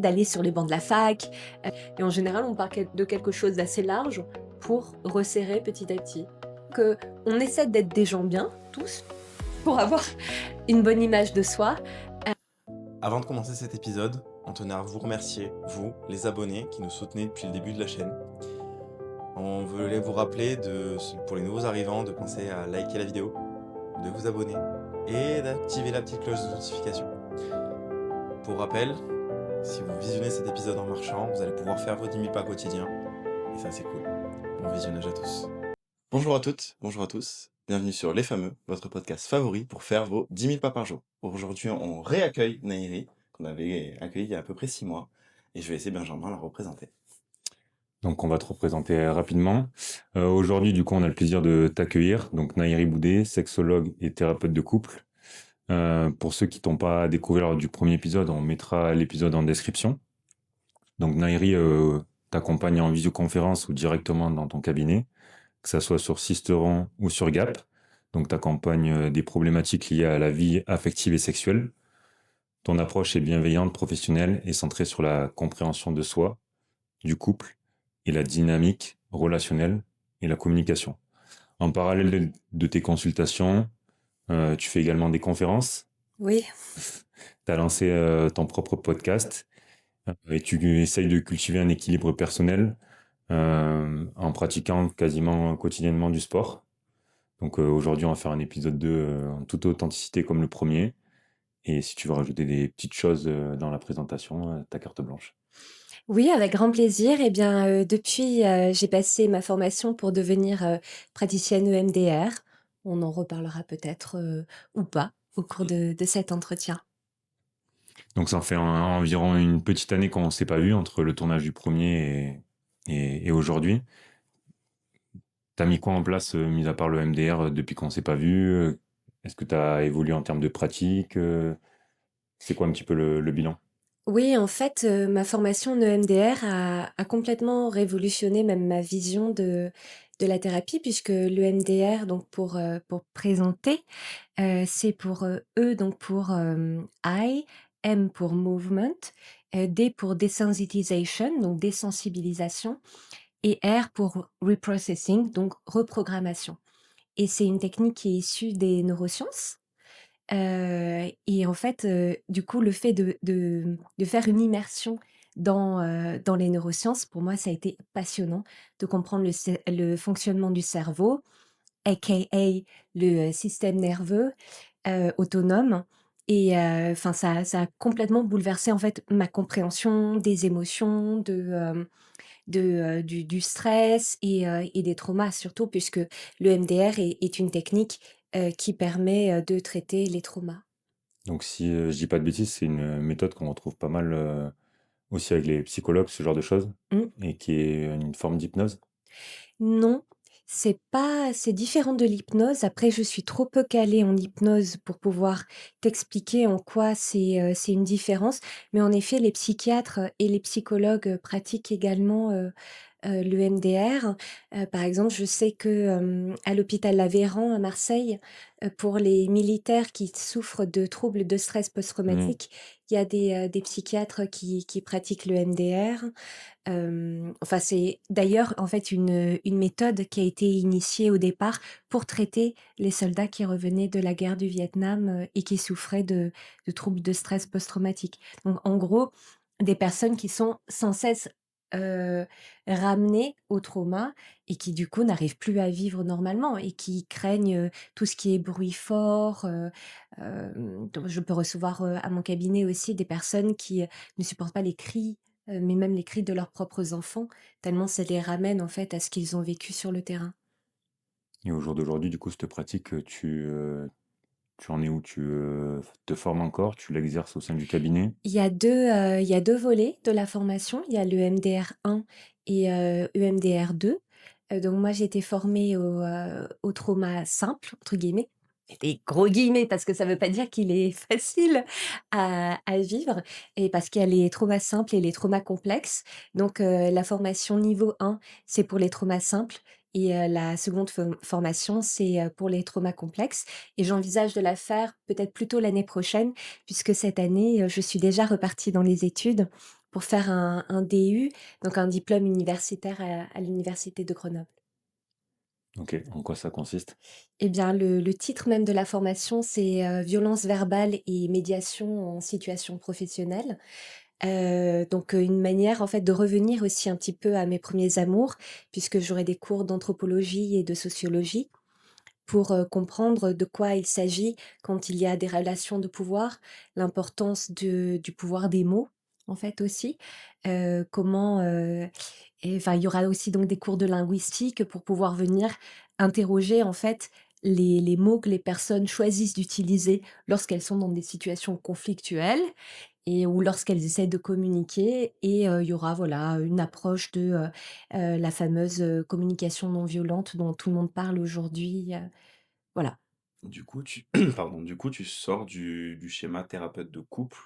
d'aller sur les bancs de la fac. Et en général, on part de quelque chose d'assez large pour resserrer petit à petit. Que on essaie d'être des gens bien, tous, pour avoir une bonne image de soi. Avant de commencer cet épisode, on tenait à vous remercier, vous, les abonnés qui nous soutenez depuis le début de la chaîne. On voulait vous rappeler, pour les nouveaux arrivants, de penser à liker la vidéo, de vous abonner et d'activer la petite cloche de notification. Pour rappel, si vous visionnez cet épisode en marchant, vous allez pouvoir faire vos 10 000 pas quotidiens. Et ça, c'est cool. Bon visionnage à tous. Bonjour à toutes, bonjour à tous. Bienvenue sur Les Fameux, votre podcast favori pour faire vos 10 000 pas par jour. Aujourd'hui, on réaccueille Nairi, qu'on avait accueilli il y a à peu près 6 mois. Et je vais laisser Benjamin la représenter. Donc, on va te représenter rapidement. Aujourd'hui, du coup, on a le plaisir de t'accueillir. Donc, Nairi Boudet, sexologue et thérapeute de couple. Pour ceux qui t'ont pas découvert lors du premier épisode, on mettra l'épisode en description. Donc, Nairi t'accompagne en visioconférence ou directement dans ton cabinet, que ça soit sur Sisteron ou sur Gap. Donc, t'accompagnes des problématiques liées à la vie affective et sexuelle. Ton approche est bienveillante, professionnelle et centrée sur la compréhension de soi, du couple et la dynamique relationnelle et la communication. En parallèle de tes consultations, tu fais également des conférences. Oui, Tu as lancé ton propre podcast et tu essayes de cultiver un équilibre personnel en pratiquant quasiment quotidiennement du sport. Donc aujourd'hui, on va faire un épisode 2 en toute authenticité comme le premier. Et si tu veux rajouter des petites choses dans la présentation, ta carte blanche. oui, avec grand plaisir. Eh bien, depuis, j'ai passé ma formation pour devenir praticienne EMDR. On en reparlera peut-être ou pas au cours de cet entretien. Donc ça en fait environ une petite année qu'on ne s'est pas vu entre le tournage du premier et aujourd'hui. T'as mis quoi en place, mis à part le MDR, depuis qu'on ne s'est pas vu? Est-ce que tu as évolué en termes de pratique? C'est quoi un petit peu le bilan? Oui, en fait, ma formation en EMDR a complètement révolutionné même ma vision de la thérapie puisque l'EMDR, donc pour présenter, c'est pour, E donc pour, eye, M pour movement, D pour desensitization, donc désensibilisation et R pour reprocessing, donc reprogrammation et c'est une technique qui est issue des neurosciences. Et en fait, du coup, le fait de faire une immersion dans les neurosciences, pour moi, ça a été passionnant de comprendre le fonctionnement du cerveau, aka le, système nerveux, autonome et enfin ça a complètement bouleversé, en fait, ma compréhension des émotions, du stress et des traumas surtout puisque le MDR est une technique, qui permet, de traiter les traumas. Donc si je dis pas de bêtises, c'est une méthode qu'on retrouve pas mal aussi avec les psychologues, ce genre de choses, Mmh. et qui est une forme d'hypnose. Non, c'est différent de l'hypnose. Après, je suis trop peu calée en hypnose pour pouvoir t'expliquer en quoi c'est une différence. Mais en effet, les psychiatres et les psychologues, pratiquent également, le MDR. Par exemple, je sais que, à l'hôpital La Véran à Marseille, pour les militaires qui souffrent de troubles de stress Mmh. post-traumatique, il y a des psychiatres qui pratiquent le MDR. Enfin, c'est d'ailleurs, en fait, une méthode qui a été initiée au départ pour traiter les soldats qui revenaient de la guerre du Vietnam, et qui souffraient de troubles de stress post-traumatique. Donc en gros, des personnes qui sont sans cesse, heu, ramenées au trauma et qui, du coup, n'arrivent plus à vivre normalement et qui craignent, tout ce qui est bruit fort, donc je peux recevoir, à mon cabinet aussi des personnes qui, ne supportent pas les cris. Mais même les cris de leurs propres enfants, tellement ça les ramène en fait à ce qu'ils ont vécu sur le terrain. Et au jour d'aujourd'hui, du coup, cette pratique, tu en es où? Tu te formes encore? Tu l'exerces au sein du cabinet? Il y a 2 volets de la formation. Il y a le MDR 1 et EMDR 2. Donc moi j'ai été formée au «trauma simple» entre guillemets, et des gros guillemets parce que ça veut pas dire qu'il est facile à vivre et parce qu'il y a les traumas simples et les traumas complexes. Donc la formation niveau 1, c'est pour les traumas simples et la seconde formation, c'est, pour les traumas complexes et j'envisage de la faire peut-être plutôt l'année prochaine puisque cette année, je suis déjà repartie dans les études pour faire un DU, donc un diplôme universitaire à l'université de Grenoble. OK. En quoi ça consiste? Eh bien, le titre même de la formation, c'est, «Violences verbales et médiation en situation professionnelle». Donc, une manière en fait de revenir aussi un petit peu à mes premiers amours, puisque j'aurai des cours d'anthropologie et de sociologie pour, comprendre de quoi il s'agit quand il y a des relations de pouvoir, l'importance du pouvoir des mots, en fait aussi. Comment, et enfin, il y aura aussi donc des cours de linguistique pour pouvoir venir interroger en fait les mots que les personnes choisissent d'utiliser lorsqu'elles sont dans des situations conflictuelles et ou lorsqu'elles essaient de communiquer et il y aura voilà, une approche de, la fameuse, communication non violente dont tout le monde parle aujourd'hui, voilà. Du coup, tu pardon, du coup, tu sors du schéma thérapeute de couple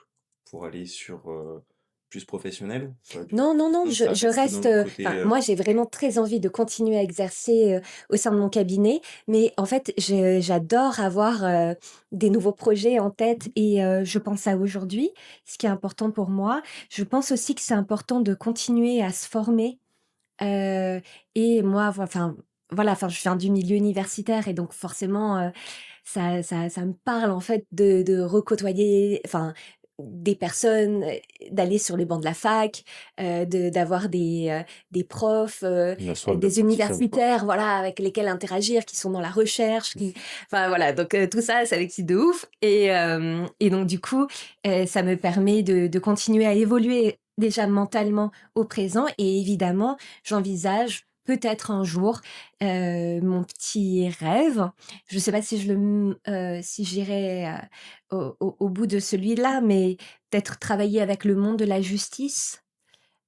pour aller sur, plus professionnel ou pas du tout? Non, non, non, Donc je ça je reste reste, dans le côté, enfin, moi, j'ai vraiment très envie de continuer à exercer, au sein de mon cabinet, mais en fait, j'adore avoir, des nouveaux projets en tête et je pense à aujourd'hui, ce qui est important pour moi. Je pense aussi que c'est important de continuer à se former, heu et moi, enfin, voilà, enfin, je viens du milieu universitaire et donc forcément, ça me parle en fait de recôtoyer, enfin, des personnes, d'aller sur les bancs de la fac, d'avoir des profs, La soif des d'apprentissage, quoi. universitaires, voilà, avec lesquels interagir, qui sont dans la recherche, qui enfin voilà, donc tout ça, ça m'excite de ouf et donc du coup, ça me permet de continuer à évoluer déjà mentalement au présent et évidemment, j'envisage peut-être un jour, mon petit rêve, je ne sais pas si si j'irai, au bout de celui-là, mais peut-être travailler avec le monde de la justice,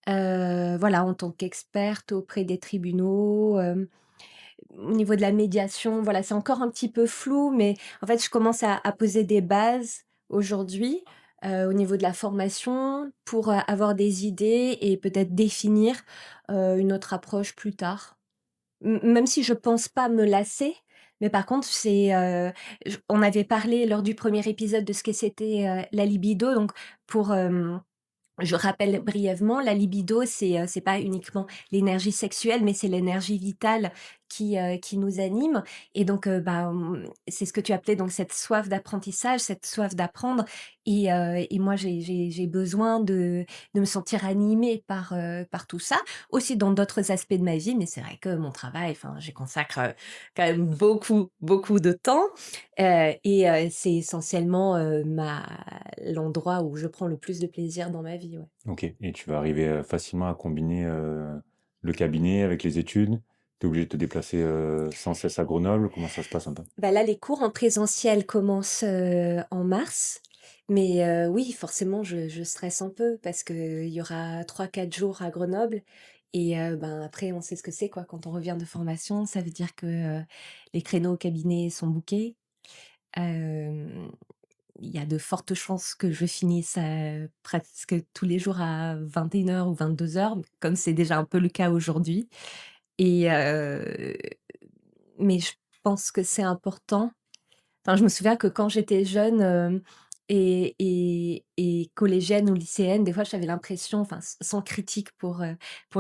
voilà, en tant qu'experte auprès des tribunaux, au niveau de la médiation, voilà, c'est encore un petit peu flou, mais en fait, je commence à poser des bases aujourd'hui, au niveau de la formation pour, avoir des idées et peut-être définir, une autre approche plus tard. Même si je pense pas me lasser, mais par contre c'est, on avait parlé lors du premier épisode de ce que c'était, la libido donc pour, je rappelle brièvement, la libido, c'est pas uniquement l'énergie sexuelle, mais c'est l'énergie vitale qui nous anime et donc c'est ce que tu appelais donc cette soif d'apprentissage, cette soif d'apprendre et moi j'ai besoin de me sentir animée par tout ça. Aussi dans d'autres aspects de ma vie, mais c'est vrai que mon travail, enfin, j'y consacre, quand même beaucoup, beaucoup de temps, c'est essentiellement, ma l'endroit où je prends le plus de plaisir dans ma vie, ouais. OK, et tu vas arriver, facilement à combiner, le cabinet avec les études? Tu es obligé de te déplacer, sans cesse à Grenoble? Comment ça se passe un peu? Bah, là, les cours en présentiel commencent, en mars, mais oui, forcément, je stresse un peu parce qu'il y aura 3 4 jours à Grenoble et ben, après, on sait ce que c'est, quoi. Quand on revient de formation, ça veut dire que, les créneaux au cabinet sont bookés. Hem, il y a de fortes chances que je finisse, presque tous les jours à 21 h ou 22 h, comme c'est déjà un peu le cas aujourd'hui et mais je pense que c'est important. Enfin, je me souviens que quand j'étais jeune, et collégienne ou lycéenne, des fois, j'avais l'impression, enfin, sans critique pour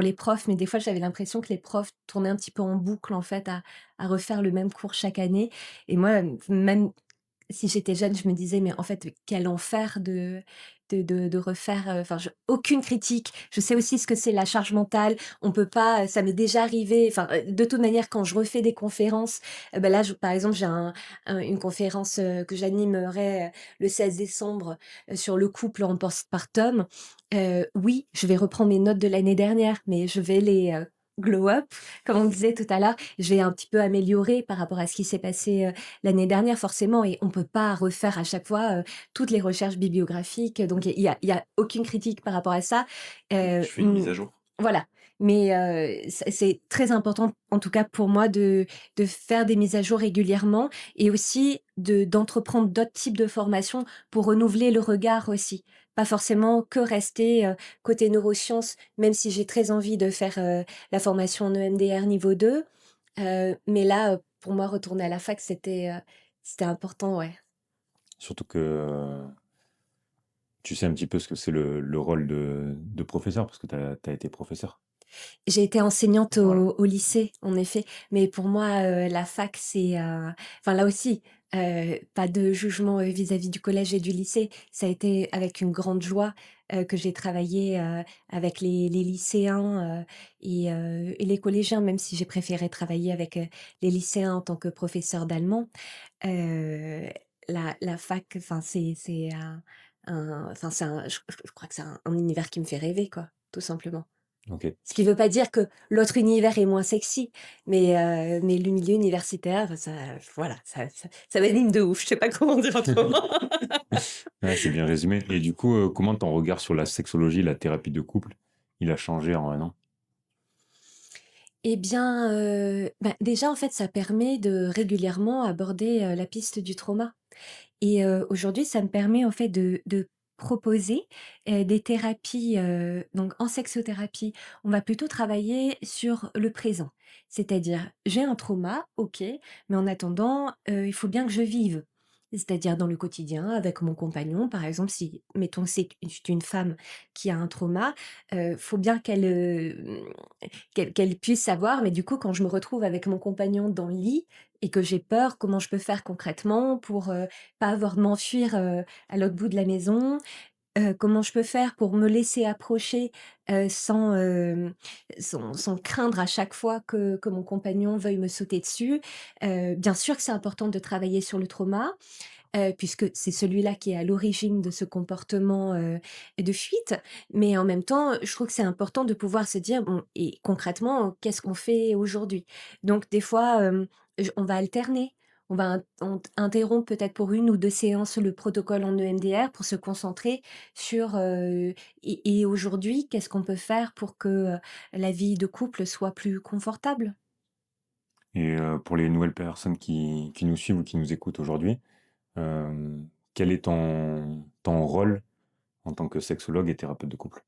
les profs, mais des fois, j'avais l'impression que les profs tournaient un petit peu en boucle, en fait, à refaire le même cours chaque année et moi, même si j'étais jeune, je me disais: «Mais en fait, quel enfer de refaire», enfin je aucune critique. Je sais aussi ce que c'est la charge mentale. On peut pas, ça m'est déjà arrivé, enfin, de toute manière, quand je refais des conférences, bah, là, par exemple, j'ai une conférence, que j'animerai, le 16 décembre, sur le couple en postpartum. Oui, je vais reprendre mes notes de l'année dernière, mais je vais les, glow up, comme on disait tout à l'heure. Je vais un petit peu améliorer par rapport à ce qui s'est passé, l'année dernière forcément et on peut pas refaire à chaque fois, toutes les recherches bibliographiques, donc il y a aucune critique par rapport à ça. Tu fais une mise à jour? Voilà, mais c'est très important, en tout cas pour moi, de faire des mises à jour régulièrement et aussi d'entreprendre d'autres types de formations pour renouveler le regard aussi. Pas forcément que rester, côté neurosciences, même si j'ai très envie de faire, la formation en EMDR niveau 2. Mais là, pour moi, retourner à la fac, c'était important, ouais. Surtout que, Tu sais un petit peu ce que c'est le rôle de professeur parce que tu as été professeur? J'ai été enseignante Voilà. au lycée, en effet, mais pour moi, la fac, c'est, enfin, là aussi, pas de jugement, vis-à-vis du collège et du lycée. Ça a été avec une grande joie, que j'ai travaillé, avec les lycéens, et les collégiens, même si j'ai préféré travailler avec, les lycéens en tant que professeur d'allemand. Heu, la fac, enfin, c'est enfin, c'est un je crois que c'est un univers qui me fait rêver, quoi, tout simplement. OK. Ce qui veut pas dire que l'autre univers est moins sexy, mais le milieu universitaire, ça voilà, ça m'anime de ouf, je sais pas comment dire autrement. Ouais, c'est bien résumé et du coup, comment ton regard sur la sexologie, la thérapie de couple, il a changé en 1 an? Eh bien, bah, déjà, en fait, ça permet de régulièrement aborder, la piste du trauma. Et aujourd'hui, ça me permet en fait de proposer, des thérapies, donc en sexothérapie, on va plutôt travailler sur le présent. C'est-à-dire, j'ai un trauma, OK, mais en attendant, il faut bien que je vive. C'est-à-dire dans le quotidien avec mon compagnon, par exemple, si mettons c'est une femme qui a un trauma, faut bien qu'elle puisse savoir, mais du coup, quand je me retrouve avec mon compagnon dans le lit et que j'ai peur, comment je peux faire concrètement pour, pas avoir de m'enfuir, à l'autre bout de la maison? Comment je peux faire pour me laisser approcher, sans, sans craindre à chaque fois que mon compagnon veuille me sauter dessus? Bien sûr que c'est important de travailler sur le trauma, puisque c'est celui-là qui est à l'origine de ce comportement, de fuite. Mais en même temps, je trouve que c'est important de pouvoir se dire: «Bon et concrètement, qu'est-ce qu'on fait aujourd'hui?» Donc des fois, j on va alterner. On va interrompre peut-être pour 1 ou 2 séances le protocole en EMDR pour se concentrer sur, et aujourd'hui, qu'est-ce qu'on peut faire pour que, la vie de couple soit plus confortable? Et pour les nouvelles personnes qui nous suivent ou qui nous écoutent aujourd'hui, quel est ton rôle en tant que sexologue et thérapeute de couple?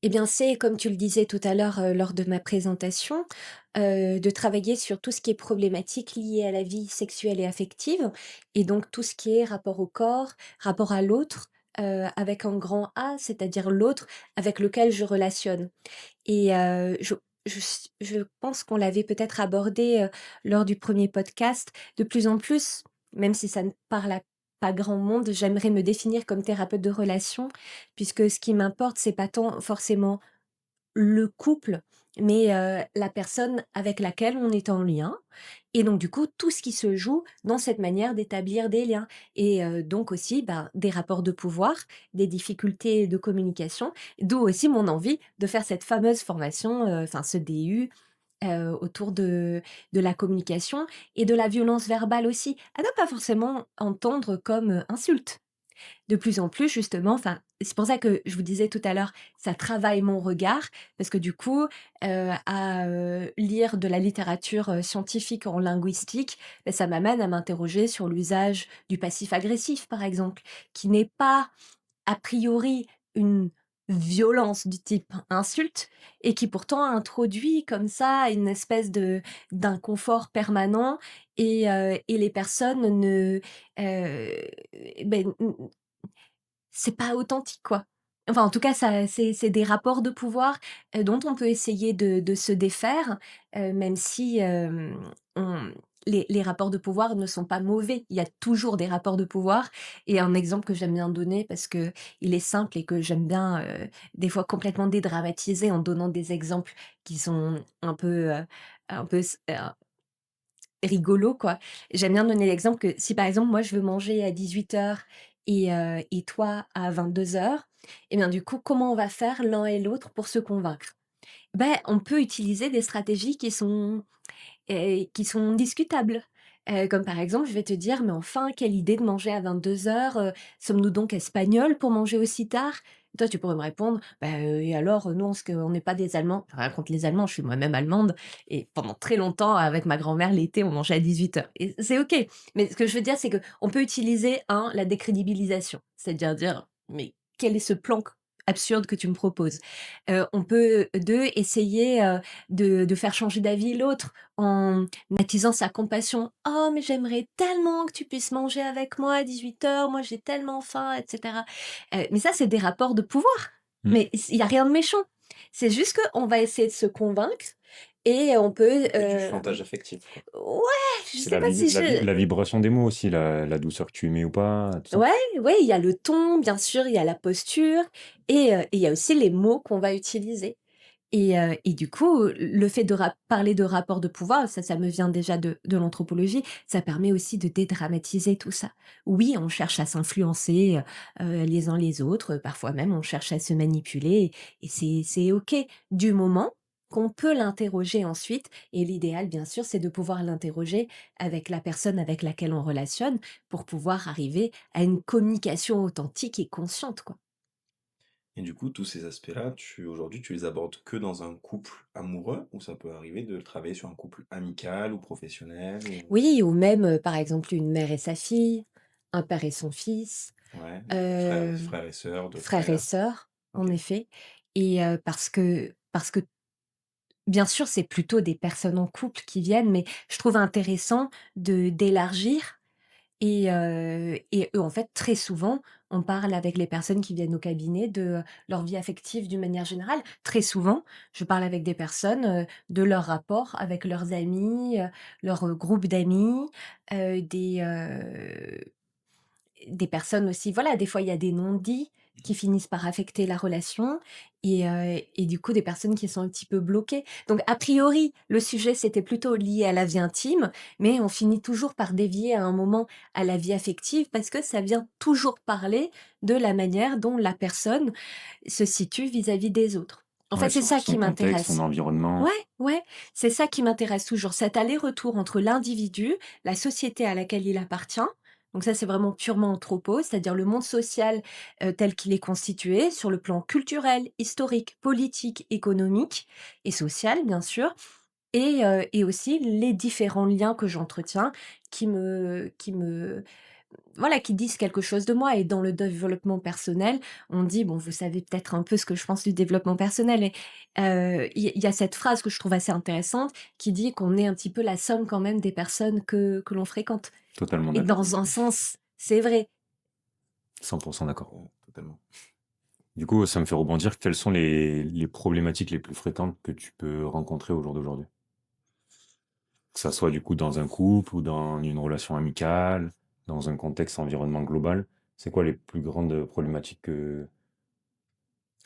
Eh bien, c'est comme tu le disais tout à l'heure, lors de ma présentation, de travailler sur tout ce qui est problématique liée à la vie sexuelle et affective et donc tout ce qui est rapport au corps, rapport à l'autre, avec un grand A, c'est-à-dire l'autre avec lequel je relationne et je pense qu'on l'avait peut-être abordé, lors du premier podcast. De plus en plus, même si ça ne parle à pas grand monde, j'aimerais me définir comme thérapeute de relation puisque ce qui m'importe, c'est pas tant forcément le couple, mais la personne avec laquelle on est en lien et donc du coup, tout ce qui se joue dans cette manière d'établir des liens et donc aussi, ben, des rapports de pouvoir, des difficultés de communication, d'où aussi mon envie de faire cette fameuse formation, enfin ce DU, autour de la communication et de la violence verbale aussi, à ne pas forcément entendre comme, insulte. De plus en plus justement, enfin, c'est pour ça que je vous disais tout à l'heure, ça travaille mon regard parce que du coup, lire de la littérature, scientifique en linguistique, beh, ça m'amène à m'interroger sur l'usage du passif agressif, par exemple, qui n'est pas a priori une violence du type insulte et qui pourtant introduit comme ça une espèce de d'inconfort permanent et les personnes ne, beh, c'est pas authentique, quoi. Enfin, en tout cas, ça c'est des rapports de pouvoir, dont on peut essayer de se défaire, même si, on les rapports de pouvoir ne sont pas mauvais. Il y a toujours des rapports de pouvoir et un exemple que j'aime bien donner parce qu'il est simple et que j'aime bien, des fois complètement dédramatiser en donnant des exemples qui sont un peu rigolo, quoi. J'aime bien donner l'exemple que si, par exemple, moi, je veux manger à 18 heures et toi à 22 heures, et bien, du coup, comment on va faire l'un et l'autre pour se convaincre? Ben, on peut utiliser des stratégies qui sont discutables. Comme par exemple, je vais te dire: «Mais enfin, quelle idée de manger à 22 heures, sommes-nous donc espagnols pour manger aussi tard?» Toi, tu pourrais me répondre: «Bah, et alors, nous, on n'est pas des Allemands». Rien contre les Allemands, je suis moi-même allemande et pendant très longtemps, avec ma grand-mère, l'été, on mangeait à 18 heures et c'est OK. Mais ce que je veux dire, c'est qu'on peut utiliser, la décrédibilisation. C'est-à-dire dire: «Mais quel est ce plan absurde que tu me proposes. On peut, 2, essayer, de faire changer d'avis l'autre en attisant sa compassion: «Oh mais j'aimerais tellement que tu puisses manger avec moi à 18h, moi j'ai tellement faim» et cetera. Mais ça, c'est des rapports de pouvoir. Mmh. Mais il y a rien de méchant. C'est juste qu'on va essayer de se convaincre et on peut, Et du chantage affectif, quoi. ouais, je C'est sais pas si je la vibration des mots aussi, la douceur que tu mets ou pas, tout ça. ouais, ouais, il y a le ton, bien sûr, il y a la posture et il y a aussi les mots qu'on va utiliser et du coup, le fait de parler de rapport de pouvoir, ça me vient déjà de l'anthropologie, ça permet aussi de dédramatiser tout ça. Oui, on cherche à s'influencer, les uns les autres, parfois même on cherche à se manipuler et c'est OK, du moment qu'on peut l'interroger ensuite et l'idéal, bien sûr, c'est de pouvoir l'interroger avec la personne avec laquelle on relationne pour pouvoir arriver à une communication authentique et consciente, quoi. Et du coup, tous ces aspects-là, aujourd'hui, tu les abordes que dans un couple amoureux ou ça peut arriver de travailler sur un couple amical ou professionnel ou... Oui, ou même, par exemple, une mère et sa fille, un père et son fils, Ouais, hem, frères et sœurs, deux frères et frères. sœurs, en Ok. effet et parce que bien sûr, c'est plutôt des personnes en couple qui viennent, mais je trouve intéressant de d'élargir et eux, en fait, très souvent, on parle avec les personnes qui viennent au cabinet de, leur vie affective d'une manière générale. Très souvent, je parle avec des personnes, de leur rapport avec leurs amis, leur, groupe d'amis, des personnes aussi voilà, des fois, il y a des non-dits qui finissent par affecter la relation et du coup, des personnes qui sont un petit peu bloquées. Donc a priori, le sujet, c'était plutôt lié à la vie intime, mais on finit toujours par dévier à un moment à la vie affective parce que ça vient toujours parler de la manière dont la personne se situe vis-à-vis des autres. En fait, Ouais, c'est ça son qui contexte, son m'intéresse. environnement. Ouais, ouais, c'est ça qui m'intéresse toujours, cet aller-retour entre l'individu, la société à laquelle il appartient. Donc ça, c'est vraiment purement anthropo, c'est-à-dire le monde social, tel qu'il est constitué sur le plan culturel, historique, politique, économique et social, bien sûr et aussi les différents liens que j'entretiens qui me voilà, qui disent quelque chose de moi et dans le développement personnel, on dit bon, vous savez peut-être un peu ce que je pense du développement personnel et il y a cette phrase que je trouve assez intéressante qui dit qu'on est un petit peu la somme quand même des personnes que l'on fréquente Totalement et d'accord. dans un sens, c'est vrai. 100% d'accord. Ouais, totalement. Du coup, ça me fait rebondir. Quelles sont les problématiques les plus fréquentes que tu peux rencontrer au jour d'aujourd'hui? Que ça soit du coup dans un couple ou dans une relation amicale, dans un contexte environnement global. C'est quoi les plus grandes problématiques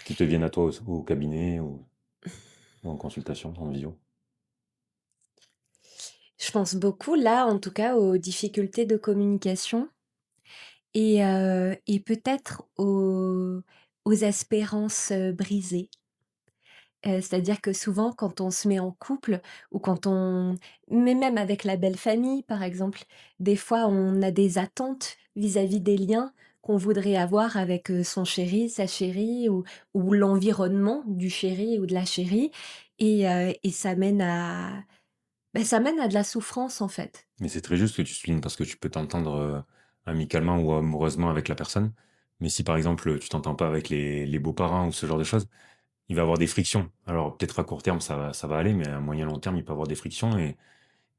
qui te viennent à toi au cabinet ou en consultation, en visio? Je pense beaucoup là, en tout cas, aux difficultés de communication et peut-être aux espérances, brisées. C'est-à-dire que souvent quand on se met en couple ou quand on mais même avec la belle famille, par exemple, des fois on a des attentes vis-à-vis des liens qu'on voudrait avoir avec, son chéri, sa chérie ou l'environnement du chéri ou de la chérie et ça mène à de la souffrance, en fait. Mais c'est très juste ce que tu soulignes parce que tu peux t'entendre amicalement ou amoureusement avec la personne. Mais si par exemple tu t'entends pas avec les beaux-parents ou ce genre de choses, il va y avoir des frictions. Alors peut-être à court terme ça va aller, mais à moyen long terme il peut y avoir des frictions et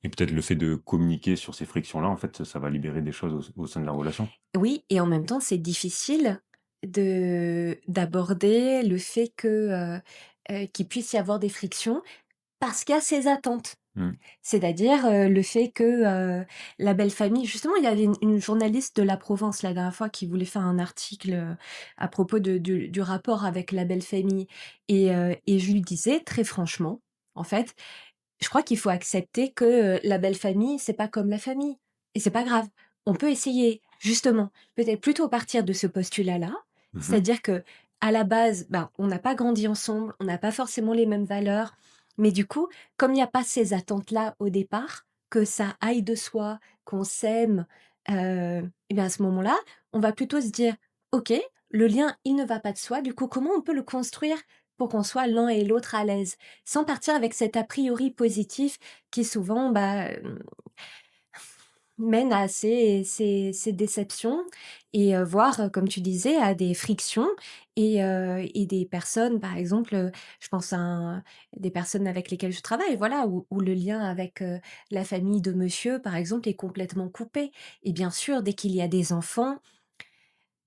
peut-être le fait de communiquer sur ces frictions-là, en fait, ça va libérer des choses au sein de la relation. Oui et en même temps, c'est difficile d'aborder le fait qu'il puisse y avoir des frictions parce qu'il y a ces attentes. Mmh. C'est-à-dire, le fait que, la belle famille justement, il y avait une journaliste de la Provence la dernière fois qui voulait faire un article, à propos du rapport avec la belle famille et je lui disais très franchement, en fait, je crois qu'il faut accepter que, la belle famille, c'est pas comme la famille et c'est pas grave. On peut essayer justement, peut-être plutôt partir de ce postulat-là, Mmh. c'est-à-dire que à la base, ben, on n'a pas grandi ensemble, on n'a pas forcément les mêmes valeurs, mais du coup, comme il y a pas ces attentes-là au départ, que ça aille de soi, qu'on s'aime, et bien à ce moment-là, on va plutôt se dire: «OK, le lien, il ne va pas de soi, du coup, comment on peut le construire pour qu'on soit l'un et l'autre à l'aise?» Sans partir avec cet a priori positif qui souvent, bah, mène à ces déceptions et voire, comme tu disais, à des frictions et des personnes, par exemple, je pense à des personnes avec lesquelles je travaille, voilà, où le lien avec, la famille de monsieur, par exemple, est complètement coupé et bien sûr, dès qu'il y a des enfants,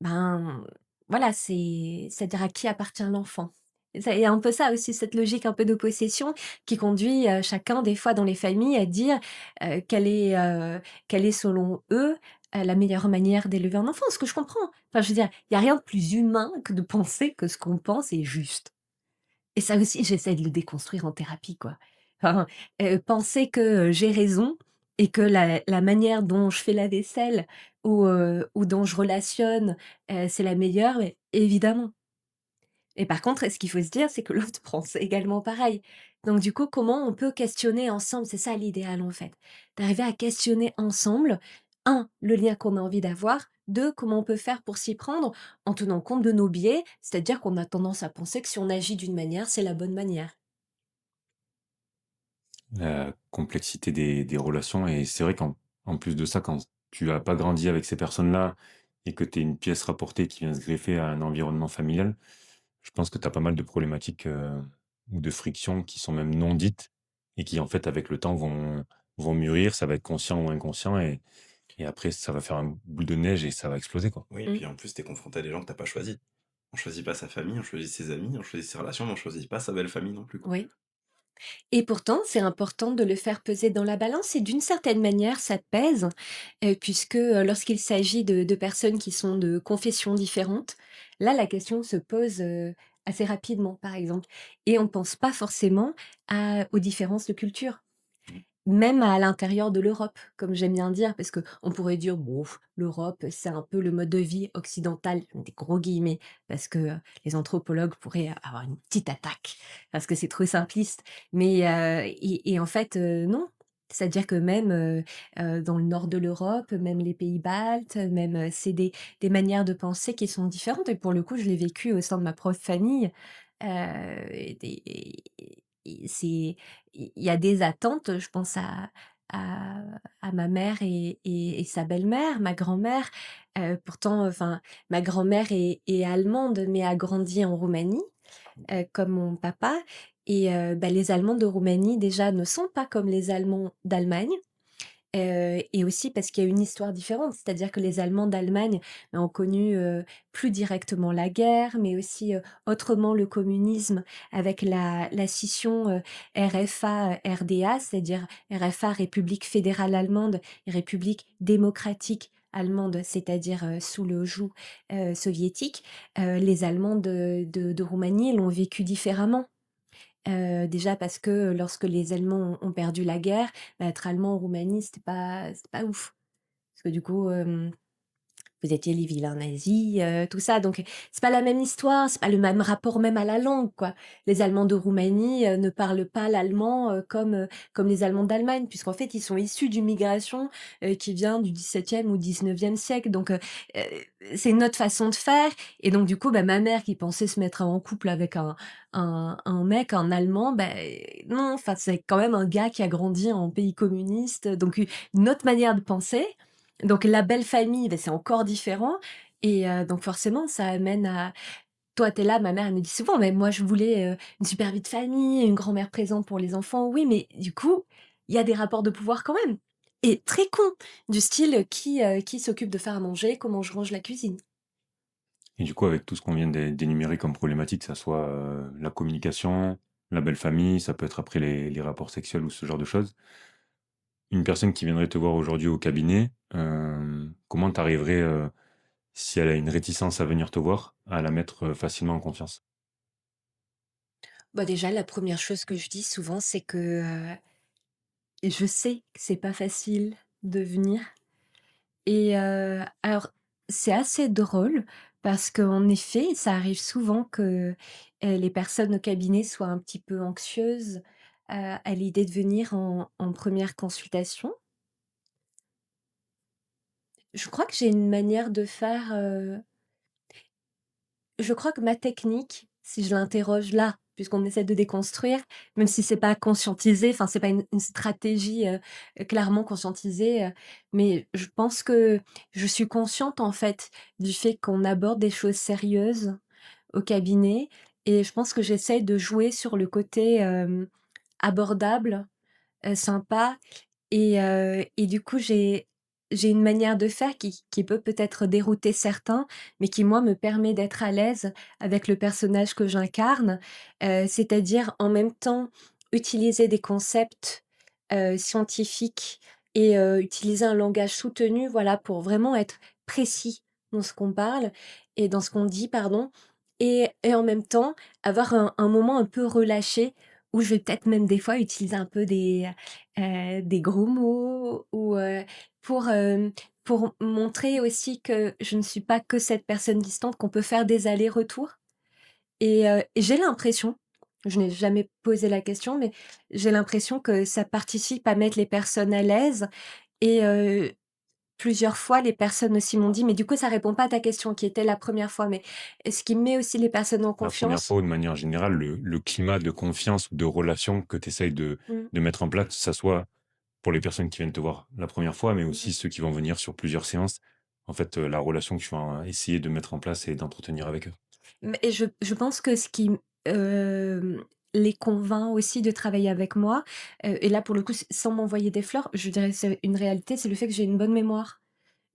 ben, voilà, c'est-à-dire à qui appartient l'enfant? Et ça il y a un peu ça aussi, cette logique un peu de possession qui conduit, chacun des fois dans les familles à dire, quelle est selon eux, la meilleure manière d'élever un enfant. Ce que je comprends. Enfin, je veux dire, il y a rien de plus humain que de penser que ce qu'on pense est juste. Et ça aussi, j'essaie de le déconstruire en thérapie, quoi. Enfin, penser que, j'ai raison et que la manière dont je fais la vaisselle ou dont je relationne, c'est la meilleure, mais évidemment. Et par contre, ce qu'il faut se dire, c'est que l'autre pense également pareil. Donc du coup, comment on peut questionner ensemble? C'est ça l'idéal, en fait. D'arriver à questionner ensemble, un, le lien qu'on a envie d'avoir, 2, comment on peut faire pour s'y prendre en tenant compte de nos biais, c'est-à-dire qu'on a tendance à penser que si on agit d'une manière, c'est la bonne manière. La complexité des relations et c'est vrai qu'en plus de ça, quand tu as pas grandi avec ces personnes-là et que tu es une pièce rapportée qui vient se greffer à un environnement familial, je pense que tu as pas mal de problématiques, ou de frictions qui sont même non dites et qui, en fait, avec le temps vont mûrir. Ça va être conscient ou inconscient et après ça va faire un boule de neige et ça va exploser, quoi. Oui, et Mmh. puis en plus, t'es confronté à des gens que t'as pas choisis. On choisit pas sa famille, on choisit ses amis, on choisit ses relations, mais on choisit pas sa belle famille non plus, quoi. Oui. Et pourtant, c'est important de le faire peser dans la balance et d'une certaine manière, ça pèse, puisque, lorsqu'il s'agit de personnes qui sont de confessions différentes, là, la question se pose, assez rapidement, par exemple et on ne pense pas forcément aux différences de culture. Mmh. Même à l'intérieur de l'Europe, comme j'aime bien dire, parce qu'on pourrait dire: «Bon, l'Europe, c'est un peu le mode de vie occidental», des gros guillemets, parce que, les anthropologues pourraient avoir une petite attaque, parce que c'est trop simpliste. Mais, et en fait, non. C'est-à-dire que même, dans le nord de l'Europe, même les pays baltes, même, c'est des manières de penser qui sont différentes et pour le coup, je l'ai vécu au sein de ma propre famille, et c'est il y a des attentes, je pense à à ma mère et sa belle-mère, ma grand-mère, pourtant, enfin, ma grand-mère est allemande, mais a grandi en Roumanie, comme mon papa et bah, les Allemands de Roumanie, déjà, ne sont pas comme les Allemands d'Allemagne. Et aussi parce qu'il y a une histoire différente, c'est-à-dire que les Allemands d'Allemagne, bah, ont connu, plus directement la guerre, mais aussi, autrement le communisme avec la scission, RFA-RDA, c'est-à-dire RFA, République fédérale allemande et République démocratique allemande, c'est-à-dire, sous le joug, soviétique. Les Allemands de Roumanie l'ont vécu différemment. Déjà parce que lorsque les Allemands ont perdu la guerre, bah, être allemand en Roumanie, c'était pas ouf. Parce que du coup, vous étiez les vilains nazis, tout ça, donc c'est pas la même histoire, c'est pas le même rapport même à la langue, quoi. Les Allemands de Roumanie, ne parlent pas l'allemand, comme les Allemands d'Allemagne, puisqu'en fait, ils sont issus d'une migration, qui vient du 17e ou 19e siècle, donc heu, c'est une autre façon de faire et donc du coup, bah, ma mère qui pensait se mettre en couple avec un mec, un Allemand, non, enfin, c'est quand même un gars qui a grandi en pays communiste, donc une autre manière de penser donc la belle famille, c'est encore différent et donc forcément ça amène à toi, tu es là, ma mère elle me dit souvent: «Mais moi je voulais, une super vie de famille, une grand-mère présente pour les enfants». Oui, mais du coup, il y a des rapports de pouvoir quand même et très cons, du style, qui s'occupe de faire à manger, comment je range la cuisine. Et du coup, avec tout ce qu'on vient d'énumérer comme problématique, que ça soit, la communication, la belle famille, ça peut être après les rapports sexuels ou ce genre de choses. Une personne qui viendrait te voir aujourd'hui au cabinet, comment tu arriverais, si elle a une réticence à venir te voir, à la mettre, facilement en confiance? Bah, déjà la première chose que je dis souvent, c'est que, je sais que c'est pas facile de venir. Et alors c'est assez drôle parce qu'en effet, ça arrive souvent que, les personnes au cabinet soient un petit peu anxieuses, à l'idée de venir en 1re consultation. Je crois que j'ai une manière de faire, je crois que ma technique, si je l'interroge là, puisqu'on essaie de déconstruire, même si c'est pas conscientisé, enfin, c'est pas une stratégie, clairement conscientisée, mais je pense que je suis consciente, en fait, du fait qu'on aborde des choses sérieuses au cabinet et je pense que j'essaye de jouer sur le côté, abordable, sympa et du coup, j'ai une manière de faire qui peut peut-être dérouter certains, mais qui, moi, me permet d'être à l'aise avec le personnage que j'incarne. C'est-à-dire, en même temps, utiliser des concepts, scientifiques et utiliser un langage soutenu, voilà, pour vraiment être précis dans ce qu'on parle et dans ce qu'on dit, pardon et en même temps, avoir un moment un peu relâché où je vais peut-être même des fois utiliser un peu des gros mots ou pour montrer aussi que je ne suis pas que cette personne distante, qu'on peut faire des allers-retours et j'ai l'impression, je n'ai jamais posé la question, mais j'ai l'impression que ça participe à mettre les personnes à l'aise et plusieurs fois, les personnes aussi m'ont dit: «Mais du coup, ça répond pas à ta question qui était la première fois». Mais ce qui met aussi les personnes en La première confiance. fois ou de manière générale, le climat de confiance ou de relation que tu essayes Mmh. de mettre en place, que ça soit pour les personnes qui viennent te voir la première fois, mais Mmh. aussi ceux qui vont venir sur plusieurs séances. En fait, la relation que tu vas essayer de mettre en place et d'entretenir avec eux. Mais et je pense que ce qui, hem, les convainc aussi de travailler avec moi, et là, pour le coup, sans m'envoyer des fleurs, je dirais c'est une réalité, c'est le fait que j'ai une bonne mémoire.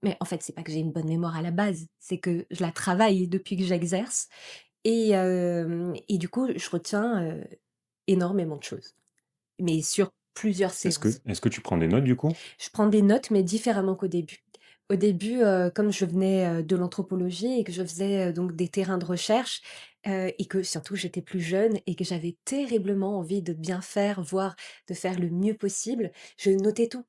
Mais en fait, c'est pas que j'ai une bonne mémoire à la base, c'est que je la travaille depuis que j'exerce et du coup, je retiens, énormément de choses, mais sur plusieurs séances. Est-ce que tu prends des notes du coup? Je prends des notes, mais différemment qu'au début. Au début, comme je venais, de l'anthropologie et que je faisais, donc des terrains de recherche, et que surtout j'étais plus jeune et que j'avais terriblement envie de bien faire, voire de faire le mieux possible, je notais tout.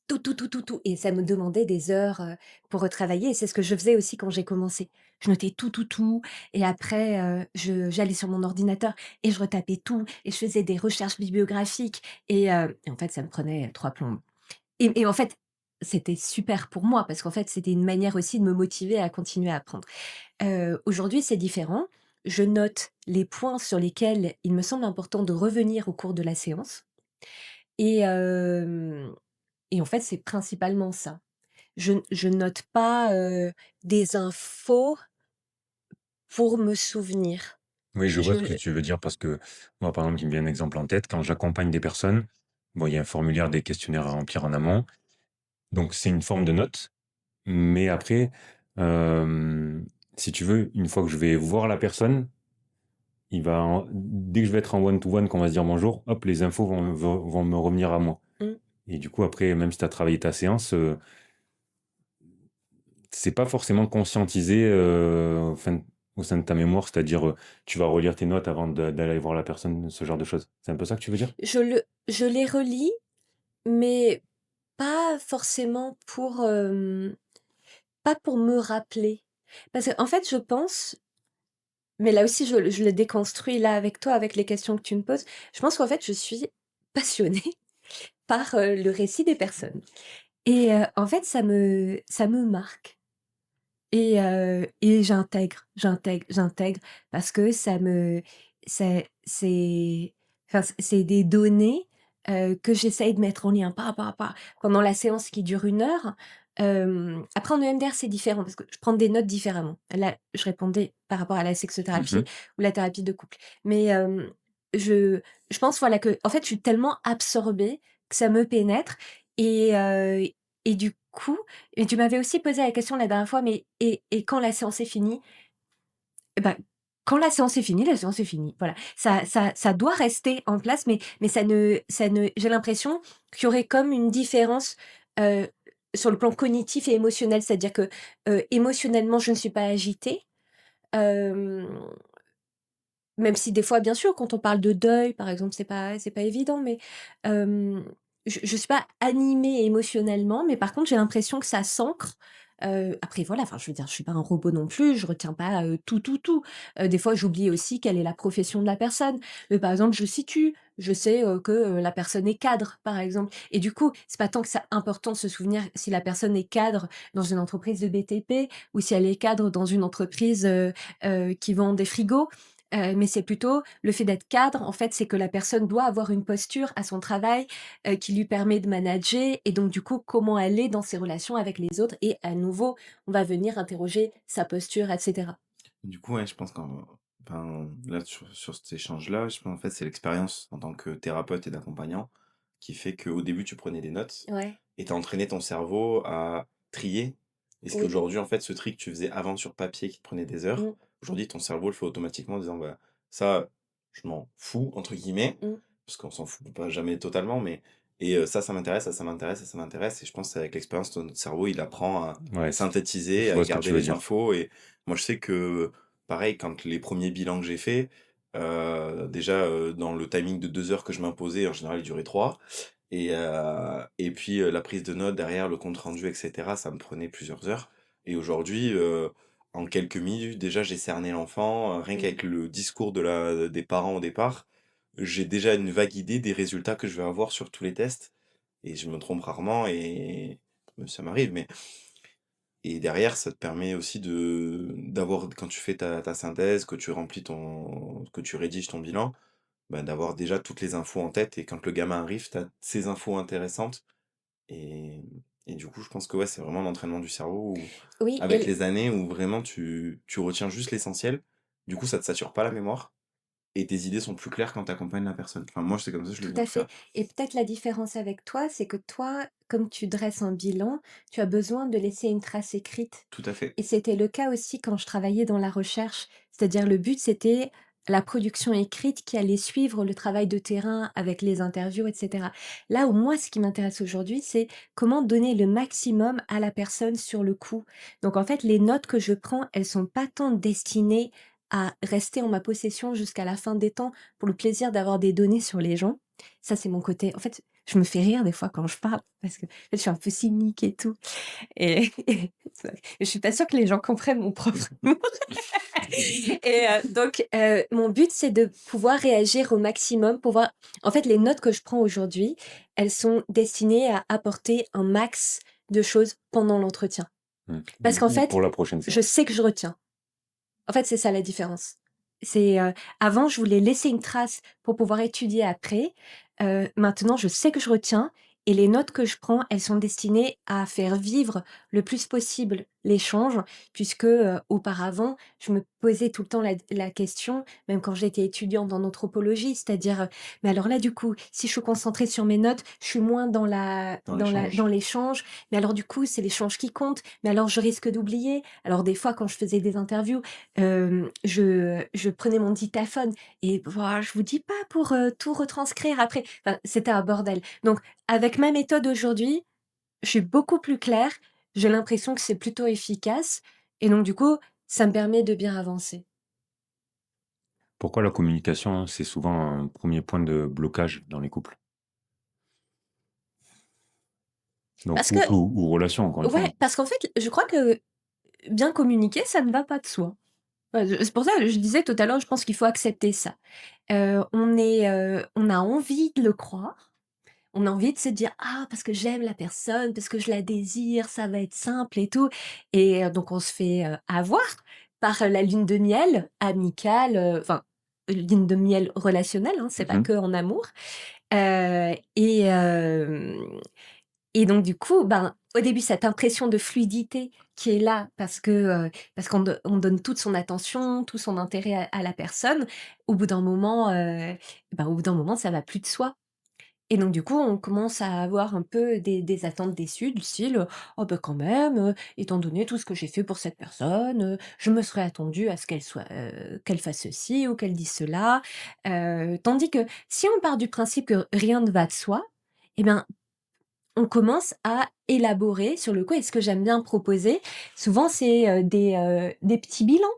Tout, tout, tout, tout, tout et ça me demandait des heures, pour retravailler et c'est ce que je faisais aussi quand j'ai commencé. Je notais tout, tout, tout et après, j'allais sur mon ordinateur et je retapais tout et je faisais des recherches bibliographiques et en fait, ça me prenait 3 plombes. Et en fait, c'était super pour moi parce qu'en fait, c'était une manière aussi de me motiver à continuer à apprendre. Aujourd'hui, c'est différent. Je note les points sur lesquels il me semble important de revenir au cours de la séance et hem et en fait, c'est principalement ça. Je note pas, des infos pour me souvenir. Oui, je vois ce que Je tu veux dire parce que moi, par exemple, il me vient un exemple en tête. Quand j'accompagne des personnes, bon, il y a un formulaire, des questionnaires à remplir en amont. Donc, c'est une forme de note. Mais après, si tu veux, une fois que je vais voir la personne, dès que je vais être en one-to-one, qu'on va se dire bonjour, hop, les infos vont me revenir à moi. mmh. Et du coup, après, même si tu as travaillé ta séance, c'est pas forcément conscientisé enfin, au sein de ta mémoire, c'est-à-dire tu vas relire tes notes avant d'aller voir la personne, ce genre de choses. C'est un peu ça que tu veux dire? Je les relis, mais pas forcément pas pour me rappeler. Parce qu'en fait, je pense mais là aussi je le déconstruis là avec toi, avec les questions que tu me poses. Je pense qu'en fait, je suis passionnée par, le récit des personnes en fait, ça me marque. Et j'intègre parce que c'est enfin, c'est des données, que j'essaye de mettre en lien pa pendant la séance qui dure 1 heure. Après en EMDR, c'est différent parce que je prends des notes différemment. Là, je répondais par rapport à la sexothérapie Mmh. ou la thérapie de couple. Mais, je je pense, voilà, que en fait, je suis tellement absorbée que ça me pénètre et heu et du coup et tu m'avais aussi posé la question la dernière fois, mais et quand la séance est finie? Et bah, quand la séance est finie, la séance est finie. Voilà. Ça doit rester en place, mais ça ne j'ai l'impression qu'il y aurait comme une différence, heu, sur le plan cognitif et émotionnel. C'est-à-dire que, émotionnellement, je ne suis pas agitée, hem, même si des fois, bien sûr, quand on parle de deuil, par exemple, c'est pas évident, mais, hem, je suis pas animée émotionnellement, mais par contre, j'ai l'impression que ça s'ancre. Après voilà, enfin, je veux dire, je suis pas un robot non plus, je retiens pas, tout, tout, tout. Des fois, j'oublie aussi quelle est la profession de la personne. Mais par exemple, je situe, je sais, que, la personne est cadre, par exemple et du coup, c'est pas tant que c'est important de se souvenir si la personne est cadre dans une entreprise de BTP ou si elle est cadre dans une entreprise, qui vend des frigos. Mais c'est plutôt le fait d'être cadre, en fait, c'est que la personne doit avoir une posture à son travail, qui lui permet de manager et donc du coup, comment elle est dans ses relations avec les autres et à nouveau, on va venir interroger sa posture et cetera. Du coup, ouais, je pense là, sur cet échange-là, je pense en fait, c'est l'expérience en tant que thérapeute et d'accompagnant qui fait qu'au début, tu prenais des notes Ouais, et tu as entraîné ton cerveau à trier. Et ce oui. qu'aujourd'hui, en fait, ce tri que tu faisais avant sur papier qui te prenait des heures, Mmh, aujourd'hui, ton cerveau le fait automatiquement en disant, bah, ça, je m'en fous, entre guillemets, mmh. parce qu'on s'en fout pas jamais totalement, mais ça, ça m'intéresse, ça, ça m'intéresse, ça, ça m'intéresse. Et je pense qu'avec l'expérience, notre cerveau, il apprend à Ouais, synthétiser, je à vois ce que garder tu veux les dire. infos. Et moi, je sais que, pareil, quand les premiers bilans que j'ai faits, déjà, dans le timing de 2 heures que je m'imposais, en général, il durait 3. Et puis, la prise de notes derrière, le compte rendu, et cetera, ça me prenait plusieurs heures. Et aujourd'hui, en quelques minutes, déjà, j'ai cerné l'enfant, rien Mmh. qu'avec le discours des parents au départ, j'ai déjà une vague idée des résultats que je vais avoir sur tous les tests. Et je me trompe rarement et ça m'arrive, mais et derrière, ça te permet aussi d'avoir quand tu fais ta synthèse, que tu rédiges ton bilan, bah, d'avoir déjà toutes les infos en tête et quand le gamin arrive, tu as ces infos intéressantes et du coup, je pense que, ouais, c'est vraiment l'entraînement du cerveau où Oui et avec l les années où vraiment tu retiens juste l'essentiel. Du coup, ça te sature pas la mémoire et tes idées sont plus claires quand tu accompagnes la personne. Enfin, moi, c'est comme ça que je le tout vis en à tout fait cas. et peut-être la différence avec toi, c'est que toi, comme tu dresses un bilan, tu as besoin de laisser une trace écrite. Tout à fait. Et c'était le cas aussi quand je travaillais dans la recherche. C'est-à-dire le but, c'était la production écrite qui allait suivre le travail de terrain avec les interviews, et cetera. Là où moi, ce qui m'intéresse aujourd'hui, c'est comment donner le maximum à la personne sur le coup. Donc en fait, les notes que je prends, elles sont pas tant destinées à rester en ma possession jusqu'à la fin des temps pour le plaisir d'avoir des données sur les gens. Ça, c'est mon côté. En fait, je me fais rire des fois quand je parle parce que en fait, je suis un peu cynique et tout. Et je suis pas sûre que les gens comprennent mon propre humour et donc mon but, c'est de pouvoir réagir au maximum, pouvoir en fait, les notes que je prends aujourd'hui, elles sont destinées à apporter un max de choses pendant l'entretien. Parce qu'en Ou fait, pour la prochaine je séance. sais que je retiens. En fait, c'est ça la différence. C'est, avant, je voulais laisser une trace pour pouvoir étudier après. Maintenant, je sais que je retiens et les notes que je prends, elles sont destinées à faire vivre le plus possible l'échange puisque, auparavant, je me posais tout le temps la question, même quand j'étais étudiante en anthropologie, c'est-à-dire, «Mais alors là, du coup, si je suis concentrée sur mes notes, je suis moins Dans l'échange. dans l'échange. Mais alors du coup, c'est l'échange qui compte. Mais alors je risque d'oublier». Alors des fois, quand je faisais des interviews, je prenais mon dictaphone et waouh, je vous dis pas pour, tout retranscrire après, enfin, c'était un bordel. Donc avec ma méthode aujourd'hui, je suis beaucoup plus claire, j'ai l'impression que c'est plutôt efficace et donc du coup, ça me permet de bien avancer. Pourquoi la communication, c'est souvent un premier point de blocage dans les couples? Donc Parce que couple ou relation, encore une fois, ouais, hein. parce qu'en fait, je crois que bien communiquer, ça ne va pas de soi. Ouais, je c'est pour ça que je disais tout à l'heure, je pense qu'il faut accepter ça. On a envie de le croire. On a envie de se dire: «Ah, parce que j'aime la personne, parce que je la désire, ça va être simple et tout» et donc on se fait, avoir par la lune de miel amicale, enfin, lune de miel relationnelle, hein, c'est pas Mmh. que en amour, et et donc du coup, ben, au début, cette impression de fluidité qui est là parce qu'on donne toute son attention, tout son intérêt à la personne, au bout d'un moment, au bout d'un moment, ça va plus de soi. Et donc du coup, on commence à avoir un peu des attentes déçues du style: «Oh ben quand même, étant donné tout ce que j'ai fait pour cette personne, je me serais attendue à ce qu'elle fasse ceci ou qu'elle dise cela». Tandis que si on part du principe que rien ne va de soi, eh bien, on commence à élaborer sur le coup et ce que j'aime bien proposer, souvent c'est, des petits bilans.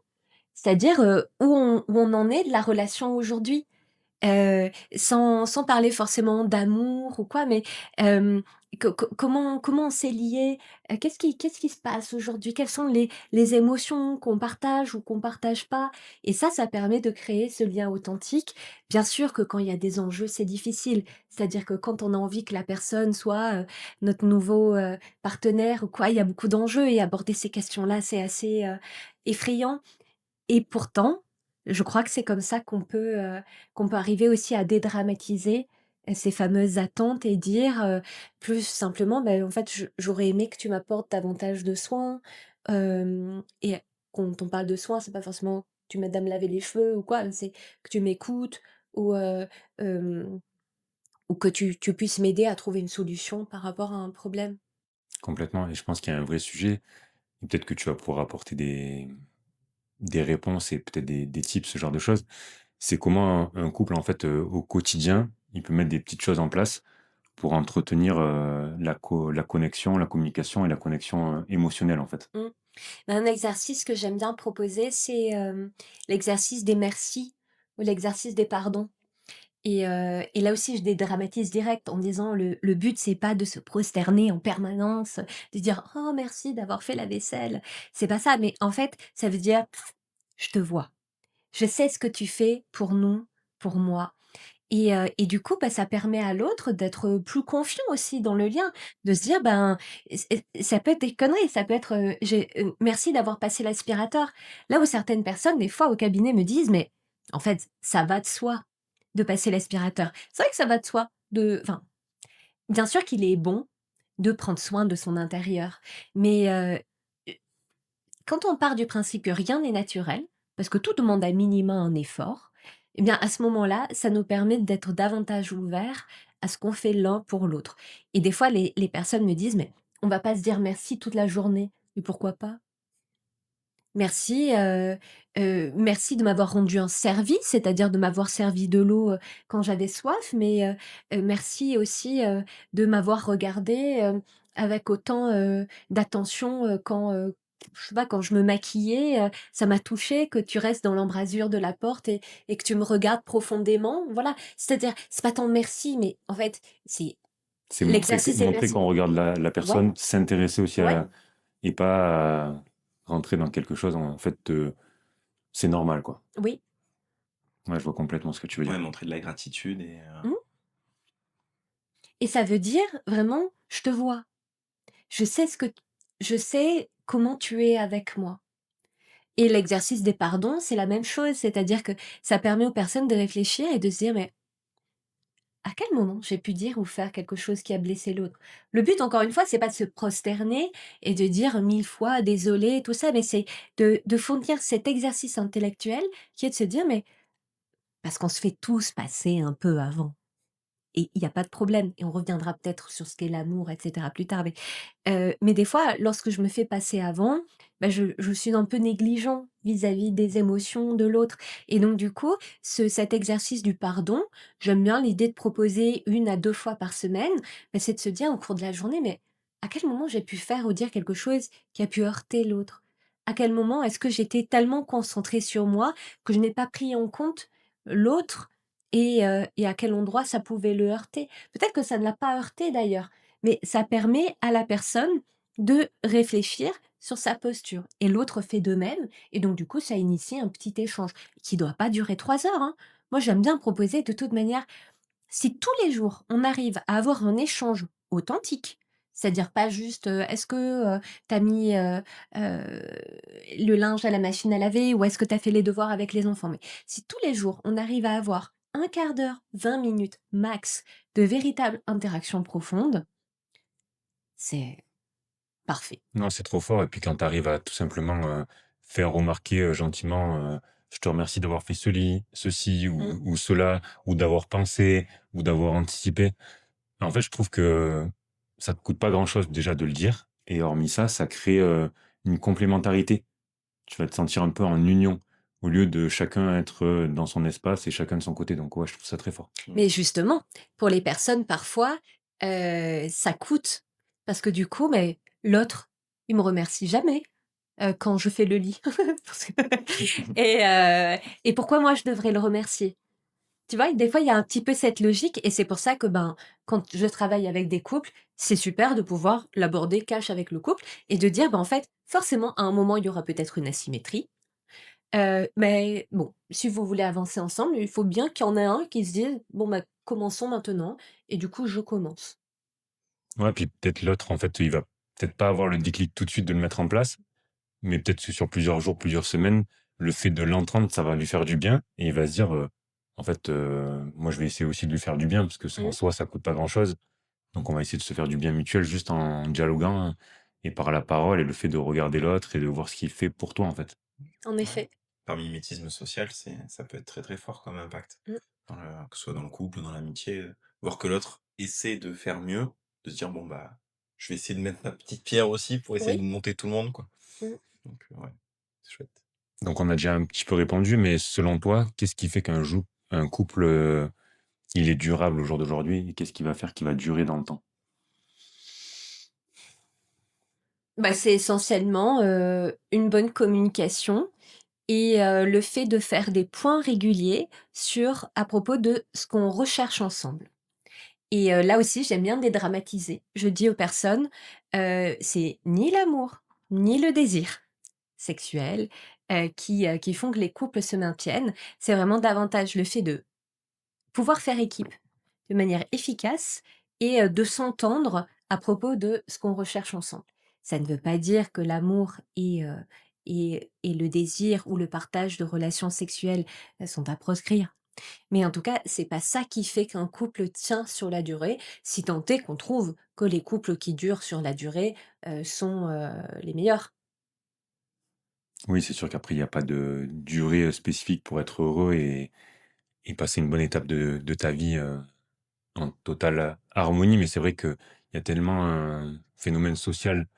C'est-à-dire, où on en est de la relation aujourd'hui. Sans parler forcément d'amour ou quoi, mais comment on s'est liés? Qu'est-ce qui se passe aujourd'hui? Quelles sont les émotions qu'on partage ou qu'on partage pas? Et ça permet de créer ce lien authentique. Bien sûr que quand il y a des enjeux, c'est difficile. C'est-à-dire que quand on a envie que la personne soit, notre nouveau, partenaire ou quoi, il y a beaucoup d'enjeux et aborder ces questions-là, c'est assez, effrayant et pourtant Je crois que c'est comme ça qu'on peut arriver aussi à dédramatiser, ces fameuses attentes et dire, plus simplement: «Beh, en fait, j'aurais aimé que tu m'apportes davantage de soins». Et quand on parle de soins, c'est pas forcément que tu m'aides à me laver les cheveux ou quoi, c'est que tu m'écoutes ou, hem, ou que tu puisses m'aider à trouver une solution par rapport à un problème. Complètement, et je pense qu'il y a un vrai sujet, et peut-être que tu vas pouvoir apporter des réponses et peut-être des tips, ce genre de choses. C'est comment un couple, en fait, au quotidien, il peut mettre des petites choses en place pour entretenir, la connexion, la communication et la connexion, émotionnelle, en fait. Mmh. Un exercice que j'aime bien proposer, c'est, l'exercice des merci ou l'exercice des pardons. Et là aussi, je dédramatise direct en disant le but, c'est pas de se prosterner en permanence, de dire: «Oh merci d'avoir fait la vaisselle». C'est pas ça, mais en fait, ça veut dire: pff, «Je te vois. Je sais ce que tu fais pour nous, pour moi». Et du coup, bah, ça permet à l'autre d'être plus confiant aussi dans le lien, de se dire: «Ben», ça peut être des conneries, ça peut être, «Merci d'avoir passé l'aspirateur». Là où certaines personnes, des fois, au cabinet me disent: «Mais en fait, ça va de soi de passer l'aspirateur». C'est vrai que ça va de soi de enfin, bien sûr qu'il est bon de prendre soin de son intérieur, mais quand on part du principe que rien n'est naturel, parce que tout demande à minima un effort, eh bien, à ce moment-là, ça nous permet d'être davantage ouverts à ce qu'on fait l'un pour l'autre. Et des fois, les personnes me disent: «Mais on va pas se dire merci toute la journée». Mais pourquoi pas? Merci, merci de m'avoir rendu un service, c'est-à-dire de m'avoir servi de l'eau, quand j'avais soif, mais merci aussi, de m'avoir regardé avec autant, d'attention, quand, je sais pas, quand je me maquillais, ça m'a touché que tu restes dans l'embrasure de la porte et que tu me regardes profondément. Voilà, c'est-à-dire, c'est pas tant merci, mais en fait, c'est C'est l'exercice des montrer merci. qu'on regarde la Ouais, personne, s'intéresser aussi ouais, à, et pas rentrer dans quelque chose, en fait, c'est normal, quoi. oui. Ouais, je vois complètement ce que tu veux Ouais, dire. montrer de la gratitude et Mmh. Et ça veut dire vraiment: «Je te vois». Je sais comment tu es avec moi. Et l'exercice des pardons, c'est la même chose, c'est-à-dire que ça permet aux personnes de réfléchir et de se dire: «Mais à quel moment j'ai pu dire ou faire quelque chose qui a blessé l'autre?» Le but, encore une fois, c'est pas de se prosterner et de dire 1000 fois: «Désolé», tout ça, mais c'est de fournir cet exercice intellectuel qui est de se dire: «Mais» parce qu'on se fait tous passer un peu avant. Et il y a pas de problème et on reviendra peut-être sur ce qu'est l'amour et cetera plus tard, mais des fois, lorsque je me fais passer avant, bah, je suis un peu négligent vis-à-vis des émotions de l'autre et donc du coup, cet exercice du pardon, j'aime bien l'idée de proposer 1 à 2 fois par semaine, bah, c'est de se dire au cours de la journée: «Mais à quel moment j'ai pu faire ou dire quelque chose qui a pu heurter l'autre? À quel moment est-ce que j'étais tellement concentrée sur moi que je n'ai pas pris en compte l'autre et à quel endroit ça pouvait le heurter?» Peut-être que ça ne l'a pas heurté d'ailleurs, mais ça permet à la personne de réfléchir sur sa posture et l'autre fait de même et donc du coup, ça initie un petit échange qui doit pas durer 3 heures, hein. Moi, j'aime bien proposer de toute manière, si tous les jours on arrive à avoir un échange authentique, c'est-à-dire pas juste, «Est-ce que, tu as mis, heu, le linge à la machine à laver?» ou «Est-ce que tu as fait les devoirs avec les enfants?» mais si tous les jours on arrive à avoir 1/4 d'heure, 20 minutes max de véritable interaction profonde, c'est parfait. Non, c'est trop fort, et puis quand tu arrives à tout simplement, faire remarquer, gentiment, «Je te remercie d'avoir fait ceci Mmh. ou cela, ou d'avoir pensé, ou d'avoir anticipé». En fait, je trouve que ça te coûte pas grand-chose déjà de le dire, et hormis ça, ça crée, une complémentarité. Tu vas te sentir un peu en union, au lieu de chacun être, dans son espace et chacun de son côté, donc ouais, je trouve ça très fort. Mais justement, pour les personnes parfois, ça coûte parce que du coup, mais l'autre, il me remercie jamais, quand je fais le lit. Parce que et pourquoi moi je devrais le remercier? Tu vois? Des fois, il y a un petit peu cette logique et c'est pour ça que, ben, quand je travaille avec des couples, c'est super de pouvoir l'aborder cash avec le couple et de dire, ben, en fait, forcément, à un moment, il y aura peut-être une asymétrie, mais bon, si vous voulez avancer ensemble, il faut bien qu'il y en ait un qui se dise: «Bon, bah, commençons maintenant» et du coup, je commence. Ouais, puis peut-être l'autre, en fait, il va peut-être pas avoir le déclic tout de suite de le mettre en place, mais peut-être que sur plusieurs jours, plusieurs semaines, le fait de l'entendre, ça va lui faire du bien et il va se dire, en fait, moi, je vais essayer aussi de lui faire du bien parce que en Mmh. soi, ça coûte pas grand-chose. Donc on va essayer de se faire du bien mutuel juste en dialoguant hein, et par la parole et le fait de regarder l'autre et de voir ce qu'il fait pour toi, en fait. En Ouais. effet. Par mimétisme social, ça peut être très très fort comme impact. Mmh. Que ce soit dans le couple ou dans l'amitié, voir que l'autre essaie de faire mieux, de se dire bon bah je vais essayer de mettre ma petite pierre aussi pour essayer de Oui. monter tout le monde, quoi. Mmh. Donc ouais, c'est chouette. Donc on a déjà un petit peu répondu, mais selon toi, qu'est-ce qui fait un couple, il est durable au jour d'aujourd'hui et qu'est-ce qui va faire qu'il va durer dans le temps? Bah, c'est essentiellement, une bonne communication et le fait de faire des points réguliers sur à propos de ce qu'on recherche ensemble. Et là aussi, j'aime bien dédramatiser. Je dis aux personnes, c'est ni l'amour, ni le désir sexuel, qui font que les couples se maintiennent. C'est vraiment davantage le fait de pouvoir faire équipe de manière efficace et de s'entendre à propos de ce qu'on recherche ensemble. Ça ne veut pas dire que l'amour et le désir ou le partage de relations sexuelles, sont à proscrire. Mais en tout cas, c'est pas ça qui fait qu'un couple tient sur la durée, si tant est qu'on trouve que les couples qui durent sur la durée, sont, les meilleurs. Oui, c'est sûr qu'après il y a pas de durée, spécifique pour être heureux et passer une bonne étape de ta vie, en totale, harmonie. Mais c'est vrai qu'il y a tellement un phénomène social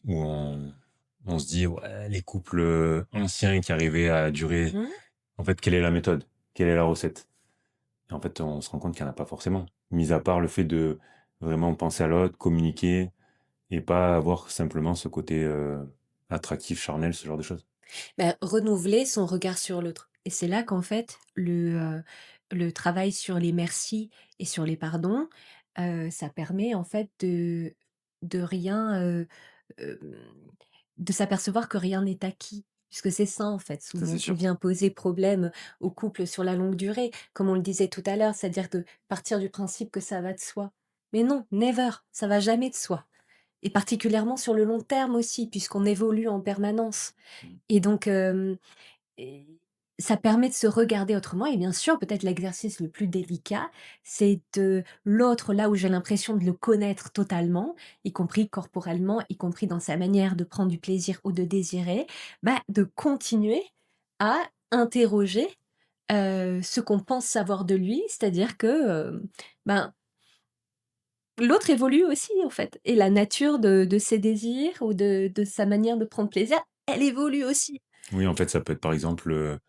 où on se dit: «Ouais, les couples, anciens qui arrivaient à durer» Mmh. en fait, quelle est la méthode? Quelle est la recette? Et en fait, on se rend compte qu'il y en a pas forcément. Mis à part le fait de vraiment penser à l'autre, communiquer et pas avoir simplement ce côté, attractif, charnel, ce genre de choses. Bah, renouveler son regard sur l'autre et c'est là qu'en fait le travail sur les merci et sur les pardons, ça permet en fait de rien, hem, de s'apercevoir que rien n'est acquis. Puisque c'est ça en fait Ça, c'est souvent qui sûr. vient poser problème au couple sur la longue durée, comme on le disait tout à l'heure, c'est-à-dire de partir du principe que ça va de soi. Mais non, never, ça va jamais de soi et particulièrement sur le long terme aussi puisqu'on évolue en permanence. Mmh. Et donc, et ça permet de se regarder autrement et bien sûr, peut-être l'exercice le plus délicat, c'est de l'autre, là où j'ai l'impression de le connaître totalement, y compris corporellement, y compris dans sa manière de prendre du plaisir ou de désirer, bah, de continuer à interroger, ce qu'on pense savoir de lui. C'est-à-dire que, ben, l'autre évolue aussi, en fait et la nature de ses désirs ou de sa manière de prendre plaisir, elle évolue aussi. Oui, en fait, ça peut être, par exemple,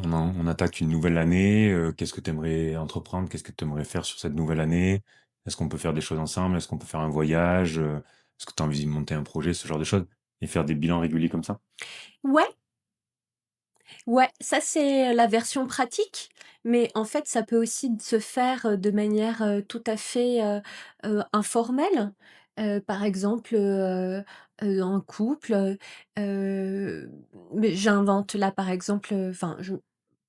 on attaque une nouvelle année, qu'est-ce que tu aimerais entreprendre? Qu'est-ce que tu aimerais faire sur cette nouvelle année? Est-ce qu'on peut faire des choses ensemble? Est-ce qu'on peut faire un voyage? Est-ce que tu as envie de monter un projet? Ce genre de choses et faire des bilans réguliers comme ça? Ouais, ouais, ça c'est la version pratique, mais en fait, ça peut aussi se faire, de manière, tout à fait, informelle. Par exemple, en couple, mais j'invente là, par exemple, enfin, je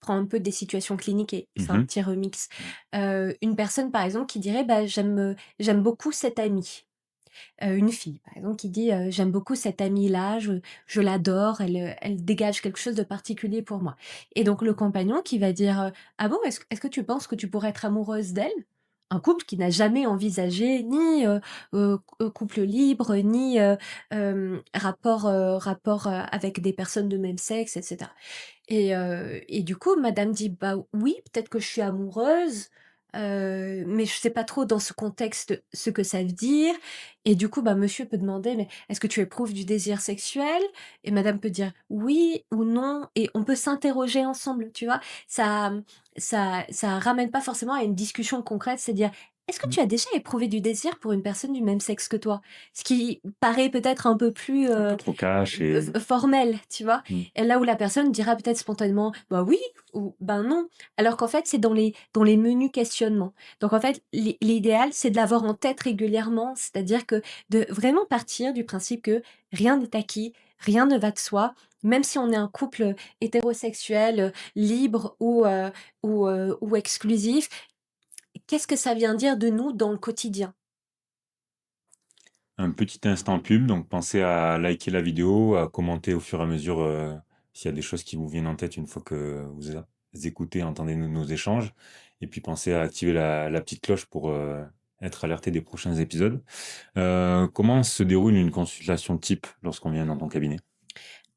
prends un peu des situations cliniques et c'est un Mmh. petit remix. Mmh. Une personne, par exemple, qui dirait: «Bah, j'aime beaucoup cette amie». Une fille, par exemple, qui dit, «J'aime beaucoup cette amie-là, je l'adore, elle dégage quelque chose de particulier pour moi» et donc le compagnon qui va dire, «Ah bon, est-ce que tu penses que tu pourrais être amoureuse d'elle?» Un couple qui n'a jamais envisagé ni, couple libre, ni, rapport, avec des personnes de même sexe et cetera et du coup, madame dit: «Bah oui, peut-être que je suis amoureuse, mais je sais pas trop dans ce contexte ce que ça veut dire» et du coup, bah, monsieur peut demander: «Mais est-ce que tu éprouves du désir sexuel?» et madame peut dire: «Oui» ou «Non» et on peut s'interroger ensemble, tu vois? Ça ramène pas forcément à une discussion concrète, c'est dire: «Est-ce que Mmh. tu as déjà éprouvé du désir pour une personne du même sexe que toi?» Ce qui paraît peut-être un peu plus, Un peu trop cash et formel, tu vois? mmh. Et là où la personne dira peut-être spontanément: «Bah oui» ou «Ben non», alors qu'en fait, c'est dans les menus questionnements. Donc en fait, l'idéal, c'est de l'avoir en tête régulièrement, c'est-à-dire que de vraiment partir du principe que rien n'est acquis, rien ne va de soi, même si on est un couple, hétérosexuel, libre ou exclusif. Qu'est-ce que ça vient dire de nous dans le quotidien? Un petit instant pub, donc pensez à liker la vidéo, à commenter au fur et à mesure, s'il y a des choses qui vous viennent en tête une fois que vous écoutez, entendez nos échanges. Et puis pensez à activer la petite cloche pour être alerté des prochains épisodes. Comment se déroule une consultation type lorsqu'on vient dans ton cabinet?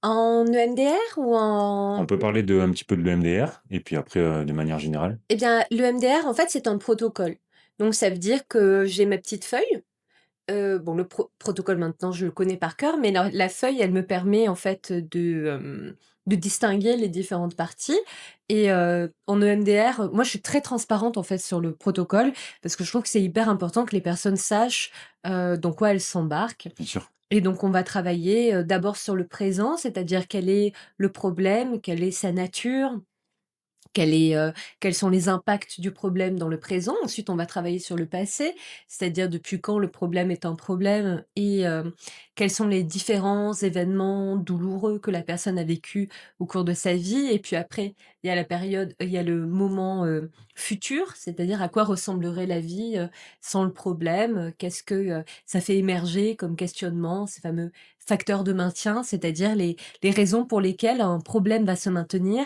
En EMDR ou On en peut parler un petit peu de l'EMDR et puis après, de manière générale. eh bien, l'EMDR, en fait, c'est un protocole. Donc ça veut dire que j'ai ma petite feuille. Bon, le protocole maintenant, je le connais par cœur, mais la feuille, elle me permet en fait de distinguer les différentes parties et en EMDR, moi, je suis très transparente en fait sur le protocole parce que je trouve que c'est hyper important que les personnes sachent, dans quoi elles s'embarquent Bien sûr. et donc on va travailler, d'abord sur le présent, c'est-à-dire quel est le problème, quelle est sa nature, quel est, quels sont les impacts du problème dans le présent. Ensuite, on va travailler sur le passé, c'est-à-dire depuis quand le problème est un problème et quels sont les différents événements douloureux que la personne a vécu au cours de sa vie. Et puis après, il y a le moment, futur, c'est-à-dire à quoi ressemblerait la vie, sans le problème. Qu'est-ce que, ça fait émerger comme questionnement, ces fameux facteurs de maintien, c'est-à-dire les raisons pour lesquelles un problème va se maintenir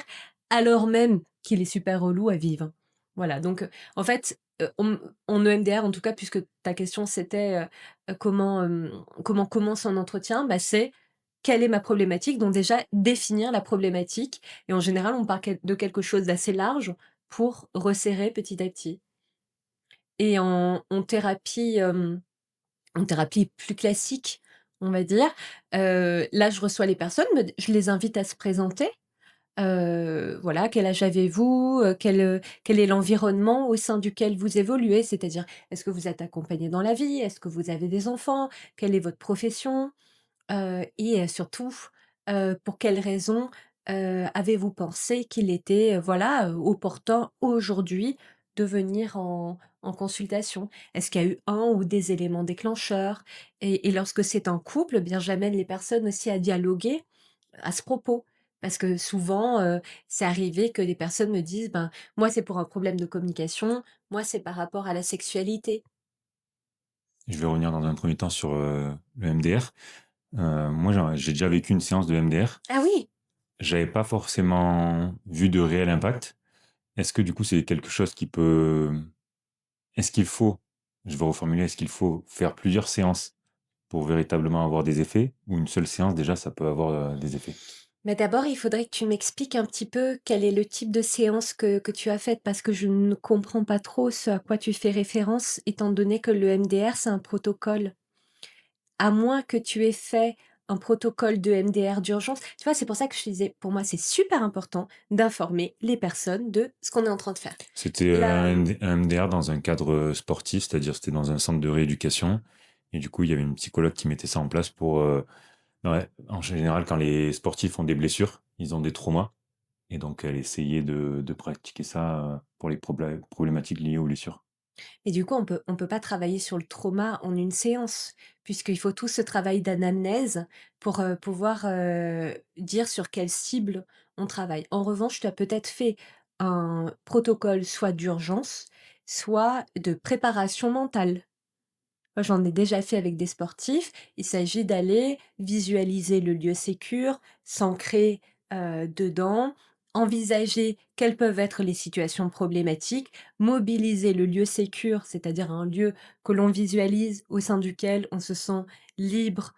alors même qu'il est super relou à vivre. Voilà, donc en fait, en EMDR, en tout cas, puisque ta question c'était, comment commence un entretien? Bah, c'est: «Quelle est ma problématique?» Donc déjà, définir la problématique et en général, on part de quelque chose d'assez large pour resserrer petit à petit et en thérapie plus classique, on va dire, là, je reçois les personnes, je les invite à se présenter. Voilà, quel âge avez-vous? Quel est l'environnement au sein duquel vous évoluez? C'est-à-dire, est-ce que vous êtes accompagné dans la vie? Est-ce que vous avez des enfants? Quelle est votre profession? Et surtout, pour quelles raisons, avez-vous pensé qu'il était, voilà, opportun aujourd'hui de venir en consultation? Est-ce qu'il y a eu un ou des éléments déclencheurs? Et lorsque c'est un couple, eh bien j'amène les personnes aussi à dialoguer à ce propos. Parce que souvent, c'est arrivé que des personnes me disent: «Ben, moi, c'est pour un problème de communication, moi, c'est par rapport à la sexualité». Je vais revenir dans un premier temps sur, le MDR. Moi, j'ai déjà vécu une séance de MDR. Ah oui! J'avais pas forcément vu de réel impact. Est-ce que du coup, c'est quelque chose qui peut est-ce qu'il faut je vais reformuler, est-ce qu'il faut faire plusieurs séances pour véritablement avoir des effets ou une seule séance déjà ça peut avoir, des effets? Mais d'abord, il faudrait que tu m'expliques un petit peu quel est le type de séance que tu as faite, parce que je ne comprends pas trop ce à quoi tu fais référence, étant donné que le MDR, c'est un protocole. À moins que tu aies fait un protocole de MDR d'urgence. Tu vois, c'est pour ça que je te disais, pour moi, c'est super important d'informer les personnes de ce qu'on est en train de faire. C'était, Là, un MDR dans un cadre, sportif, c'est-à-dire c'était dans un centre de rééducation et du coup, il y avait une psychologue qui mettait ça en place pour, ouais, en général, quand les sportifs ont des blessures, ils ont des traumas et donc elle essayait de pratiquer ça, pour les problématiques liées aux blessures. et du coup, on peut pas travailler sur le trauma en une séance, puisqu'il faut tout ce travail d'anamnèse pour, pouvoir, dire sur quelle cible on travaille. En revanche, tu as peut-être fait un protocole soit d'urgence, soit de préparation mentale. Moi, j'en ai déjà fait avec des sportifs. Il s'agit d'aller visualiser le lieu sécure, s'ancrer, dedans, envisager quelles peuvent être les situations problématiques, mobiliser le lieu sécure, c'est-à-dire un lieu que l'on visualise, au sein duquel on se sent libre,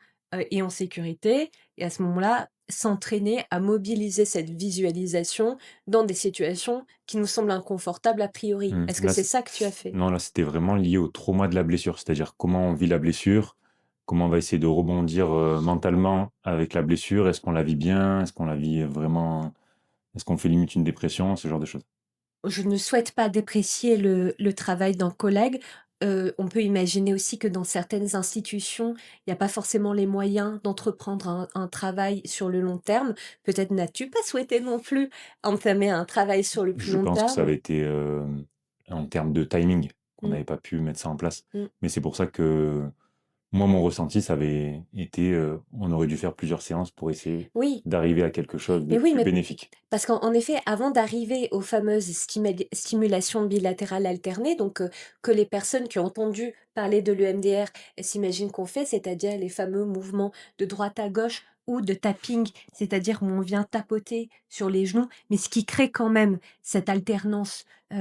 et en sécurité et à ce moment-là, s'entraîner à mobiliser cette visualisation dans des situations qui nous semblent inconfortables a priori. Mmh, Est-ce que là, c'est ça que tu as fait? non, là, c'était vraiment lié au trauma de la blessure, c'est-à-dire comment on vit la blessure, comment on va essayer de rebondir, mentalement avec la blessure. Est-ce qu'on la vit bien? Est-ce qu'on la vit vraiment est-ce qu'on fait limite une dépression? Ce genre de choses. Je ne souhaite pas déprécier le travail d'un collègue. On peut imaginer aussi que dans certaines institutions, il n'y a pas forcément les moyens d'entreprendre un travail sur le long terme. Peut-être n'as-tu pas souhaité non plus entamer un travail sur le plus Je long pense que ça terme? avait été, en termes de timing, qu'on Mmh, n'avait pas pu mettre ça en place. mmh. Mais c'est pour ça que moi, mon ressenti, ça avait été, on aurait dû faire plusieurs séances pour essayer Oui, d'arriver à quelque chose de mais oui, plus mais bénéfique. parce qu'en effet, avant d'arriver aux fameuses stimulations bilatérales alternées, donc que les personnes qui ont entendu parler de l'EMDR s'imaginent qu'on fait, c'est-à-dire les fameux mouvements de droite à gauche ou de tapping, c'est-à-dire où on vient tapoter sur les genoux, mais ce qui crée quand même cette alternance, parce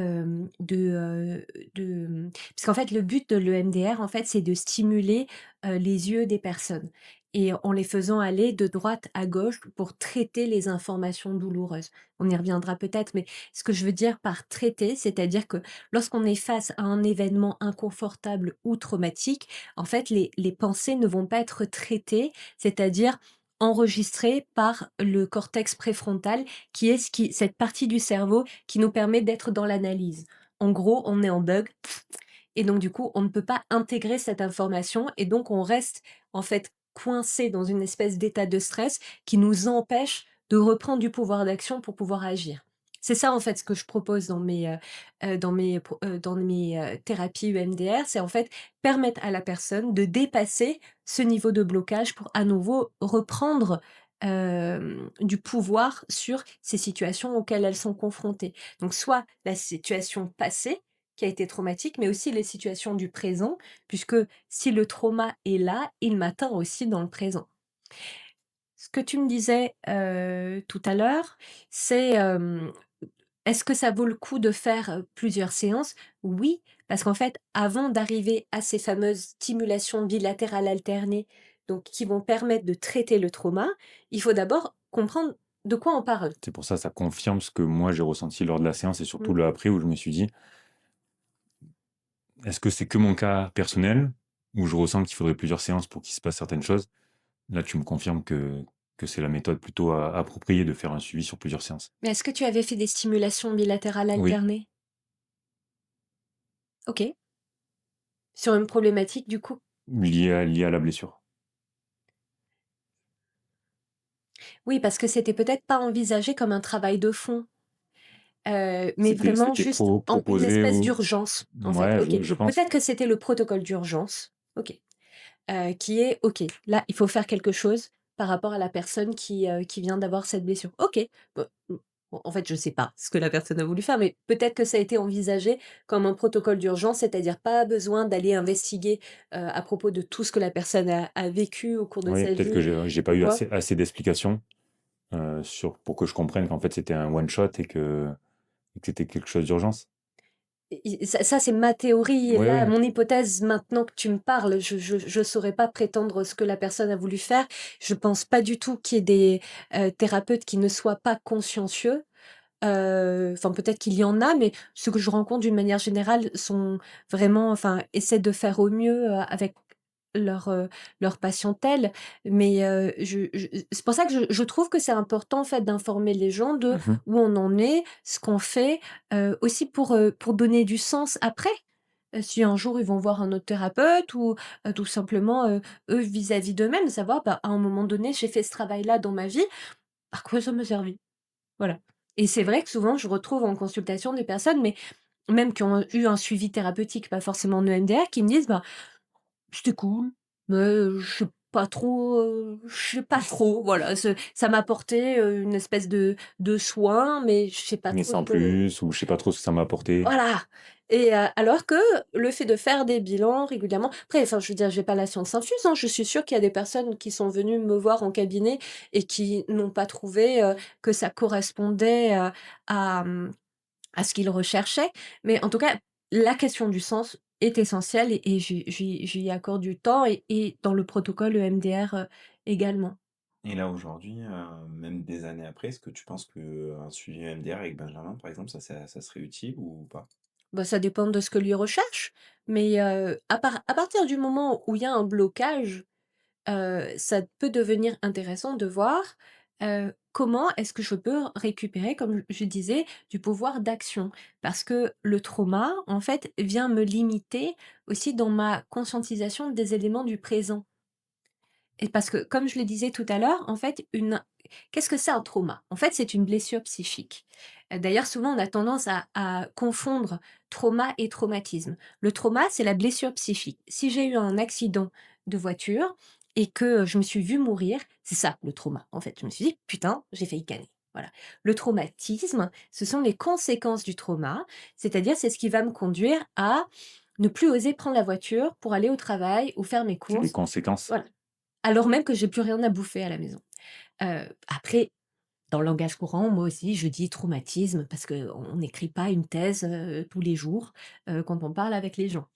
qu'en fait, le but de l'EMDR, en fait, c'est de stimuler, les yeux des personnes et en les faisant aller de droite à gauche pour traiter les informations douloureuses. On y reviendra peut-être, mais ce que je veux dire par traiter, c'est-à-dire que lorsqu'on est face à un événement inconfortable ou traumatique, en fait, les pensées ne vont pas être traitées, c'est-à-dire enregistrées par le cortex préfrontal, qui est cette partie du cerveau qui nous permet d'être dans l'analyse. En gros, on est en bug et donc du coup, on ne peut pas intégrer cette information et donc on reste en fait coincé dans une espèce d'état de stress qui nous empêche de reprendre du pouvoir d'action pour pouvoir agir. C'est ça en fait ce que je propose dans mes thérapies EMDR, c'est en fait permettre à la personne de dépasser ce niveau de blocage pour à nouveau reprendre, du pouvoir sur ces situations auxquelles elles sont confrontées. Donc soit la situation passée qui a été traumatique, mais aussi les situations du présent, puisque si le trauma est là, il m'atteint aussi dans le présent. Ce que tu me disais, tout à l'heure, c'est, est-ce que ça vaut le coup de faire, plusieurs séances? Oui, parce qu'en fait, avant d'arriver à ces fameuses stimulations bilatérales alternées, donc qui vont permettre de traiter le trauma, il faut d'abord comprendre de quoi on parle. C'est pour ça, ça confirme ce que moi j'ai ressenti lors de la séance et surtout Mmh. le après où je me suis dit, est-ce que c'est que mon cas personnel où je ressens qu'il faudrait plusieurs séances pour qu'il se passe certaines choses? Là, tu me confirmes que c'est la méthode plutôt appropriée de faire un suivi sur plusieurs séances. Mais est-ce que tu avais fait des stimulations bilatérales Oui, alternées? OK. Sur une problématique du coup? lié à la blessure. Oui, parce que c'était peut-être pas envisagé comme un travail de fond, mais vraiment C'était juste en une proposé espèce ou... d'urgence, en fait. Ouais, OK. je pense. Peut-être que c'était le protocole d'urgence, OK, qui est: «OK, là, il faut faire quelque chose par rapport à la personne qui vient d'avoir cette blessure». OK, bah, bon, en fait, je sais pas ce que la personne a voulu faire, mais peut-être que ça a été envisagé comme un protocole d'urgence, c'est-à-dire pas besoin d'aller investiguer, à propos de tout ce que la personne a vécu au cours de Oui, sa peut-être que vie j'ai pas ou eu quoi. assez d'explications pour que je comprenne qu'en fait c'était un one shot et que c'était quelque chose d'urgence. Et ça, c'est ma théorie et Oui, là, oui. mon hypothèse, maintenant que tu me parles, je saurais pas prétendre ce que la personne a voulu faire. Je pense pas du tout qu'il y ait des, thérapeutes qui ne soient pas consciencieux. Enfin, peut-être qu'il y en a, mais ceux que je rencontre d'une manière générale sont vraiment enfin, essaient de faire au mieux, avec leur, leur patientèle. Mais, je c'est pour ça que je trouve que c'est important, en fait, d'informer les gens de Mhm. où on en est, ce qu'on fait, aussi pour donner du sens après. Si un jour ils vont voir un autre thérapeute ou, tout simplement, eux vis-à-vis d'eux-mêmes, savoir, bah, à un moment donné, j'ai fait ce travail-là dans ma vie, à quoi ça m'a servi? Voilà. Et c'est vrai que souvent je retrouve en consultation des personnes, mais même qui ont eu un suivi thérapeutique, pas forcément en EMDR, qui me disent: «Bah, c'était cool, mais je sais pas trop, voilà, ça m'a apporté, une espèce de soin, mais je sais pas Mais trop ce sans que». plus, ou je sais pas trop ce que ça m'a apporté. Voilà. Et alors que le fait de faire des bilans régulièrement après, enfin, je veux dire, j'ai pas la science infuse, hein. Je suis sûre qu'il y a des personnes qui sont venues me voir en cabinet et qui n'ont pas trouvé, que ça correspondait, à, à ce qu'ils recherchaient. Mais en tout cas, la question du sens est essentielle et j'y accorde du temps et dans le protocole EMDR, également. Et là, aujourd'hui, même des années après, est-ce que tu penses qu'un suivi MDR avec Benjamin, par exemple, ça serait utile ou pas? Bah, ça dépend de ce que lui recherche, mais à partir du moment où il y a un blocage, ça peut devenir intéressant de voir, comment est-ce que je peux récupérer, comme je disais, du pouvoir d'action? Parce que le trauma, en fait, vient me limiter aussi dans ma conscientisation des éléments du présent. Et parce que, comme je le disais tout à l'heure, en fait, qu'est-ce que c'est un trauma? En fait, c'est une blessure psychique. D'ailleurs, souvent, on a tendance à confondre trauma et traumatisme. Le trauma, c'est la blessure psychique. Si j'ai eu un accident de voiture et que je me suis vue mourir, c'est ça le trauma. En fait, je me suis dit: «Putain, j'ai failli canner». Voilà. Le traumatisme, ce sont les conséquences du trauma, c'est-à-dire c'est ce qui va me conduire à ne plus oser prendre la voiture pour aller au travail ou faire mes C'est les courses. conséquences. Voilà. alors même que j'ai plus rien à bouffer à la maison. Après, dans le langage courant, moi aussi, je dis traumatisme parce qu'on n'écrit pas une thèse, tous les jours, quand on parle avec les gens.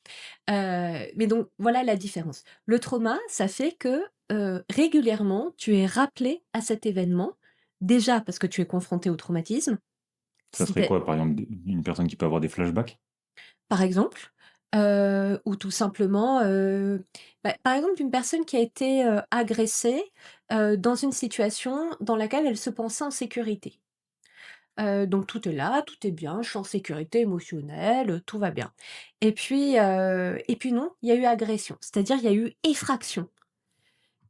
Mais donc voilà la différence. Le trauma, ça fait que, régulièrement, tu es rappelé à cet événement, déjà parce que tu es confronté au traumatisme, Ça si serait tu quoi, par exemple, une personne qui peut avoir des flashbacks? par exemple, ou tout simplement, par exemple, une personne qui a été, agressée, dans une situation dans laquelle elle se pensait en sécurité. Donc tout est là, tout est bien, je suis en sécurité émotionnelle, tout va bien. Et puis non, il y a eu agression, c'est-à-dire il y a eu effraction.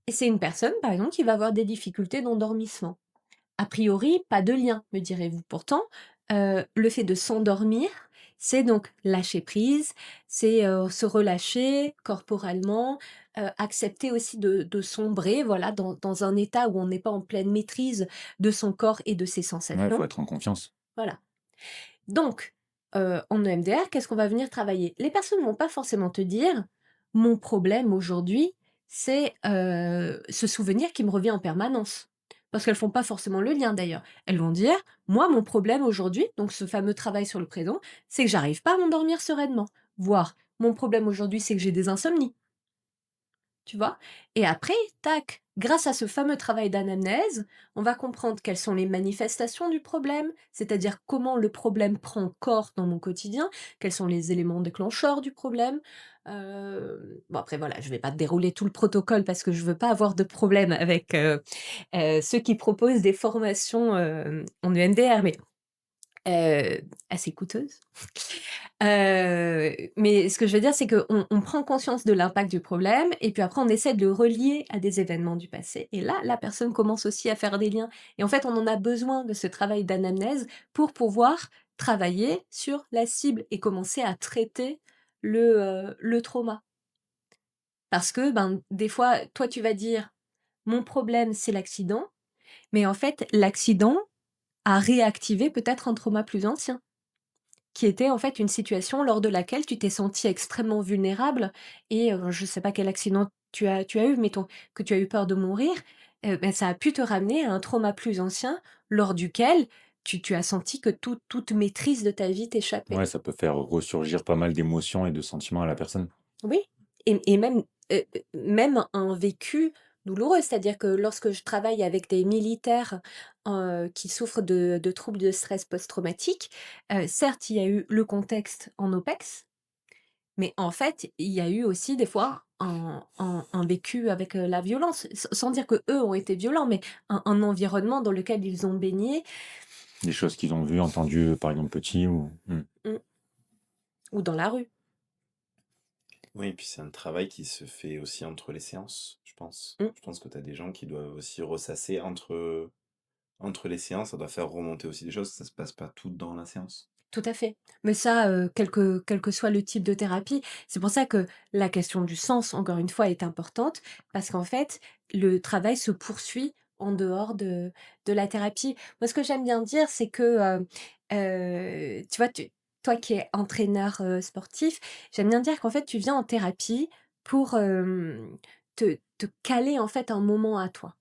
Et c'est une personne, par exemple, qui va avoir des difficultés d'endormissement. A priori, pas de lien, me direz-vous. Pourtant, le fait de s'endormir, c'est donc lâcher prise, c'est, se relâcher corporellement, accepter aussi de sombrer, voilà, dans un état où on n'est pas en pleine maîtrise de son corps et de ses Ouais, il faut sensations. être en confiance. Voilà. Donc, en EMDR, qu'est-ce qu'on va venir travailler? Les personnes ne vont pas forcément te dire: «Mon problème aujourd'hui, c'est, ce souvenir qui me revient en permanence». Parce qu'elles font pas forcément le lien d'ailleurs. Elles vont dire: «Moi, mon problème aujourd'hui», donc ce fameux travail sur le présent, «c'est que j'arrive pas à m'endormir sereinement». Voire: «Mon problème aujourd'hui, c'est que j'ai des insomnies». Tu vois? Et après, tac, grâce à ce fameux travail d'anamnèse, on va comprendre quelles sont les manifestations du problème, c'est-à-dire comment le problème prend corps dans mon quotidien, quels sont les éléments déclencheurs du problème. Bon après voilà, je vais pas te dérouler tout le protocole parce que je veux pas avoir de problème avec, ceux qui proposent des formations, en EMDR, mais assez coûteuses. Mais ce que je veux dire, c'est qu'on prend conscience de l'impact du problème et puis après on essaie de le relier à des événements du passé et là, la personne commence aussi à faire des liens et en fait, on en a besoin de ce travail d'anamnèse pour pouvoir travailler sur la cible et commencer à traiter le trauma. Parce que, ben, des fois, toi, tu vas dire: «Mon problème, c'est l'accident», mais en fait, l'accident a réactivé peut-être un trauma plus ancien. Qui était en fait une situation lors de laquelle tu t'es senti extrêmement vulnérable et je sais pas quel accident tu as eu, mettons que tu as eu peur de mourir, ça a pu te ramener à un trauma plus ancien lors duquel tu as senti que toute maîtrise de ta vie t'échappait. Ouais, ça peut faire ressurgir pas mal d'émotions et de sentiments à la personne. Oui et même, même un vécu douloureux. C'est-à-dire que lorsque je travaille avec des militaires, qui souffrent de troubles de stress post-traumatique, certes, il y a eu le contexte en OPEX, mais en fait, il y a eu aussi des fois un vécu avec, la violence. Sans dire qu'eux ont été violents, mais un environnement dans lequel ils ont baigné, Des choses qu'ils ont vues, entendues, par exemple, petit ou mmh, ou dans la rue. Oui, et puis c'est un travail qui se fait aussi entre les séances, je pense. Mmh. Je pense que tu as des gens qui doivent aussi ressasser entre les séances, ça doit faire remonter aussi des choses, ça se passe pas tout dans la séance. Tout à fait. Mais ça, quel que soit le type de thérapie, c'est pour ça que la question du sens, encore une fois, est importante parce qu'en fait, le travail se poursuit en dehors de la thérapie. Moi, ce que j'aime bien dire, c'est que, tu vois, toi qui es entraîneur, sportif, j'aime bien dire qu'en fait, tu viens en thérapie pour, te caler, en fait, un moment à toi.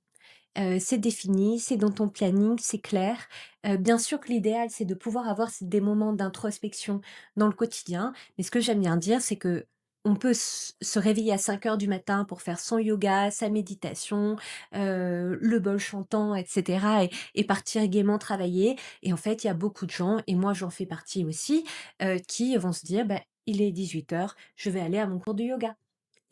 C'est défini, c'est dans ton planning, c'est clair. Bien sûr que l'idéal, c'est de pouvoir avoir des moments d'introspection dans le quotidien, mais ce que j'aime bien dire, c'est que on peut se réveiller à 5 heures du matin pour faire son yoga, sa méditation, le bol chantant et cetera et partir gaiement travailler et en fait, il y a beaucoup de gens et moi j'en fais partie aussi, qui vont se dire: «Bah, il est 18 heures, je vais aller à mon cours de yoga».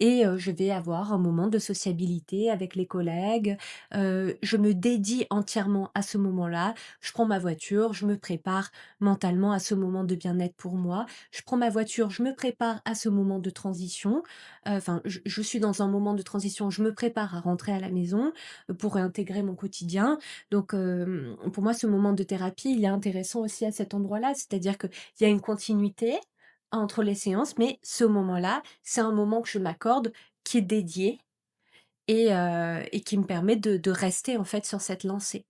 Et je vais avoir un moment de sociabilité avec les collègues, je me dédie entièrement à ce moment-là. Je prends ma voiture, je me prépare mentalement à ce moment de bien-être pour moi. Je prends ma voiture, je me prépare à ce moment de transition. Enfin, je suis dans un moment de transition, je me prépare à rentrer à la maison, pour réintégrer mon quotidien. Donc pour moi, ce moment de thérapie, il est intéressant aussi à cet endroit-là. C'est-à-dire qu'il y a une continuité entre les séances, mais ce moment-là, c'est un moment que je m'accorde, qui est dédié et qui me permet de rester en fait sur cette lancée.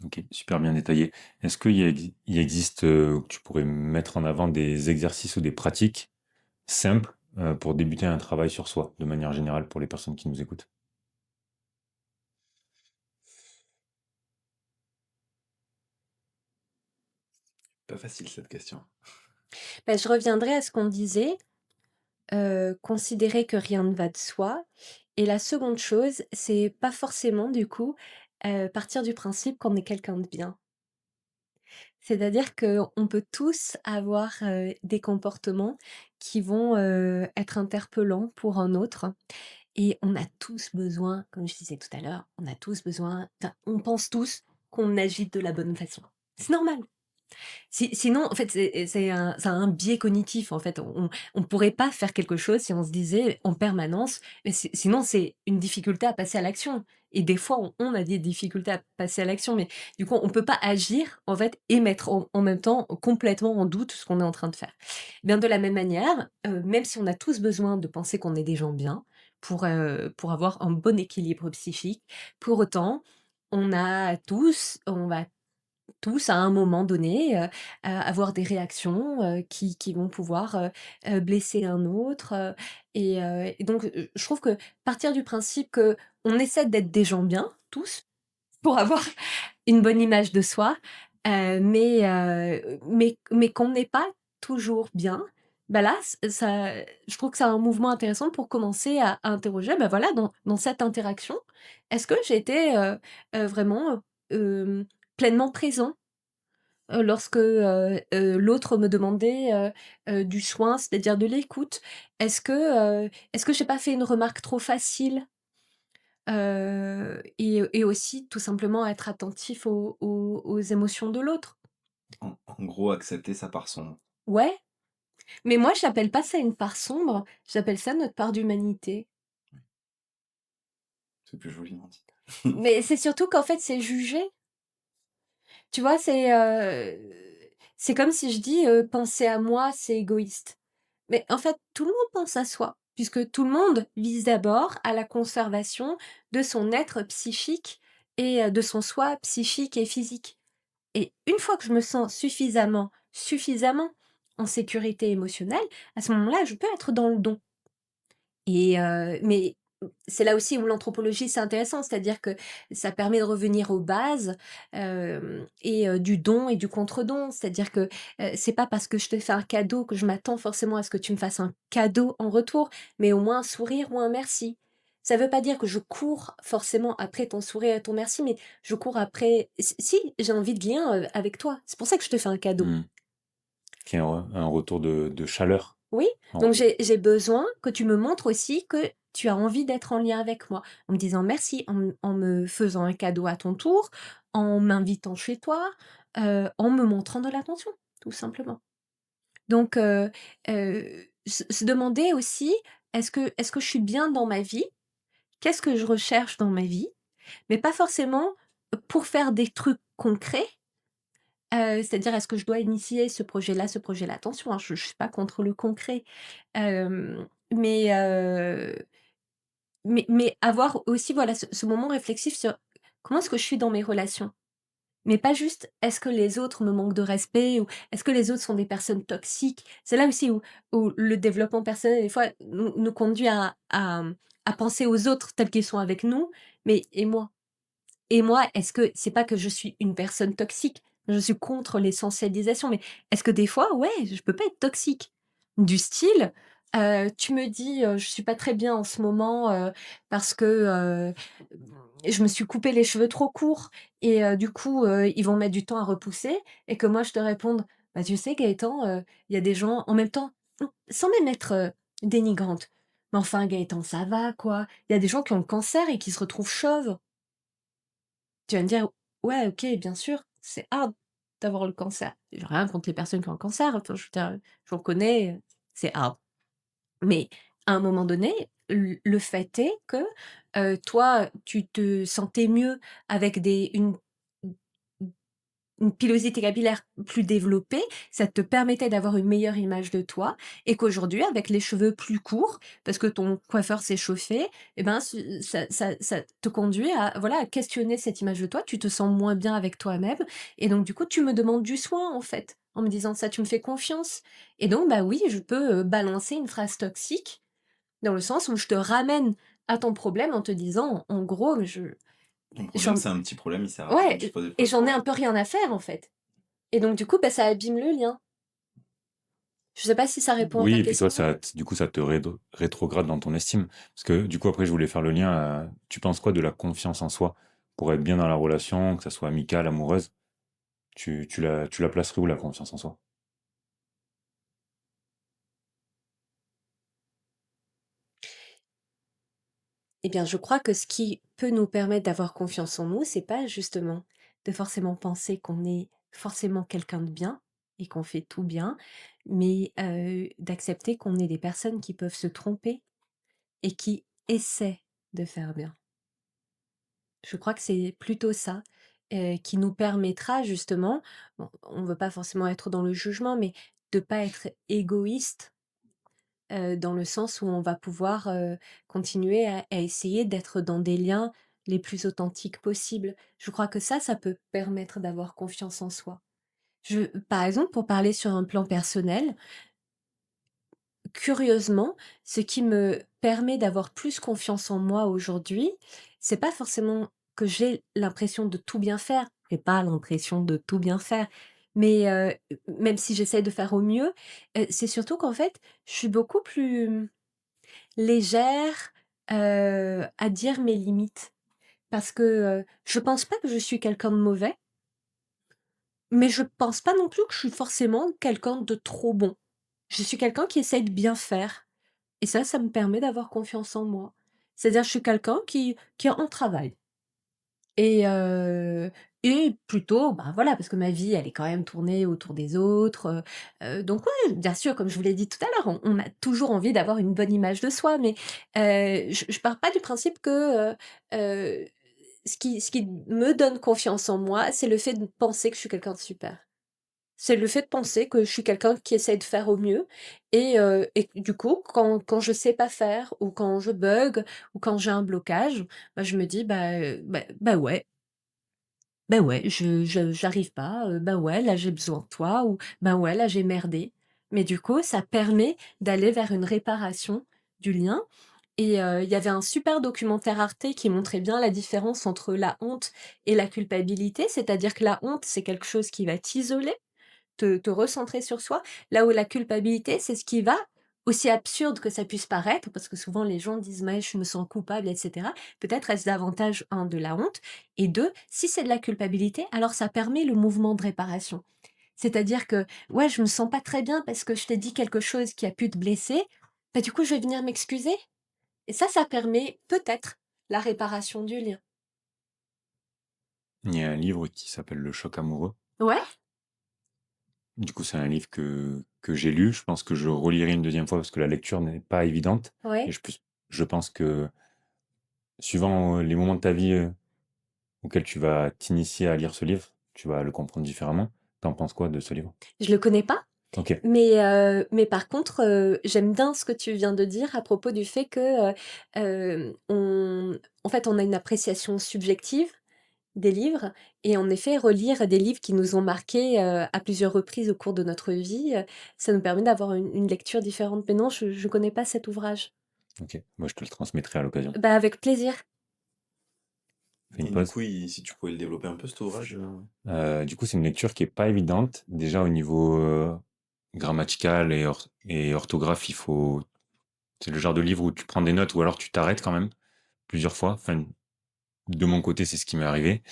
OK, super bien détaillé. Est-ce qu'il existe, tu pourrais mettre en avant des exercices ou des pratiques simples, pour débuter un travail sur soi, de manière générale, pour les personnes qui nous écoutent? Pas facile cette question. Bah, je reviendrai à ce qu'on disait, considérer que rien ne va de soi et la seconde chose, c'est pas forcément du coup, partir du principe qu'on est quelqu'un de bien. C'est-à-dire qu'on peut tous avoir, des comportements qui vont, être interpellants pour un autre et on a tous besoin, comme je disais tout à l'heure, on a tous besoin on pense tous qu'on agit de la bonne façon. C'est normal. Sinon, en fait, c'est un biais cognitif, en fait. On pourrait pas faire quelque chose si on se disait en permanence mais sinon c'est une difficulté à passer à l'action et des fois on a des difficultés à passer à l'action, mais du coup, on peut pas agir, en fait, et mettre en même temps complètement en doute ce qu'on est en train de faire. Bien, de la même manière, même si on a tous besoin de penser qu'on est des gens bien pour avoir un bon équilibre psychique, pour autant, on va tous à un moment donné, avoir des réactions, qui vont pouvoir, blesser un autre, et donc, je trouve que partir du principe qu'on essaie d'être des gens bien, tous, pour avoir une bonne image de soi, mais qu'on n'est pas toujours bien, bah, là, ça je trouve que c'est un mouvement intéressant pour commencer à interroger, bah, voilà, dans cette interaction, est-ce que j'ai été, vraiment, pleinement présent? Lorsque, l'autre me demandait, du soin, c'est-à-dire de l'écoute, est-ce que j'ai pas fait une remarque trop facile? Et aussi tout simplement être attentif aux émotions de l'autre. En gros, accepter sa part sombre. Ouais, mais moi j'appelle pas ça une part sombre, j'appelle ça notre part d'humanité. C'est plus joliment dit. Mais c'est surtout qu'en fait c'est jugé. Tu vois? C'est comme si je dis, «Penser à moi, c'est égoïste». Mais en fait, tout le monde pense à soi, puisque tout le monde vise d'abord à la conservation de son être psychique et de son soi psychique et physique. Et une fois que je me sens suffisamment en sécurité émotionnelle, à ce moment-là, je peux être dans le don. Mais c'est là aussi où l'anthropologie, c'est intéressant, c'est-à-dire que ça permet de revenir aux bases, du don et du contre-don. C'est-à-dire que, c'est pas parce que je te fais un cadeau que je m'attends forcément à ce que tu me fasses un cadeau en retour, mais au moins un sourire ou un merci. Ça veut pas dire que je cours forcément après ton sourire et ton merci, mais je cours après si, j'ai envie de lien, avec toi. C'est pour ça que je te fais un cadeau. Mmh. Qui est un retour de chaleur, Oui, en donc fait. j'ai besoin que tu me montres aussi que tu as envie d'être en lien avec moi, en me disant merci, en me faisant un cadeau à ton tour, en m'invitant chez toi, en me montrant de l'attention, tout simplement. Donc se demander aussi: «Est-ce que je suis bien dans ma vie? Qu'est-ce que je recherche dans ma vie?» mais pas forcément pour faire des trucs concrets, c'est-à-dire est-ce que je dois initier ce projet-là, ce projet-là? Attention, hein, je suis pas contre le concret. Mais mais avoir aussi, voilà, ce moment réflexif sur comment est-ce que je suis dans mes relations? Mais pas juste est-ce que les autres me manquent de respect ou est-ce que les autres sont des personnes toxiques? C'est là aussi où le développement personnel, des fois, nous conduit à penser aux autres tels qu'ils sont avec nous, mais et moi? Et moi, est-ce que c'est pas que je suis une personne toxique, je suis contre l'essentialisation, mais est-ce que des fois, ouais, je peux pas être toxique? Du style, tu me dis, «Je suis pas très bien en ce moment, parce que, je me suis coupé les cheveux trop courts et du coup, ils vont mettre du temps à repousser» et que moi je te réponde: «Bah, tu sais Gaëtan, il y a des gens» en même temps, sans même être, dénigrante: «Mais enfin Gaëtan, ça va quoi, il y a des gens qui ont le cancer et qui se retrouvent chauves». Tu vas me dire: «Ouais, OK, bien sûr, c'est hard d'avoir le cancer». J'ai rien contre les personnes qui ont le cancer, enfin, je veux dire, je reconnais, c'est hard. Mais à un moment donné, le fait est que, toi, tu te sentais mieux avec une pilosité capillaire plus développée, ça te permettait d'avoir une meilleure image de toi et qu'aujourd'hui, avec les cheveux plus courts, parce que ton coiffeur s'est chauffé, et ben, ça te conduit à, voilà, à questionner cette image de toi. Tu te sens moins bien avec toi-même et donc du coup, tu me demandes du soin, en fait, en me disant: «Ça, tu me fais confiance?» Et donc, bah oui, je peux, balancer une phrase toxique dans le sens où je te ramène à ton problème en te disant, en gros, Ton problème, j'en c'est un petit problème, il sert à rien de se ouais, poser et plus. j'en ai un peu rien à faire, en fait. Et donc du coup, bah, ça abîme le lien. Je sais pas si ça répond à Oui, ta et puis toi, question? ça te rétrograde dans ton estime. Parce que du coup, après, je voulais faire le lien tu penses quoi de la confiance en soi pour être bien dans la relation, que ça soit amicale, amoureuse? Tu la placerais où, la confiance en soi? Eh bien, je crois que ce qui peut nous permettre d'avoir confiance en nous, c'est pas justement de forcément penser qu'on est forcément quelqu'un de bien et qu'on fait tout bien, mais d'accepter qu'on est des personnes qui peuvent se tromper et qui essaient de faire bien. Je crois que c'est plutôt ça, qui nous permettra justement, bon, on veut pas forcément être dans le jugement, mais de pas être égoïste, dans le sens où on va pouvoir, continuer à essayer d'être dans des liens les plus authentiques possibles. Je crois que ça peut permettre d'avoir confiance en soi. Je Par exemple, pour parler sur un plan personnel, curieusement, ce qui me permet d'avoir plus confiance en moi aujourd'hui, c'est pas forcément que j'ai l'impression de tout bien faire. J'ai pas l'impression de tout bien faire, mais même si j'essaie de faire au mieux, c'est surtout qu'en fait, je suis beaucoup plus légère, à dire mes limites. Parce que, je pense pas que je suis quelqu'un de mauvais, mais je pense pas non plus que je suis forcément quelqu'un de trop bon. Je suis quelqu'un qui essaie de bien faire. Et ça me permet d'avoir confiance en moi. C'est-à-dire, je suis quelqu'un qui est en travail et plutôt, bah, voilà, parce que ma vie, elle est quand même tournée autour des autres, donc ouais, bien sûr, comme je vous l'ai dit tout à l'heure, on a toujours envie d'avoir une bonne image de soi, mais je pars pas du principe que, heu, ce qui me donne confiance en moi, c'est le fait de penser que je suis quelqu'un de super. C'est le fait de penser que je suis quelqu'un qui essaie de faire au mieux et du coup, quand je sais pas faire ou quand je bug ou quand j'ai un blocage, bah, je me dis: «Bah, ouais, bah, ouais, je j'arrive pas, bah, ouais, là, j'ai besoin de toi» ou «Bah, ouais, là, j'ai merdé». Mais du coup, ça permet d'aller vers une réparation du lien et il y avait un super documentaire Arte qui montrait bien la différence entre la honte et la culpabilité. C'est-à-dire que la honte, c'est quelque chose qui va t'isoler, te recentrer sur soi, là où la culpabilité, c'est ce qui va, aussi absurde que ça puisse paraître, parce que souvent les gens disent: «Mais je me sens coupable» et cetera. Peut-être est-ce davantage, 1, de la honte et 2, si c'est de la culpabilité, alors ça permet le mouvement de réparation. C'est-à-dire que, ouais, je me sens pas très bien parce que je t'ai dit quelque chose qui a pu te blesser, bah, du coup, je vais venir m'excuser et ça permet peut-être la réparation du lien. Il y a un livre qui s'appelle Le choc amoureux. Ouais, Du coup, c'est un livre que j'ai lu. Je pense que je relirai une deuxième fois parce que la lecture n'est pas évidente. Et ouais. je pense que suivant les moments de ta vie auxquels tu vas t'initier à lire ce livre, tu vas le comprendre différemment. T'en penses quoi de ce livre? Je le connais pas. Ok. Mais par contre, j'aime bien ce que tu viens de dire à propos du fait que, on en fait, on a une appréciation subjective des livres et en effet, relire des livres qui nous ont marqués, à plusieurs reprises au cours de notre vie, ça nous permet d'avoir une lecture différente. Mais non, je connais pas cet ouvrage. Ok. Moi, je te le transmettrai à l'occasion. Bah, avec plaisir. Fais une Et du pause. coup, si tu pouvais le développer un peu, cet ouvrage. Du coup, c'est une lecture qui est pas évidente. Déjà, au niveau grammatical et orthographe, c'est le genre de livre où tu prends des notes ou alors tu t'arrêtes quand même plusieurs fois. Enfin, de mon côté, c'est ce qui m'est arrivé.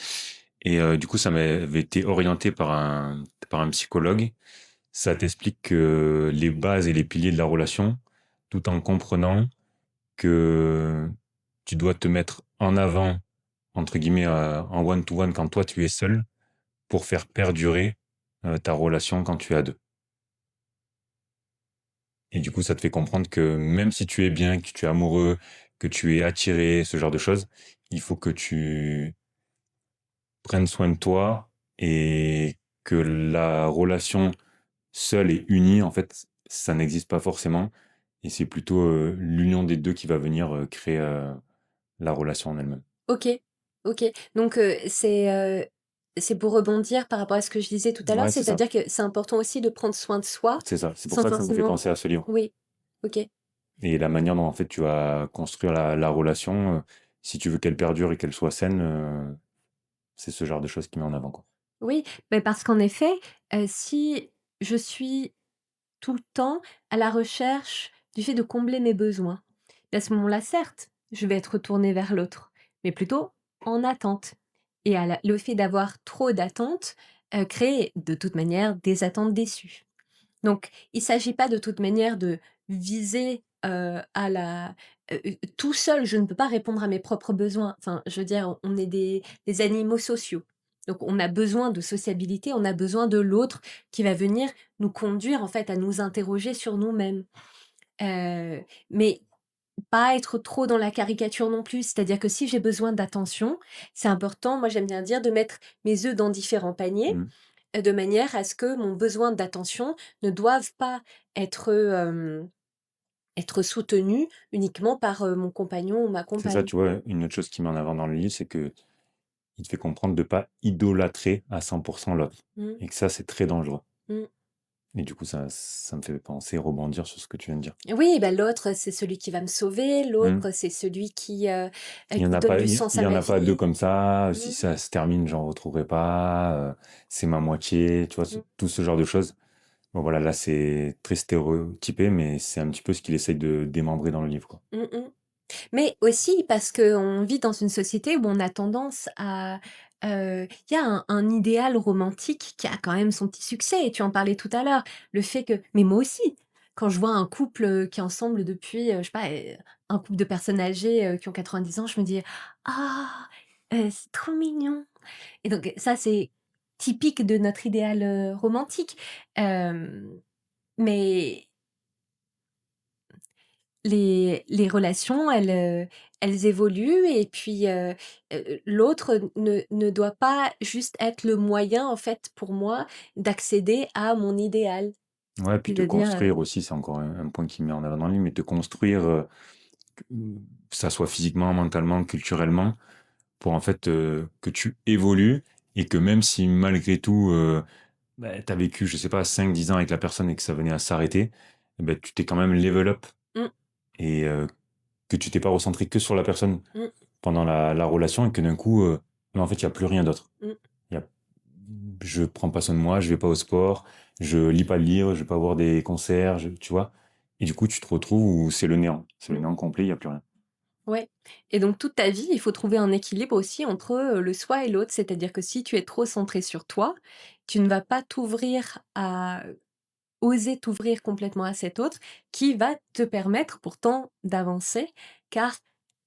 Et du coup, ça m'avait été orienté par un psychologue. Ça t'explique que les bases et les piliers de la relation, tout en comprenant que tu dois te mettre en avant, entre guillemets, en one-to-one quand toi tu es seul, pour faire perdurer ta relation quand tu es à deux. Et du coup, ça te fait comprendre que même si tu es bien, que tu es amoureux, que tu es attiré, ce genre de choses, il faut que tu prennes soin de toi et que la relation seule et unie, en fait, ça n'existe pas forcément. Et c'est plutôt l'union des deux qui va venir créer la relation en elle-même. OK, OK. Donc, c'est pour rebondir par rapport à ce que je disais tout à l'heure, Ouais, c'est ça. c'est-à-dire que c'est important aussi de prendre soin de soi C'est ça. C'est pour sans ça que ça me fait forcément penser à ce livre. oui, OK. Et la manière dont en fait tu vas construire la relation, si tu veux qu'elle perdure et qu'elle soit saine, c'est ce genre de choses qui met en avant, quoi. Oui, beh, parce qu'en effet, si je suis tout le temps à la recherche du fait de combler mes besoins, à ce moment-là, certes, je vais être tournée vers l'autre, mais plutôt en attente. Et le fait d'avoir trop d'attentes crée de toute manière des attentes déçues. Donc, il ne s'agit pas de toute manière de viser à tout seul, je ne peux pas répondre à mes propres besoins. Enfin, je veux dire, on est des animaux sociaux. Donc, on a besoin de sociabilité, on a besoin de l'autre qui va venir nous conduire en fait à nous interroger sur nous-mêmes. Heu, mais pas être trop dans la caricature non plus. C'est-à-dire que si j'ai besoin d'attention, c'est important, moi j'aime bien dire, de mettre mes œufs dans différents paniers, Mmh. de manière à ce que mon besoin d'attention ne doive pas être, être soutenu uniquement par, mon compagnon ou ma C'est ça, compagne. tu vois? Une autre chose qui met en avant dans le livre, c'est que il te fait comprendre de pas idolâtrer à 100 l'autre Mmh, et que ça, c'est très dangereux mmh. et du coup, ça me fait penser, rebondir sur ce que tu viens de dire. Oui, bah, l'autre, c'est celui qui va me sauver, Mmh. l'autre, c'est celui Il y en qui a donne pas du il sens il à y en ma a pas 2 vie. comme ça, si Mmh, ça se termine, j'en retrouverai pas, c'est ma moitié, tu vois? mmh, Tout ce genre de choses. Bon voilà, là, c'est très stéréotypé, mais c'est un petit peu ce qu'il essaye de démembrer dans le livre, quoi. mmh mh. Mais aussi parce qu'on vit dans une société où on a tendance à, il y a un idéal romantique qui a quand même son petit succès et tu en parlais tout à l'heure. Le fait que mais moi aussi, quand je vois un couple, qui est ensemble depuis, je sais pas, un couple de personnes âgées, qui ont 90 ans, je me dis: «Ah, c'est trop mignon» et donc ça, c'est typique de notre idéal, romantique. Mais les relations, elles évoluent et puis, l'autre ne doit pas juste être le moyen, en fait, pour moi, d'accéder à mon idéal. Ouais, puis te C'est-à-dire, construire aussi, c'est encore un point qui met en avant dans le livre, mais te construire, que ça soit physiquement, mentalement, culturellement, pour en fait, que tu évolues et que même si malgré tout, tu as vécu, je sais pas, 5-10 ans avec la personne et que ça venait à s'arrêter, tu t'es quand même level up mmh, et que tu t'es pas recentré que sur la personne mmh, pendant la relation et que d'un coup, bah, en fait, il y a plus rien d'autre. mmh, Il y a Je prends pas soin de moi, je vais pas au sport, je lis pas de livres, je vais pas voir des concerts, tu vois? Et du coup, tu te retrouves où c'est le néant. C'est le mmh, néant complet, il y a plus rien. ouais et donc toute ta vie, il faut trouver un équilibre aussi entre, le soi et l'autre. C'est-à-dire que si tu es trop centré sur toi, tu ne vas pas t'ouvrir à oser t'ouvrir complètement à cet autre qui va te permettre pourtant d'avancer, car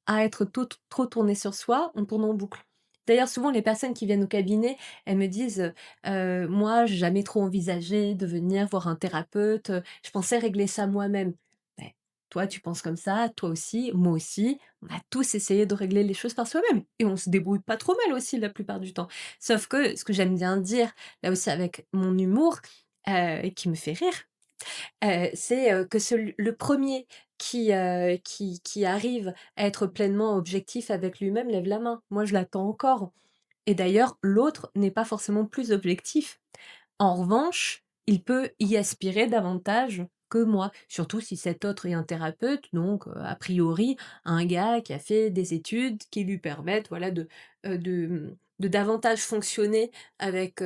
à être trop tourné sur soi, on tourne en boucle. D'ailleurs, souvent les personnes qui viennent au cabinet, elles me disent, «Moi, j'ai jamais trop envisagé de venir voir un thérapeute, je pensais régler ça moi-même». Beh, toi, tu penses comme ça, toi aussi, moi aussi, on a tous essayé de régler les choses par soi-même et on se débrouille pas trop mal aussi la plupart du temps. Sauf que ce que j'aime bien dire, là aussi avec mon humour, et qui me fait rire, c'est, que le premier qui arrive à être pleinement objectif avec lui-même lève la main. Moi, je l'attends encore et d'ailleurs, l'autre n'est pas forcément plus objectif. En revanche, il peut y aspirer davantage que moi, surtout si cet autre est un thérapeute, donc a priori, un gars qui a fait des études qui lui permettent, voilà, de davantage fonctionner avec,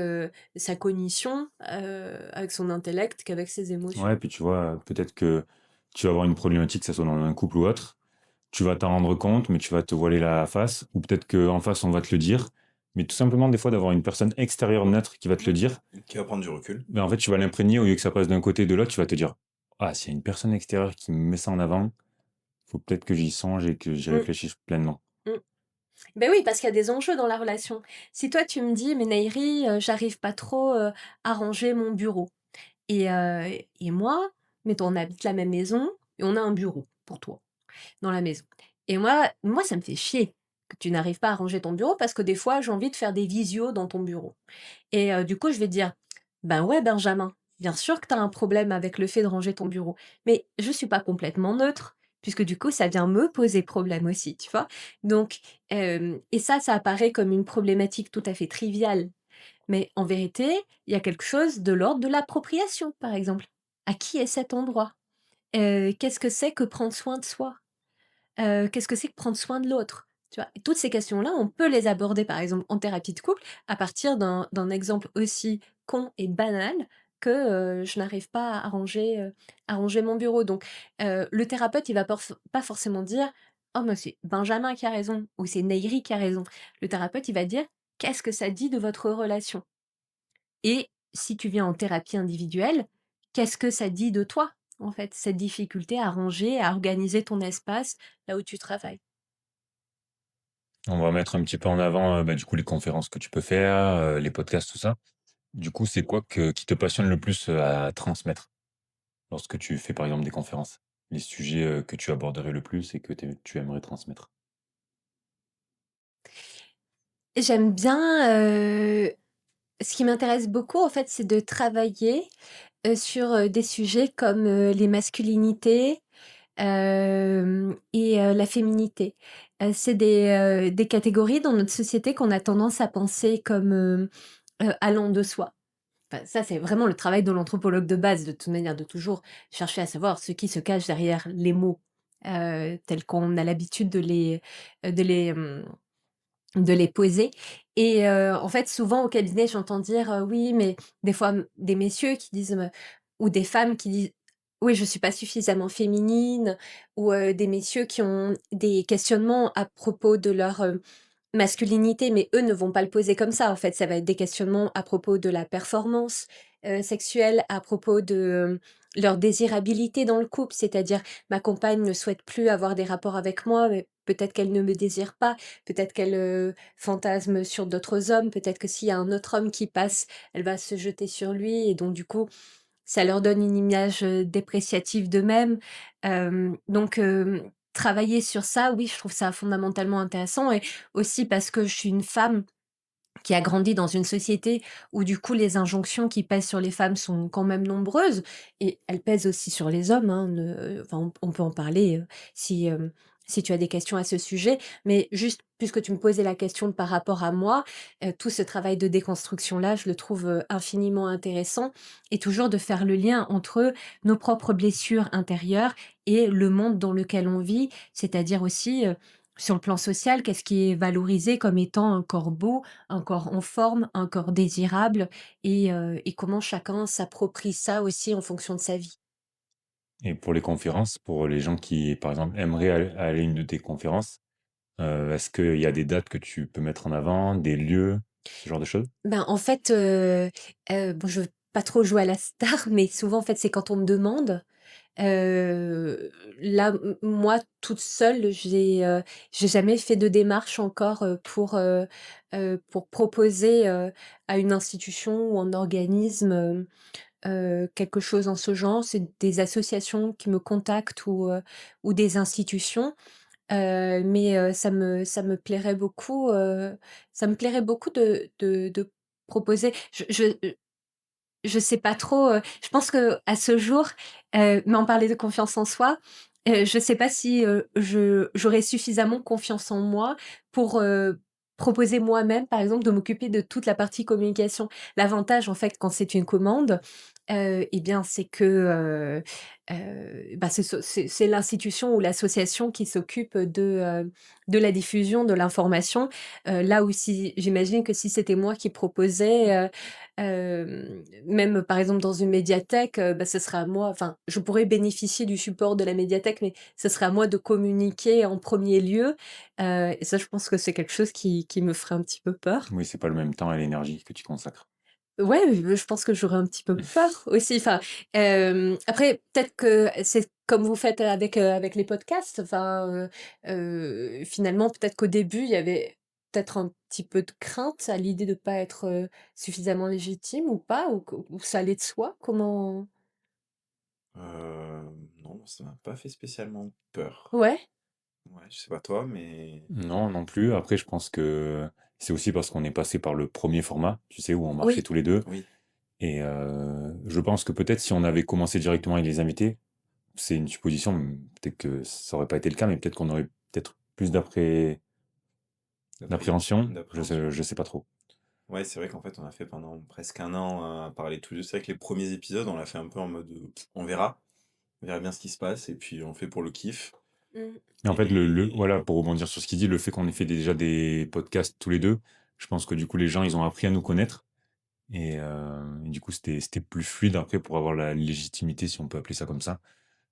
sa cognition, avec son intellect qu'avec ses Ouais, émotions. puis tu vois, peut-être que tu vas avoir une problématique, que ça soit dans un couple ou autre, tu vas t'en rendre compte, mais tu vas te voiler la face, ou peut-être qu'en face, on va te le dire, mais tout simplement, des fois, d'avoir une personne extérieure neutre qui va te le dire, Qui va prendre du recul. en fait, tu vas l'imprégner, au lieu que ça passe d'un côté et de l'autre, tu vas te dire: «Ah, s'il y a une personne extérieure qui me met ça en avant, faut peut-être que j'y songe et que j'y Mmh, réfléchisse pleinement». mmh. Beh, oui, parce qu'il y a des enjeux dans la relation. Si toi tu me dis: «Mais Naïri, j'arrive pas trop, à ranger mon bureau» et moi, mettons on habite la même maison et on a un bureau pour toi, dans la maison et moi ça me fait chier que tu n'arrives pas à ranger ton bureau parce que des fois j'ai envie de faire des visios dans ton bureau et du coup je vais te dire: «Ben ouais Benjamin, bien sûr que tu as un problème avec le fait de ranger ton bureau, mais je suis pas complètement neutre, puisque du coup ça vient me poser problème aussi», tu vois? Donc et ça apparaît comme une problématique tout à fait triviale, Mais en vérité, il y a quelque chose de l'ordre de l'appropriation, par exemple. À qui est cet endroit? Qu'est-ce que c'est que prendre soin de soi? Qu'est-ce que c'est que prendre soin de l'autre? Tu vois? Et toutes ces questions-là, on peut les aborder, par exemple, en thérapie de couple, à partir d'un exemple aussi con et banal que, je n'arrive pas à ranger mon bureau. Donc, le thérapeute, il va pas forcément dire: «Oh mais c'est Benjamin qui a raison» ou «C'est Neyri qui a raison». Le thérapeute, il va dire: «Qu'est-ce que ça dit de votre relation?» Et si tu viens en thérapie individuelle, qu'est-ce que ça dit de toi, en fait, cette difficulté à ranger, à organiser ton espace là où tu travailles? On va mettre un petit peu en avant, du coup, les conférences que tu peux faire, les podcasts, tout ça. Du coup, c'est quoi qui te passionne le plus, à transmettre lorsque tu fais, par exemple, des conférences? Les sujets, que tu aborderais le plus et que tu aimerais transmettre? J'aime bien, ce qui m'intéresse beaucoup, en fait, c'est de travailler, sur, des sujets comme, les masculinités, et la féminité. C'est des catégories dans notre société qu'on a tendance à penser comme, allant de soi. Enfin, ça, c'est vraiment le travail de l'anthropologue de base, de toute manière, de toujours chercher à savoir ce qui se cache derrière les mots, tels qu'on a l'habitude de les, de les poser. Et en fait, souvent au cabinet, j'entends dire, «Oui, mais» des fois, des messieurs qui disent, ou des femmes qui disent: «Oui, je suis pas suffisamment féminine», ou des messieurs qui ont des questionnements à propos de leur, masculinité, mais eux ne vont pas le poser comme ça, en fait. Ça va être des questionnements à propos de la performance, sexuelle, à propos de, leur désirabilité dans le couple. C'est-à-dire: «Ma compagne ne souhaite plus avoir des rapports avec moi, mais peut-être qu'elle ne me désire pas, peut-être qu'elle, fantasme sur d'autres hommes, peut-être que s'il y a un autre homme qui passe, elle va se jeter sur lui» et donc du coup, ça leur donne une image, dépréciative d'eux-mêmes. Donc travailler sur ça, oui, je trouve ça fondamentalement intéressant et aussi parce que je suis une femme qui a grandi dans une société où du coup les injonctions qui pèsent sur les femmes sont quand même nombreuses et elles pèsent aussi sur les hommes, hein, enfin on peut en parler, si, si tu as des questions à ce sujet. Mais juste puisque tu me posais la question par rapport à moi, tout ce travail de déconstruction-là, je le trouve, infiniment intéressant et toujours de faire le lien entre nos propres blessures intérieures et le monde dans lequel on vit. C'est-à-dire aussi, sur le plan social, qu'est-ce qui est valorisé comme étant un corps beau, un corps en forme, un corps désirable et comment chacun s'approprie ça aussi en fonction de sa vie. Et pour les conférences, pour les gens qui, par exemple, aimeraient aller à une de tes conférences, est-ce qu'il y a des dates que tu peux mettre en avant, des lieux, ce genre de choses? Ben, en fait, bon, je veux pas trop jouer à la star, mais souvent, en fait, c'est quand on me demande. Là, moi, toute seule, j'ai jamais fait de démarche encore, pour proposer, à une institution ou un organisme, quelque chose en ce genre. C'est des associations qui me contactent ou des institutions. Mais ça me plairait beaucoup de proposer. Je sais pas trop, je pense que à ce jour, mais on parlait de confiance en soi, je sais pas si, j'aurais suffisamment confiance en moi pour, proposer moi-même, par exemple, de m'occuper de toute la partie communication. L'avantage, en fait, quand c'est une commande, et bien, c'est que, bah, c'est l'institution ou l'association qui s'occupe de la diffusion de l'information. Là où si j'imagine que si c'était moi qui proposais, même par exemple dans une médiathèque, bah, ce serait à moi enfin, je pourrais bénéficier du support de la médiathèque, mais ce serait à moi de communiquer en premier lieu, et ça je pense que c'est quelque chose qui me ferait un petit peu peur. Oui, c'est pas le même temps et l'énergie que tu consacres. Ouais, je pense que j'aurais un petit peu peur aussi, enfin, après peut-être que c'est comme vous faites avec les podcasts, enfin, finalement peut-être qu'au début il y avait peut-être un petit peu de crainte à l'idée de pas être, suffisamment légitime ou pas? Ou ça allait de soi? Comment Non, ça m'a pas fait spécialement peur. ouais? Ouais, je sais pas toi, mais Non, non plus. Après, je pense que c'est aussi parce qu'on est passé par le premier format, tu sais, où on marchait Oui. tous les 2. oui. Et je pense que peut-être si on avait commencé directement avec les invités, c'est une supposition, peut-être que ça aurait pas été le cas, mais peut-être qu'on aurait peut-être plus D'appréhension. d'appréhension. D'appréhension. Je sais pas trop. Ouais, c'est vrai qu'en fait, on a fait pendant presque un an à parler tous les 2. C'est vrai que les premiers épisodes, on l'a fait un peu en mode, on verra bien ce qui se passe et puis on fait pour le kiff Mmh. Et en fait, et voilà, pour rebondir sur ce qu'il dit, le fait qu'on ait fait déjà des podcasts tous les deux, je pense que du coup, les gens, ils ont appris à nous connaître. Et du coup, c'était plus fluide après pour avoir la légitimité, si on peut appeler ça comme ça,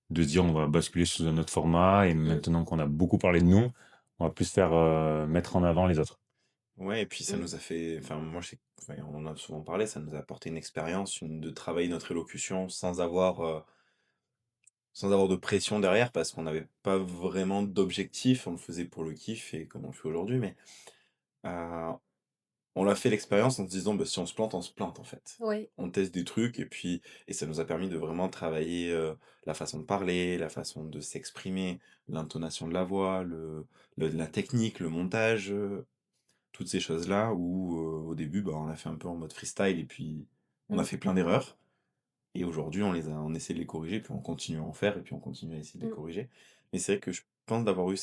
de se dire on va basculer sous un autre format. Et Mmh. maintenant qu'on a beaucoup parlé de nous, on va plus faire mettre en avant les autres. ouais et puis ça Mmh. nous a fait enfin moi je sais enfin on en a souvent parlé, ça nous a apporté une expérience, de travailler notre élocution sans avoir de pression derrière parce qu'on n'avait pas vraiment d'objectif, on le faisait pour le kiff et comme on le fait aujourd'hui mais, heu on l'a fait l'expérience en se disant: «Bah, si on se plante, on se plante, en fait». Oui. On teste des trucs et puis ça nous a permis de vraiment travailler, la façon de parler, la façon de s'exprimer, l'intonation de la voix, la technique, le montage, toutes ces choses-là où, au début, bah, on l'a fait un peu en mode freestyle et puis on a Mmh. fait plein d'erreurs et aujourd'hui on essaie de les corriger, puis on continue à en faire et puis on continue à essayer de les Mmh. corriger. Mais c'est vrai que je pense d'avoir eu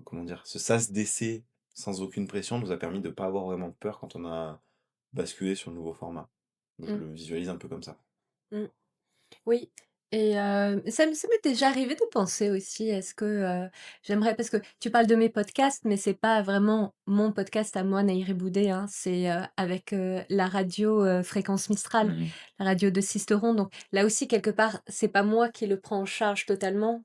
comment dire? Ce sas d'essai sans aucune pression nous a permis de pas avoir vraiment peur quand on a basculé sur le nouveau format. Je Mmh. le visualise un peu comme ça. Mmh. Oui et ça m'est déjà arrivé de penser aussi, est-ce que, j'aimerais parce que tu parles de mes podcasts, mais c'est pas vraiment mon podcast à moi, Naïri Boudet, hein. C'est, avec, la radio, Fréquence Mistral, Mhm. la radio de Sisteron, donc là aussi quelque part, c'est pas moi qui le prends en charge totalement,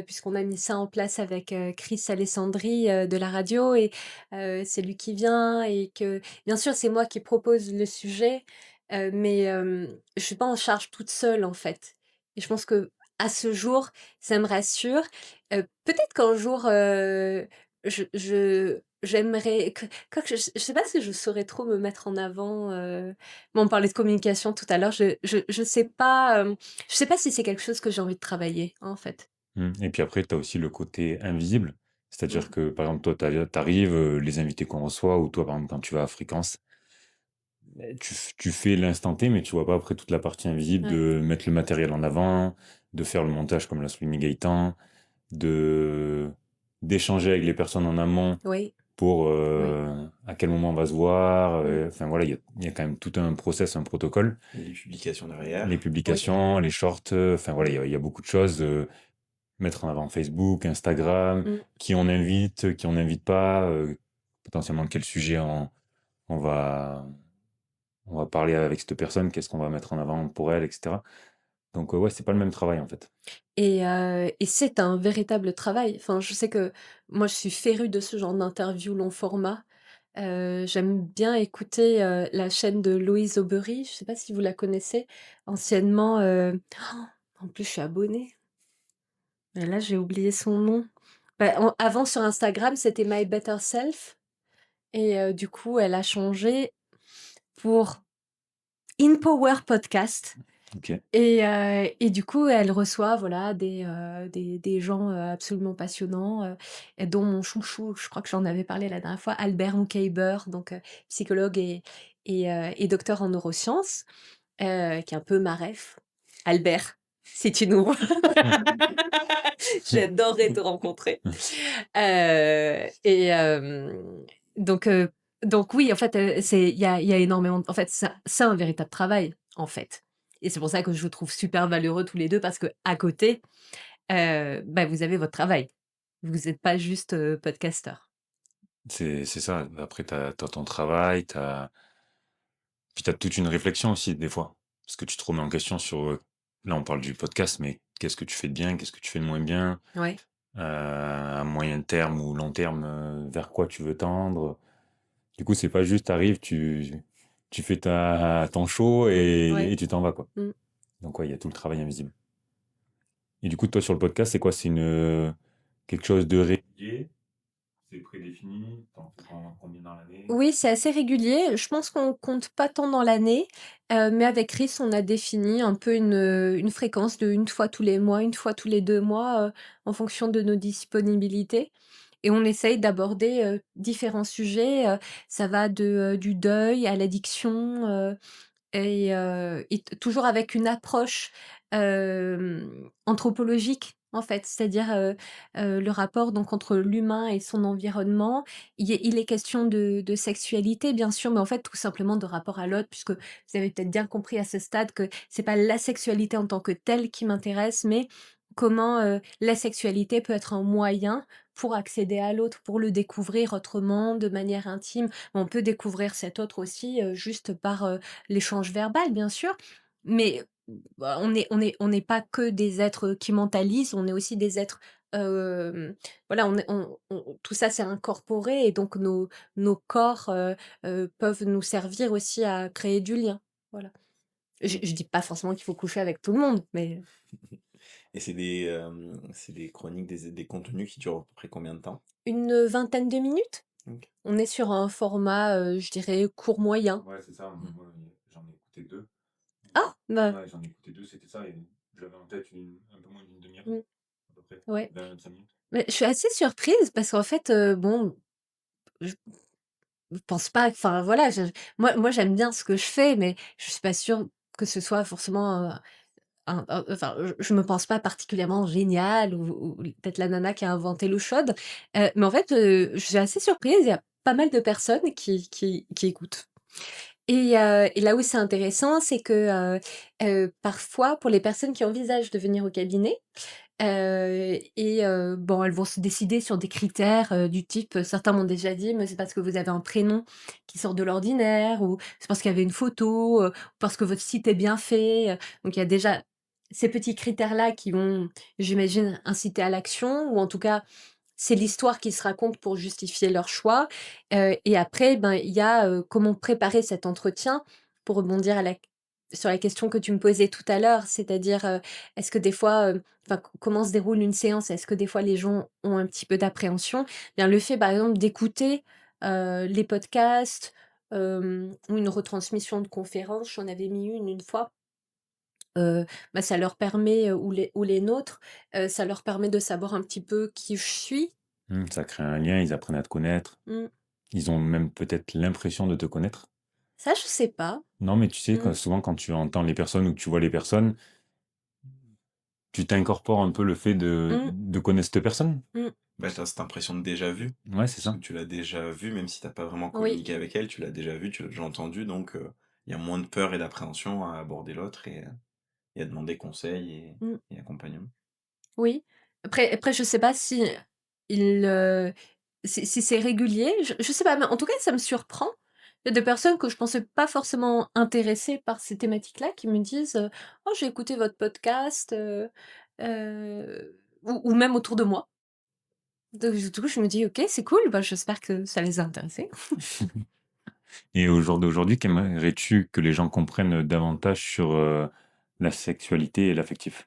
puisqu'on a mis ça en place avec, Chris Alessandri, de la radio et c'est lui qui vient et que bien sûr, c'est moi qui propose le sujet, mais je suis pas en charge toute seule, en fait et je pense que à ce jour, ça me rassure. Peut-être qu'un jour, j'aimerais que quoique je sais pas si je saurais trop me mettre en avant, bon, on parlait de communication tout à l'heure, je sais pas si c'est quelque chose que j'ai envie de travailler, en fait. Et puis après, tu as aussi le côté invisible. C'est-à-dire Mmh. que, par exemple, toi, t'arrives, les invités qu'on reçoit, ou toi, par exemple, quand tu vas à Fréquence, tu fais l'instant T, mais tu vois pas après toute la partie invisible Ouais. de mettre le matériel en avant, de faire le montage comme l'a souligné Gaëtan, de d'échanger avec les personnes en amont Oui, pour oui. à quel moment on va se voir. Mmh. Enfin voilà, il y a quand même tout un process, un protocole. Les publications Les derrière. Oui. publications, les shorts, enfin voilà, il y a beaucoup de choses. Mettre en avant Facebook, Instagram, Mmh. qui on invite, qui on n'invite pas, potentiellement de quel sujet on va, on va parler avec cette personne, qu'est-ce qu'on va mettre en avant pour elle, etc. Donc ouais, c'est pas le même travail en fait. Et c'est un véritable travail. Enfin, je sais que moi, je suis férue de ce genre d'interview long format. J'aime bien écouter, la chaîne de Louise Aubry, je sais pas si vous la connaissez? Anciennement, en plus je suis abonnée, mais là j'ai oublié son nom. Bah, avant sur Instagram, c'était My Better Self et du coup, elle a changé pour In Power Podcast. Ok. Et du coup, elle reçoit, voilà, des gens, absolument passionnants, et dont mon chouchou, je crois que j'en avais parlé la dernière fois, Albert Mukaiber, donc psychologue et docteur en neurosciences, qui est un peu ma ref. Albert, si tu nous vois, j'adorerais te rencontrer. Et donc heu, donc oui, en fait, il y a énormément en fait, c'est un véritable travail, en fait et c'est pour ça que je vous trouve super valeureux tous les 2 parce qu'à côté, bah, vous avez votre travail. Vous êtes pas juste, podcasteurs. C'est ça. Après, t'as ton travail, puis t'as toute une réflexion aussi des fois. Parce que tu te remets en question sur, là on parle du podcast, mais qu'est-ce que tu fais de bien, qu'est-ce que tu fais de moins bien, Ouais, à moyen terme ou long terme, vers quoi tu veux tendre. Du coup, c'est pas juste t'arrives, tu fais ton show et ouais, tu t'en vas, quoi. mmh. Donc ouais, il y a tout le travail invisible. Et du coup, toi, sur le podcast, c'est quoi? C'est quelque chose de régulier? C'est prédéfini? T'en fais combien dans l'année? Oui, c'est assez régulier. Je pense qu'on compte pas tant dans l'année, mais avec Chris, on a défini un peu une fréquence de une fois tous les mois, une fois tous les 2 mois, en fonction de nos disponibilités et on essaye d'aborder, différents sujets, ça va du deuil à l'addiction, et toujours avec une approche, anthropologique. en fait. C'est-à-dire, le rapport donc entre l'humain et son environnement. Il est question de sexualité bien sûr, mais en fait tout simplement de rapport à l'autre puisque vous avez peut-être bien compris à ce stade que c'est pas la sexualité en tant que telle qui m'intéresse, mais comment, la sexualité peut être un moyen pour accéder à l'autre, pour le découvrir autrement, de manière intime. On peut découvrir cet autre aussi, juste par, l'échange verbal bien sûr, mais bah, on n'est pas que des êtres qui mentalisent, on est aussi des êtres, voilà, on tout ça c'est incorporé et donc nos corps, peuvent nous servir aussi à créer du lien. Voilà. Je dis pas forcément qu'il faut coucher avec tout le monde, mais Et c'est des chroniques, des contenus qui durent à peu près combien de temps? une vingtaine de minutes. OK. On est sur un format, je dirais court moyen. Ouais, c'est ça. Moi, j'en ai écouté 2. Ah! Bah, Ouais, j'en ai écouté 2, c'était ça et j'avais en tête un peu moins d'une demi-heure, mmh, à peu près, ouais. 25 minutes. Mais je suis assez surprise parce qu'en fait, bon, je pense pas enfin voilà, moi j'aime bien ce que je fais, mais je suis pas sûre que ce soit forcément, enfin, je me pense pas particulièrement géniale ou peut-être la nana qui a inventé l'eau chaude, mais en fait, je suis assez surprise, il y a pas mal de personnes qui écoutent et là où c'est intéressant, c'est que, parfois pour les personnes qui envisagent de venir au cabinet, bon, elles vont se décider sur des critères, du type, certains m'ont déjà dit: «Mais c'est parce que vous avez un prénom qui sort de l'ordinaire» ou «C'est parce qu'il y avait une photo», ou «Parce que votre site est bien fait», donc il y a déjà ces petits critères-là qui vont, j'imagine, inciter à l'action ou en tout cas, c'est l'histoire qui se raconte pour justifier leur choix, et après, ben, il y a, comment préparer cet entretien pour rebondir sur la question que tu me posais tout à l'heure, c'est-à-dire, est-ce que des fois, enfin, comment se déroule une séance? Est-ce que des fois les gens ont un petit peu d'appréhension? Bien, le fait, par exemple, d'écouter, les podcasts, ou une retransmission de conférence, j'en avais mis une fois, bah, ça leur permet, ou les nôtres, ça leur permet de savoir un petit peu qui je suis. Ça crée un lien, ils apprennent à te connaître. Mmh. Ils ont même peut-être l'impression de te connaître. Ça, je sais pas. Non, mais tu sais, Mmh. souvent quand tu entends les personnes ou que tu vois les personnes, tu t'incorpores un peu le fait Mmh. de connaître cette personne. Mmh. Bah, tu cette impression de déjà vu, Ouais, c'est parce que ça. tu l'as déjà vu, même si t'as pas vraiment Oui. communiqué avec elle, tu l'as déjà vu, tu l'as déjà entendu, donc il y a moins de peur et d'appréhension à aborder l'autre et à demander conseil Mmh. et accompagnement. Oui. Après je sais pas si il, si c'est régulier, je sais pas, mais en tout cas, ça me surprend. Il y a des personnes que je pensais pas forcément intéressées par ces thématiques-là qui me disent, «Oh, j'ai écouté votre podcast», ou même autour de moi. Donc du coup, je me dis: «OK, c'est cool, bah, j'espère que ça les a intéressés». Et au jour d'aujourd'hui, qu'aimerais-tu que les gens comprennent davantage sur, la sexualité et l'affectif?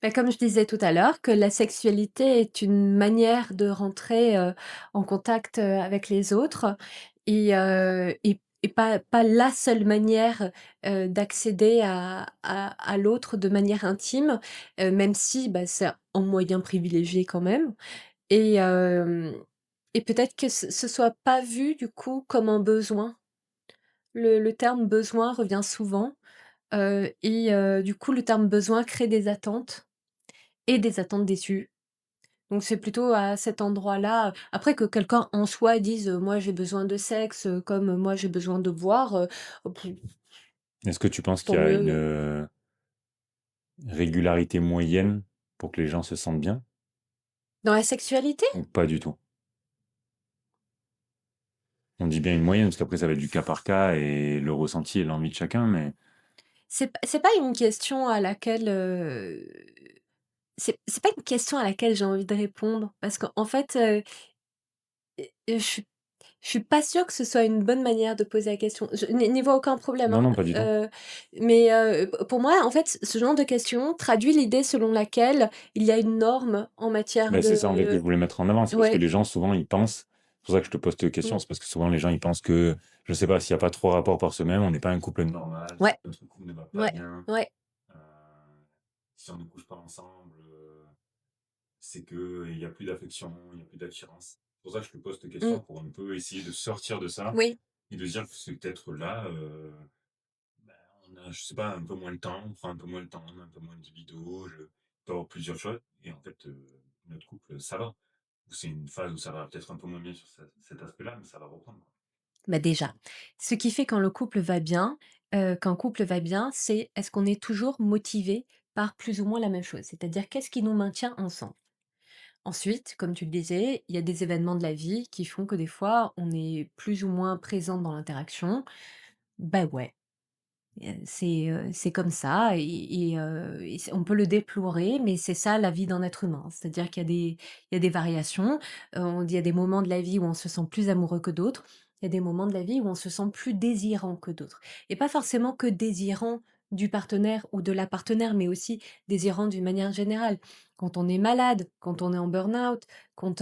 Bah, comme je disais tout à l'heure, que la sexualité est une manière de rentrer, en contact, avec les autres et pas la seule manière, d'accéder à l'autre de manière intime, même si, bah, c'est un moyen privilégié quand même et peut-être que ce soit pas vu du coup comme un besoin. Le terme besoin revient souvent, du coup le terme besoin crée des attentes et des attentes déçues. Donc c'est plutôt à cet endroit-là, après que quelqu'un en soi dise, «Moi j'ai besoin de sexe», comme, «Moi j'ai besoin de boire», Est-ce que tu penses tant qu'il y a une, mieux. régularité moyenne pour que les gens se sentent bien Dans la sexualité? ou pas du tout? On dit bien une moyenne parce qu'après ça va être du cas par cas et le ressenti et l'envie de chacun, mais C'est pas une question à laquelle, c'est pas une question à laquelle j'ai envie de répondre parce qu'en fait, je suis pas sûre que ce soit une bonne manière de poser la question. Je n'y vois aucun problème, non, hein, non, pas du tout. mais pour moi, en fait, ce genre de question traduit l'idée selon laquelle il y a une norme en matière Ben c'est ça, en fait, que je de voulais mettre en avant. C'est parce que ouais, les gens, souvent, ils pensent c'est pour ça que je te pose cette question, mmh, c'est parce que souvent les gens, ils pensent que, je sais pas, s'il y a pas 3 rapports par semaine, on n'est pas un couple normal, ouais, notre couple ne va pas ouais, bien, ouais, heu, si on ne couche pas ensemble, c'est qu'il y a plus d'affection, il y a plus d'attirance. C'est pour ça que je te pose cette mmh, question pour un peu essayer de sortir de ça oui, et de se dire que c'est peut-être là, bah, on a, je sais pas, un peu moins le temps, on prend un peu moins le temps, on a un peu moins de libido, peut avoir plusieurs choix et en fait, notre couple, ça va. Ou c'est une phase où ça va peut-être un peu moins bien sur cet aspect-là, mais ça va reprendre, quoi. Bah, déjà, ce qui fait qu'un couple va bien, c'est est-ce qu'on est toujours motivé par plus ou moins la même chose? C'est-à-dire qu'est-ce qui nous maintient ensemble? Ensuite, comme tu le disais, il y a des événements de la vie qui font que des fois, on est plus ou moins présent dans l'interaction. Bah ouais, c'est comme ça et c'est on peut le déplorer, mais c'est ça la vie d'un être humain. C'est-à-dire qu'il y a des variations. On dit il y a des moments de la vie où on se sent plus amoureux que d'autres. Il y a des moments de la vie où on se sent plus désirant que d'autres et pas forcément que désirant du partenaire ou de la partenaire, mais aussi désirant d'une manière générale. Quand on est malade, quand on est en burn-out, quand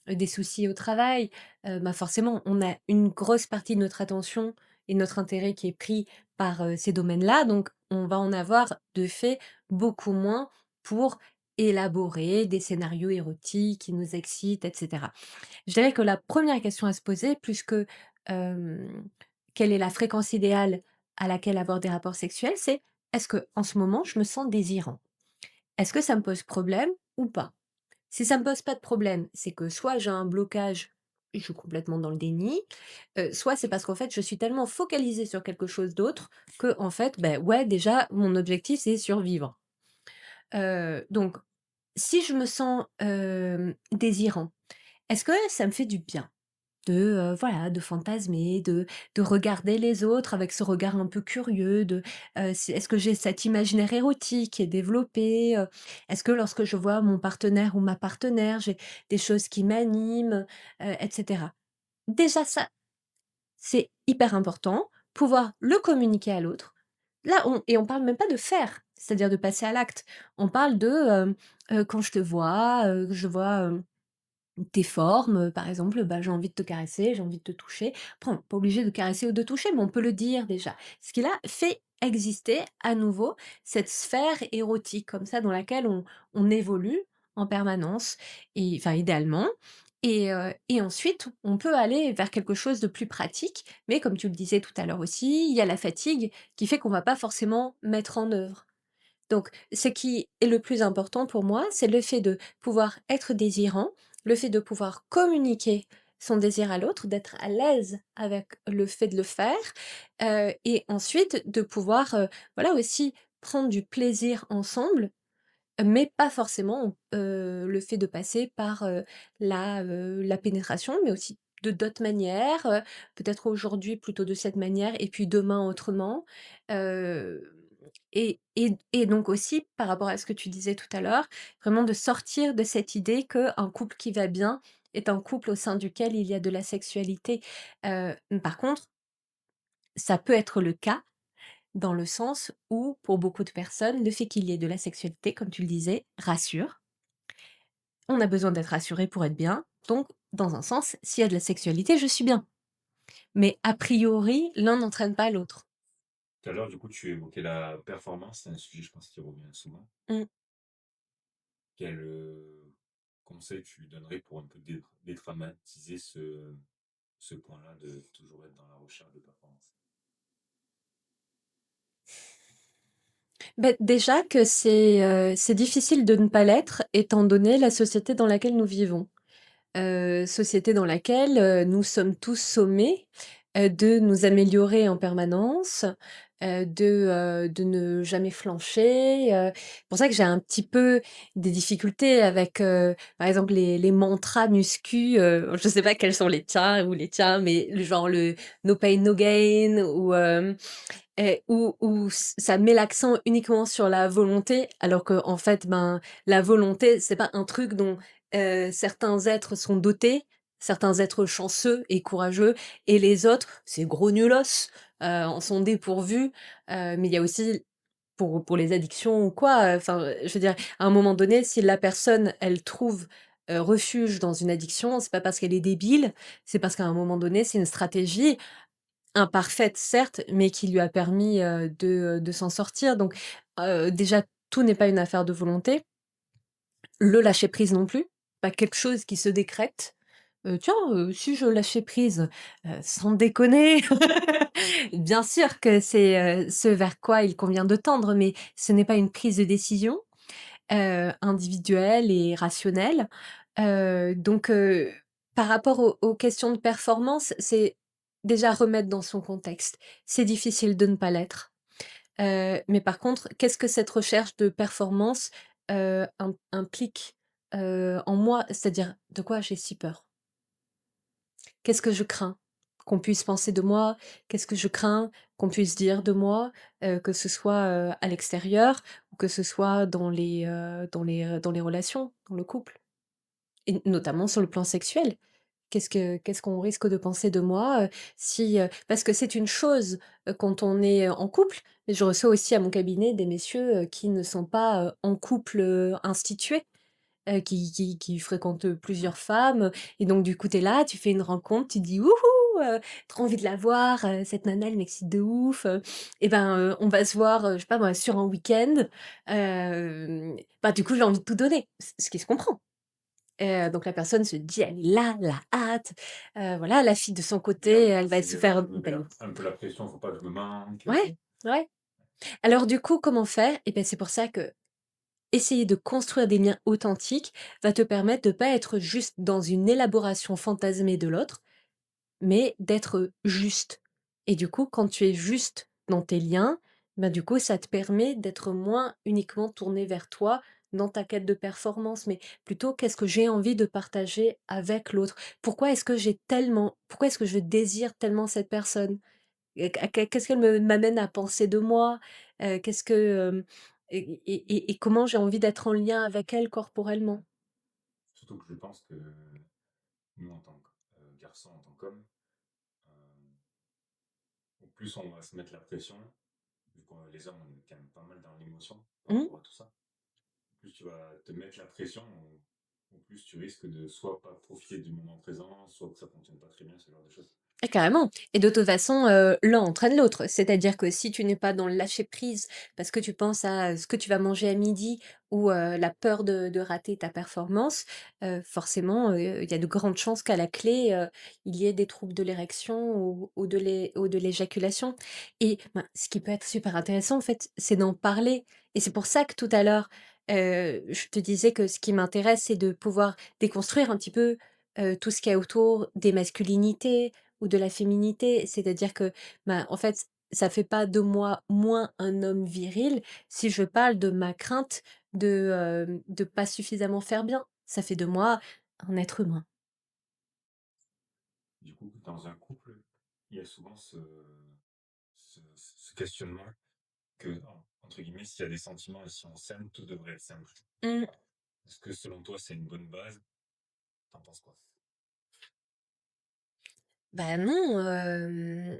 des soucis au travail, bah, forcément, on a une grosse partie de notre attention et notre intérêt qui est pris par, ces domaines-là, donc on va en avoir de fait beaucoup moins pour élaborer des scénarios érotiques qui nous excitent et cetera. Je dirais que la première question à se poser plus que, hem, quelle est la fréquence idéale à laquelle avoir des rapports sexuels, c'est: «Est-ce que en ce moment je me sens désirant? Est-ce que ça me pose problème ou pas?» Si ça me pose pas de problème, c'est que soit j'ai un blocage et je suis complètement dans le déni, soit c'est parce qu'en fait, je suis tellement focalisée sur quelque chose d'autre que en fait, ben ouais, déjà, mon objectif, c'est survivre. Donc si je me sens, désirant, est-ce que ça me fait du bien? Voilà, de fantasmer, de regarder les autres avec ce regard un peu curieux, est-ce que j'ai cet imaginaire érotique qui est développé? Est-ce que lorsque je vois mon partenaire ou ma partenaire, j'ai des choses qui m'animent? Et cetera. Déjà ça, c'est hyper important, pouvoir le communiquer à l'autre. Là, on parle même pas de faire, c'est-à-dire de passer à l'acte. On parle quand je te vois, que je vois, tes formes, par exemple, bah, j'ai envie de te caresser, j'ai envie de te toucher. Après, on n'est pas obligé de caresser ou de toucher, mais on peut le dire déjà. Ce qui là fait exister à nouveau cette sphère érotique comme ça dans laquelle on évolue en permanence et enfin idéalement et ensuite on peut aller vers quelque chose de plus pratique, mais comme tu le disais tout à l'heure aussi, il y a la fatigue qui fait qu'on va pas forcément mettre en œuvre. Donc, ce qui est le plus important pour moi, c'est le fait de pouvoir être désirant, le fait de pouvoir communiquer son désir à l'autre, d'être à l'aise avec le fait de le faire, et ensuite de pouvoir, voilà aussi prendre du plaisir ensemble, mais pas forcément, le fait de passer par, la pénétration, mais aussi de d'autres manières, peut-être aujourd'hui plutôt de cette manière et puis demain autrement. Heu et donc aussi par rapport à ce que tu disais tout à l'heure, vraiment de sortir de cette idée qu'un couple qui va bien est un couple au sein duquel il y a de la sexualité. Par contre, ça peut être le cas dans le sens où, pour beaucoup de personnes, le fait qu'il y ait de la sexualité, comme tu le disais, rassure. On a besoin d'être rassuré pour être bien, donc dans un sens, s'il y a de la sexualité, je suis bien. Mais a priori, l'un n'entraîne pas l'autre. Tout à l'heure, du coup, tu évoquais la performance, c'est un sujet, je pense, qui revient souvent. Mmh. Quel, conseil tu donnerais pour un peu dédramatiser ce point-là de toujours être dans la recherche de performance? Déjà que c'est difficile de ne pas l'être étant donné la société dans laquelle nous vivons. Société dans laquelle, nous sommes tous sommés, de nous améliorer en permanence, de ne jamais flancher, pour ça que j'ai un petit peu des difficultés avec, par exemple les mantras muscu, je sais pas quels sont les tiens ou les tiens, mais le genre le «no pain, no gain» ou où ça met l'accent uniquement sur la volonté, alors qu'en fait, ben, la volonté, c'est pas un truc dont, certains êtres sont dotés, certains êtres chanceux et courageux et les autres, c'est gros nulos, en sont dépourvus. Mais il y a aussi pour les addictions ou quoi, enfin, je veux dire, à un moment donné, si la personne, elle trouve, refuge dans une addiction, c'est pas parce qu'elle est débile, c'est parce qu'à un moment donné, c'est une stratégie imparfaite certes, mais qui lui a permis, de s'en sortir donc déjà tout n'est pas une affaire de volonté. Le lâcher prise non plus, pas quelque chose qui se décrète. «Tiens, si je lâchais prise», sans déconner, bien sûr que c'est, ce vers quoi il convient de tendre, mais ce n'est pas une prise de décision. individuelle et rationnelle. Donc par rapport aux questions de performance, c'est déjà remettre dans son contexte. C'est difficile de ne pas l'être. Mais par contre, qu'est-ce que cette recherche de performance, implique, en moi? C'est-à-dire, de quoi j'ai si peur? Qu'est-ce que je crains qu'on puisse penser de moi? Qu'est-ce que je crains qu'on puisse dire de moi? Que ce soit, à l'extérieur ou que ce soit dans les relations, dans le couple et notamment sur le plan sexuel. Qu'est-ce qu'on risque de penser de moi, si, parce que c'est une chose, quand on est, en couple, mais je reçois aussi à mon cabinet des messieurs, qui ne sont pas, en couple, institué, qui fréquentent, plusieurs femmes, et donc du coup, tu es là, tu fais une rencontre, tu dis: «Wouhou, trop envie de la voir, cette nana elle m'excite de ouf, et ben, on va se voir, je sais pas moi, sur un week-end». Bah, du coup, j'ai envie de tout donner, ce qui se comprend. Donc la personne se dit: «Elle est là, elle a hâte». Voilà, la fille de son Et en côté, même temps, elle va se c'est, faire je me mets un peu la pression, faut pas que je me manque. ouais, ouais. Alors du coup, comment faire? Et ben, c'est pour ça que essayer de construire des liens authentiques va te permettre de pas être juste dans une élaboration fantasmée de l'autre, mais d'être juste. Et du coup, quand tu es juste dans tes liens, ben, du coup, ça te permet d'être moins uniquement tourné vers toi dans ta quête de performance, mais plutôt qu'est-ce que j'ai envie de partager avec l'autre? Pourquoi est-ce que je désire tellement cette personne? Qu'est-ce qu'elle m'amène à penser de moi? Qu'est-ce que, et comment j'ai envie d'être en lien avec elle corporellement? Surtout que je pense que nous, en tant que garçon, en tant qu'homme, euh, au plus on va se mettre la pression, vu que les hommes, on est quand même pas mal dans l'émotion par Mmh. rapport à tout ça. Plus tu vas te mettre la pression, au plus tu risques de soit pas profiter du moment présent, soit que ça fonctionne pas très bien, ce genre de choses. Ah carrément, et de toute façon, l'un entraîne l'autre. C'est-à-dire que si tu n'es pas dans le lâcher prise parce que tu penses à ce que tu vas manger à midi ou, la peur de rater ta performance, forcément, il y a de grandes chances qu'à la clé, il y ait des troubles de l'érection ou de l'éjaculation, et ben, ce qui peut être super intéressant en fait, c'est d'en parler, et c'est pour ça que tout à l'heure, je te disais que ce qui m'intéresse, c'est de pouvoir déconstruire un petit peu, tout ce qu'il y a autour des masculinités, ou de la féminité. C'est-à-dire que, bah, en fait, ça fait pas de moi moins un homme viril si je parle de ma crainte de pas suffisamment faire bien. Ça fait de moi un être humain. Du coup, dans un couple, il y a souvent ce questionnement que, entre guillemets, s'il y a des sentiments et si on s'aime, tout devrait être simple. Mmh. Est-ce que selon toi, c'est une bonne base? T'en penses quoi? Bah, non,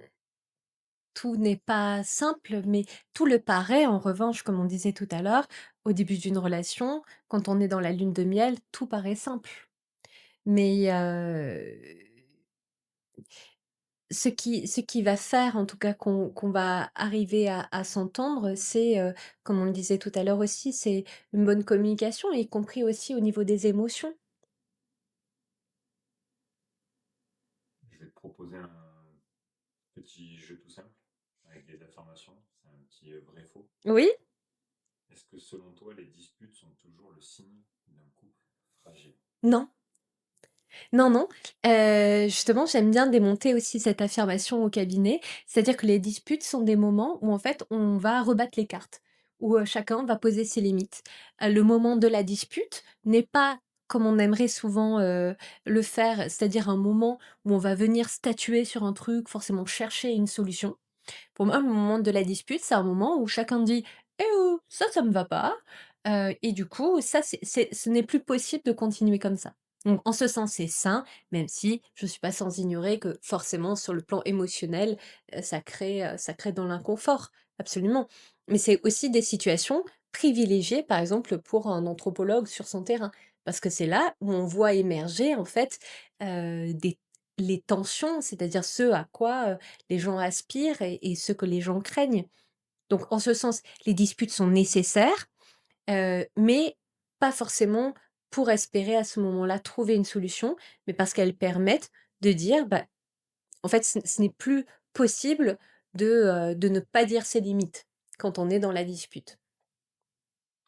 tout n'est pas simple, mais tout le paraît. En revanche, comme on disait tout à l'heure, au début d'une relation, quand on est dans la lune de miel, tout paraît simple. Mais, ce qui va faire en tout cas qu'on va arriver à s'entendre, c'est, comme on le disait tout à l'heure aussi, c'est une bonne communication, y compris aussi au niveau des émotions. Je vais te proposer un petit jeu tout simple avec des affirmations. C'est un petit vrai-faux. Oui? Est-ce que selon toi, les disputes sont toujours le signe d'un couple fragile? Non. Non, non. Justement, j'aime bien démonter aussi cette affirmation au cabinet. C'est-à-dire que les disputes sont des moments où en fait on va rebattre les cartes, où, chacun va poser ses limites. Le moment de la dispute n'est pas comme on aimerait souvent, le faire, c'est-à-dire un moment où on va venir statuer sur un truc, forcément chercher une solution. Pour moi, le moment de la dispute, c'est un moment où chacun dit: «Eh oh, ça me va pas», et du coup, ça, ce n'est plus possible de continuer comme ça. Donc en ce sens, c'est sain, même si je suis pas sans ignorer que forcément sur le plan émotionnel, ça crée dans l'inconfort, absolument. Mais c'est aussi des situations privilégiées, par exemple, pour un anthropologue sur son terrain. Parce que c'est là où on voit émerger en fait, des les tensions, c'est-à-dire ce à quoi, les gens aspirent et ce que les gens craignent. Donc en ce sens, les disputes sont nécessaires, mais pas forcément pour espérer à ce moment-là trouver une solution, mais parce qu'elles permettent de dire: «Bah, en fait, ce n'est plus possible de ne pas dire ses limites quand on est dans la dispute».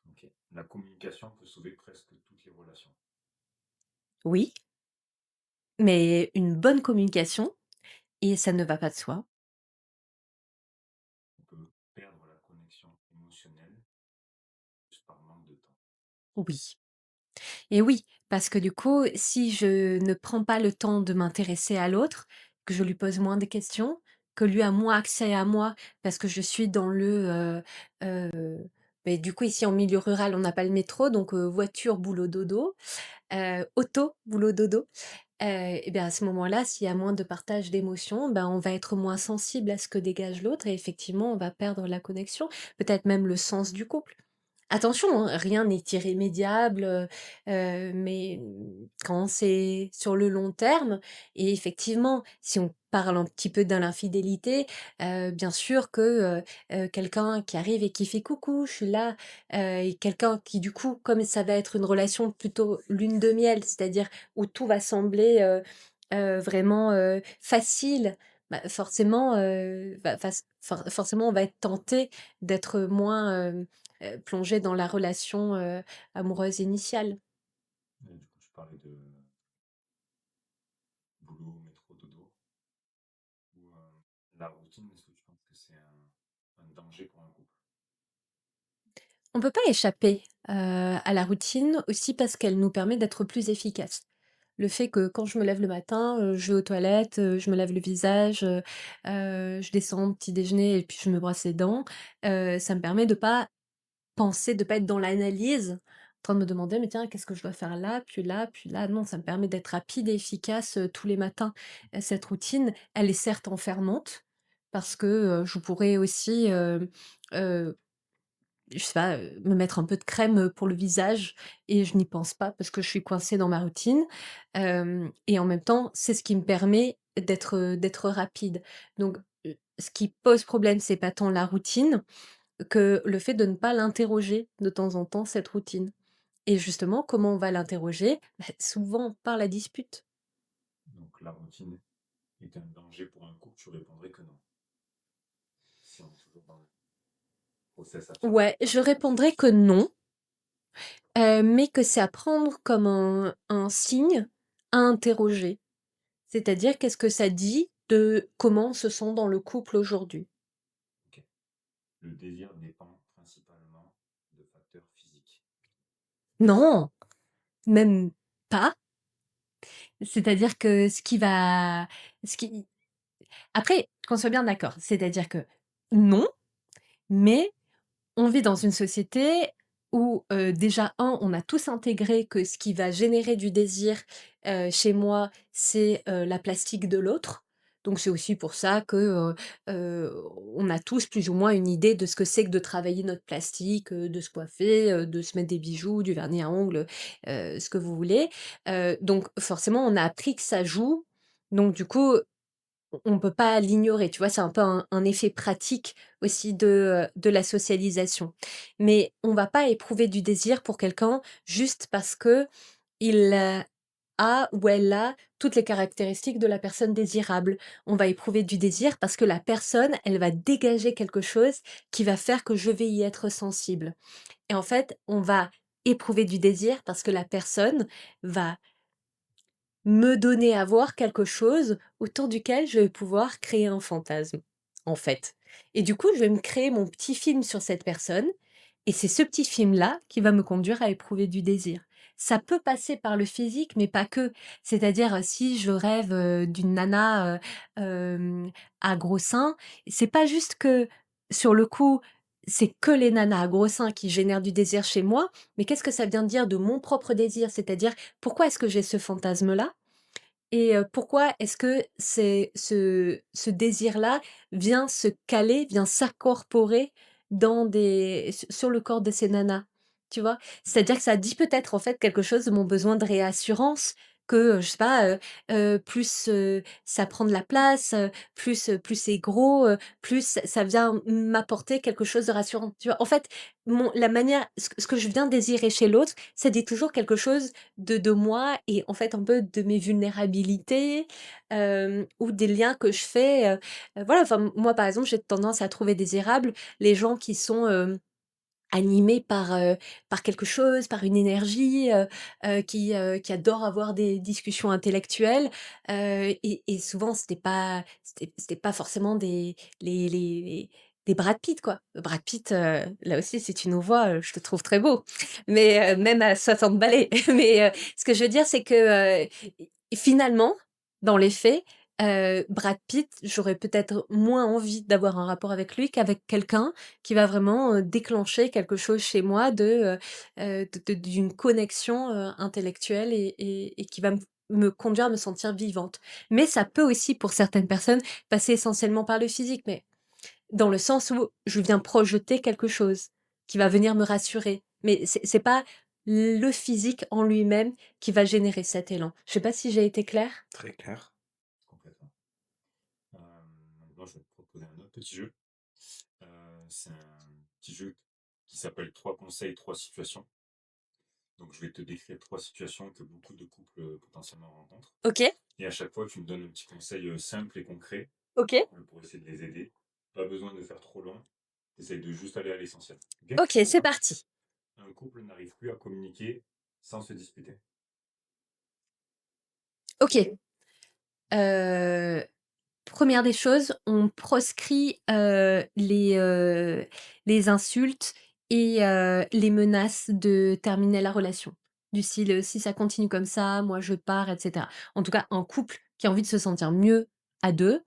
Ok. La communication peut sauver presque toutes les relations. Oui, mais une bonne communication et ça ne va pas de soi. On peut perdre la connexion émotionnelle juste par manque de temps. Oui. Et oui, parce que du coup, si je ne prends pas le temps de m'intéresser à l'autre, que je lui pose moins de questions, que lui a moins accès à moi parce que je suis dans beh, du coup, ici en milieu rural, on n'a pas le métro, donc voiture, boulot, dodo, auto, boulot, dodo. Et bien, à ce moment-là, s'il y a moins de partage d'émotions, ben, on va être moins sensible à ce que dégage l'autre et effectivement, on va perdre la connexion, peut-être même le sens du couple. Attention, hein, rien n'est irrémédiable, mais quand c'est sur le long terme et effectivement, si on parle un petit peu de l'infidélité, bien sûr que, quelqu'un qui arrive et qui fait: «Coucou, je suis là», et quelqu'un qui du coup, comme ça va être une relation plutôt lune de miel, c'est-à-dire où tout va sembler, vraiment, facile, bah, forcément, forcément on va être tenté d'être moins, plongé dans la relation, amoureuse initiale. Et du coup, tu parlais de boulot, métro, dodo, ou la routine. Est-ce que tu penses que c'est un danger pour un couple? On peut pas échapper, à la routine aussi parce qu'elle nous permet d'être plus efficaces. Le fait que quand je me lève le matin, je vais aux toilettes, je me lave le visage, je descends au petit déjeuner et puis je me brosse les dents, ça me permet de pas penser, de pas être dans l'analyse, en train de me demander: «Mais tiens, qu'est-ce que je dois faire là, puis là, puis là?» Non, ça me permet d'être rapide et efficace, tous les matins. Cette routine, elle est certes enfermante parce que, je pourrais aussi, heu, je sais pas, me mettre un peu de crème, pour le visage et je n'y pense pas parce que je suis coincée dans ma routine, et en même temps, c'est ce qui me permet d'être rapide. Donc, ce qui pose problème, c'est pas tant la routine, que le fait de ne pas l'interroger de temps en temps, cette routine. Et justement, comment on va l'interroger? Bah, souvent par la dispute. Donc la routine est un danger pour un couple, tu répondrais que non. Si on est toujours dans le process Ouais, je répondrais que non, mais que c'est à prendre comme un signe à interroger. C'est-à-dire, qu'est-ce que ça dit de comment on se sent dans le couple aujourd'hui? Ok. Le désir dépend principalement de facteurs physiques. Non, même pas. C'est-à-dire que ce qui après, qu'on soit bien d'accord, c'est-à-dire que non, mais on vit dans une société où, déjà on a tous intégré que ce qui va générer du désir, chez moi, c'est, la plastique de l'autre. Donc c'est aussi pour ça que, on a tous plus ou moins une idée de ce que c'est que de travailler notre plastique, de se coiffer, de se mettre des bijoux, du vernis à ongles, ce que vous voulez. Donc forcément, on a appris que ça joue. Donc du coup, on peut pas l'ignorer, tu vois? C'est un peu un effet pratique aussi de la socialisation. Mais on va pas éprouver du désir pour quelqu'un juste parce qu'il, a ou elle a toutes les caractéristiques de la personne désirable. On va éprouver du désir parce que la personne, elle va dégager quelque chose qui va faire que je vais y être sensible. Et en fait, on va éprouver du désir parce que la personne va me donner à voir quelque chose autour duquel je vais pouvoir créer un fantasme, en fait. Et du coup, je vais me créer mon petit film sur cette personne et c'est ce petit film-là qui va me conduire à éprouver du désir. Ça peut passer par le physique, mais pas que. C'est-à-dire, si je rêve, d'une nana, à gros seins, c'est pas juste que, sur le coup, c'est que les nanas à gros seins qui génèrent du désir chez moi, mais qu'est-ce que ça vient dire de mon propre désir? C'est-à-dire, pourquoi est-ce que j'ai ce fantasme-là? Et pourquoi est-ce que c'est ce désir-là vient se caler, vient s'incorporer dans des sur le corps de ces nanas, tu vois? C'est-à-dire que ça dit peut-être, en fait, quelque chose de mon besoin de réassurance que, je sais pas, plus, ça prend de la place, plus c'est gros, plus ça vient m'apporter quelque chose de rassurant, tu vois? En fait, mon la manière ce que je viens désirer chez l'autre, ça dit toujours quelque chose de moi et en fait un peu de mes vulnérabilités, ou des liens que je fais, voilà, enfin moi par exemple, j'ai tendance à trouver désirables les gens qui sont, animé par quelque chose, par une énergie, qui adore avoir des discussions intellectuelles, et souvent c'était pas forcément des Brad Pitt, quoi. Brad Pitt, là aussi, si tu nous vois, je te trouve très beau, mais même à 60 balais. Mais ce que je veux dire, c'est que, finalement, dans les faits, Brad Pitt, j'aurais peut-être moins envie d'avoir un rapport avec lui qu'avec quelqu'un qui va vraiment, déclencher quelque chose chez moi d'une connexion, intellectuelle et qui va me conduire à me sentir vivante. Mais ça peut aussi, pour certaines personnes, passer essentiellement par le physique, mais dans le sens où je viens projeter quelque chose qui va venir me rassurer. Mais c'est pas le physique en lui-même qui va générer cet élan. Je sais pas si j'ai été claire? Très clair. Complètement. Moi, je vais te proposer un autre petit jeu. C'est un petit jeu qui s'appelle Trois conseils, trois situations. Donc, je vais te décrire trois situations que beaucoup de couples potentiellement rencontrent. OK, Et à chaque fois, tu me donnes un petit conseil simple et concret OK, pour essayer de les aider. Pas besoin de faire trop long. Essaye de juste aller à l'essentiel. Ok. OK, c'est parti. Un couple n'arrive plus à communiquer sans se disputer. OK, heu 1re des choses, on proscrit, les insultes et les menaces de terminer la relation. Du style, «Si ça continue comme ça, moi je pars» et cetera. En tout cas, un couple qui a envie de se sentir mieux à 2,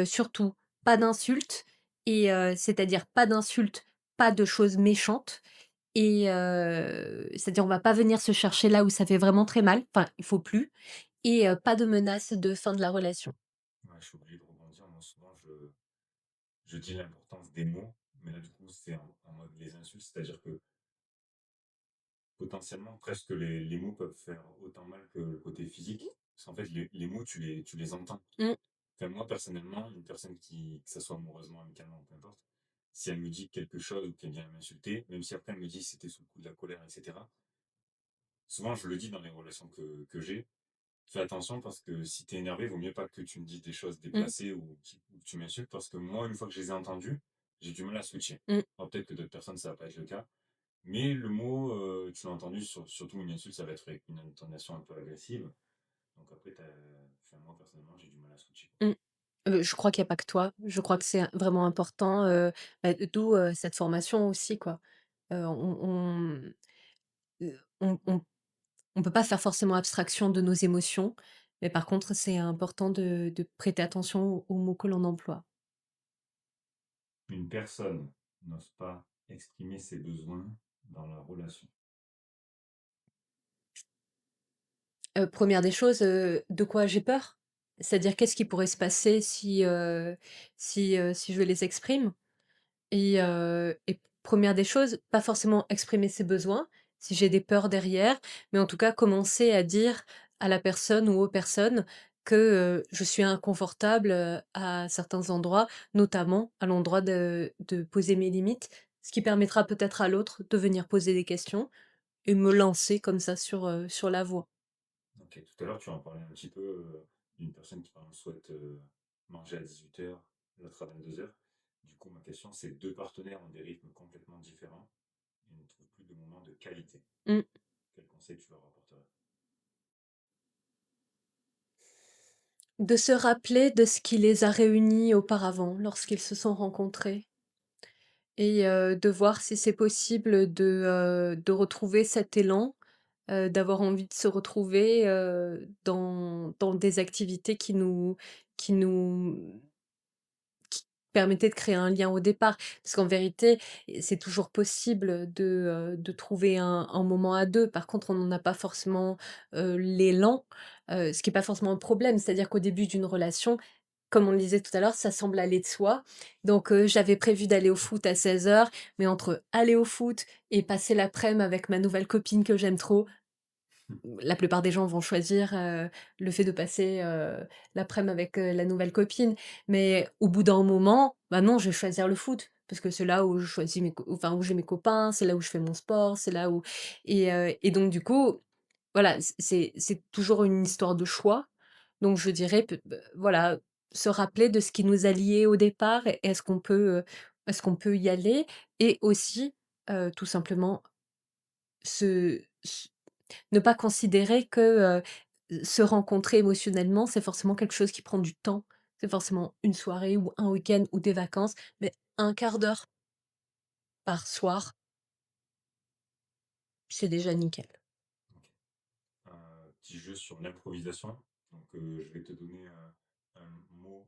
surtout pas d'insultes et c'est-à-dire pas d'insultes, pas de choses méchantes et c'est-à-dire on va pas venir se chercher là où ça fait vraiment très mal, enfin, il faut plus et pas de menaces de fin de la relation. Ouais, je suis obligé de rebondir. Moi, souvent, je dis l'importance des mots, mais là, du coup, c'est en mode les insultes, c'est-à-dire que potentiellement, presque les mots peuvent faire autant mal que le côté physique. Parce qu'en fait, les mots, tu les entends. Mmh, Enfin, moi, personnellement, une personne que ça soit amoureusement, amicalement, peu importe, si elle me dit quelque chose ou qu'elle vient m'insulter, même si après elle me dit que c'était sous le coup de la colère, etc., souvent je le dis dans les relations que j'ai, fais attention parce que si t'es énervé, vaut mieux pas que tu me dises des choses mmh, déplacées ou que tu m'insultes parce que moi, une fois que je les ai entendues, j'ai du mal à switcher. mmh. Alors peut-être que d'autres personnes, ça va pas être le cas, mais le mot, tu l'as entendu, surtout une insulte, ça va être avec une intonation un peu agressive. Donc après, enfin, moi, personnellement, j'ai du mal à switcher. Mmh. Je crois qu'il y a pas que toi. Je crois que c'est vraiment important, d'où, cette formation aussi, quoi. On peut pas faire forcément abstraction de nos émotions, mais par contre, c'est important de prêter attention aux mots que l'on emploie. Une personne n'ose pas exprimer ses besoins dans la relation. 1re des choses, de quoi j'ai peur? C'est-à-dire qu'est-ce qui pourrait se passer si je les exprime? Et 1 des choses, pas forcément exprimer ses besoins, si j'ai des peurs derrière, mais en tout cas commencer à dire à la personne ou aux personnes que, je suis inconfortable, à certains endroits, notamment à l'endroit de poser mes limites, ce qui permettra peut-être à l'autre de venir poser des questions et me lancer comme ça sur la voie. Ok, tout à l'heure, tu en parlais un petit peu d'une personne qui, par exemple, souhaite manger à 18h, l'autre à 22h. Du coup, ma question, c'est deux partenaires ont des rythmes complètement différents et ne trouvent plus de moments de qualité. Mmh. Quel conseil tu leur apporterais? De se rappeler de ce qui les a réunis auparavant, lorsqu'ils se sont rencontrés. Et de voir si c'est possible de retrouver cet élan, d'avoir envie de se retrouver, dans des activités qui nous permettaient de créer un lien au départ. Parce qu'en vérité, c'est toujours possible de trouver un moment à 2. Par contre, on n'a pas forcément, l'élan, ce qui est pas forcément un problème. C'est-à-dire qu'au début d'une relation, comme on le disait tout à l'heure, ça semble aller de soi. Donc, j'avais prévu d'aller au foot à 16h, mais entre aller au foot et passer l'après-midi avec ma nouvelle copine que j'aime trop, la plupart des gens vont choisir, le fait de passer, l'après-midi avec, la nouvelle copine. Mais au bout d'un moment, bah non, je vais choisir le foot parce que c'est là où je choisis où j'ai mes copains, c'est là où je fais mon sport, c'est là où et donc du coup, voilà, c'est toujours une histoire de choix. Donc je dirais voilà, se rappeler de ce qui nous a liés au départ et est-ce qu'on peut y aller? Et aussi tout simplement se ne pas considérer que, se rencontrer émotionnellement, c'est forcément quelque chose qui prend du temps. C'est forcément une soirée ou un week-end ou des vacances, mais un quart d'heure par soir, c'est déjà nickel. Ok. Un petit jeu sur l'improvisation. Donc, je vais te donner un mot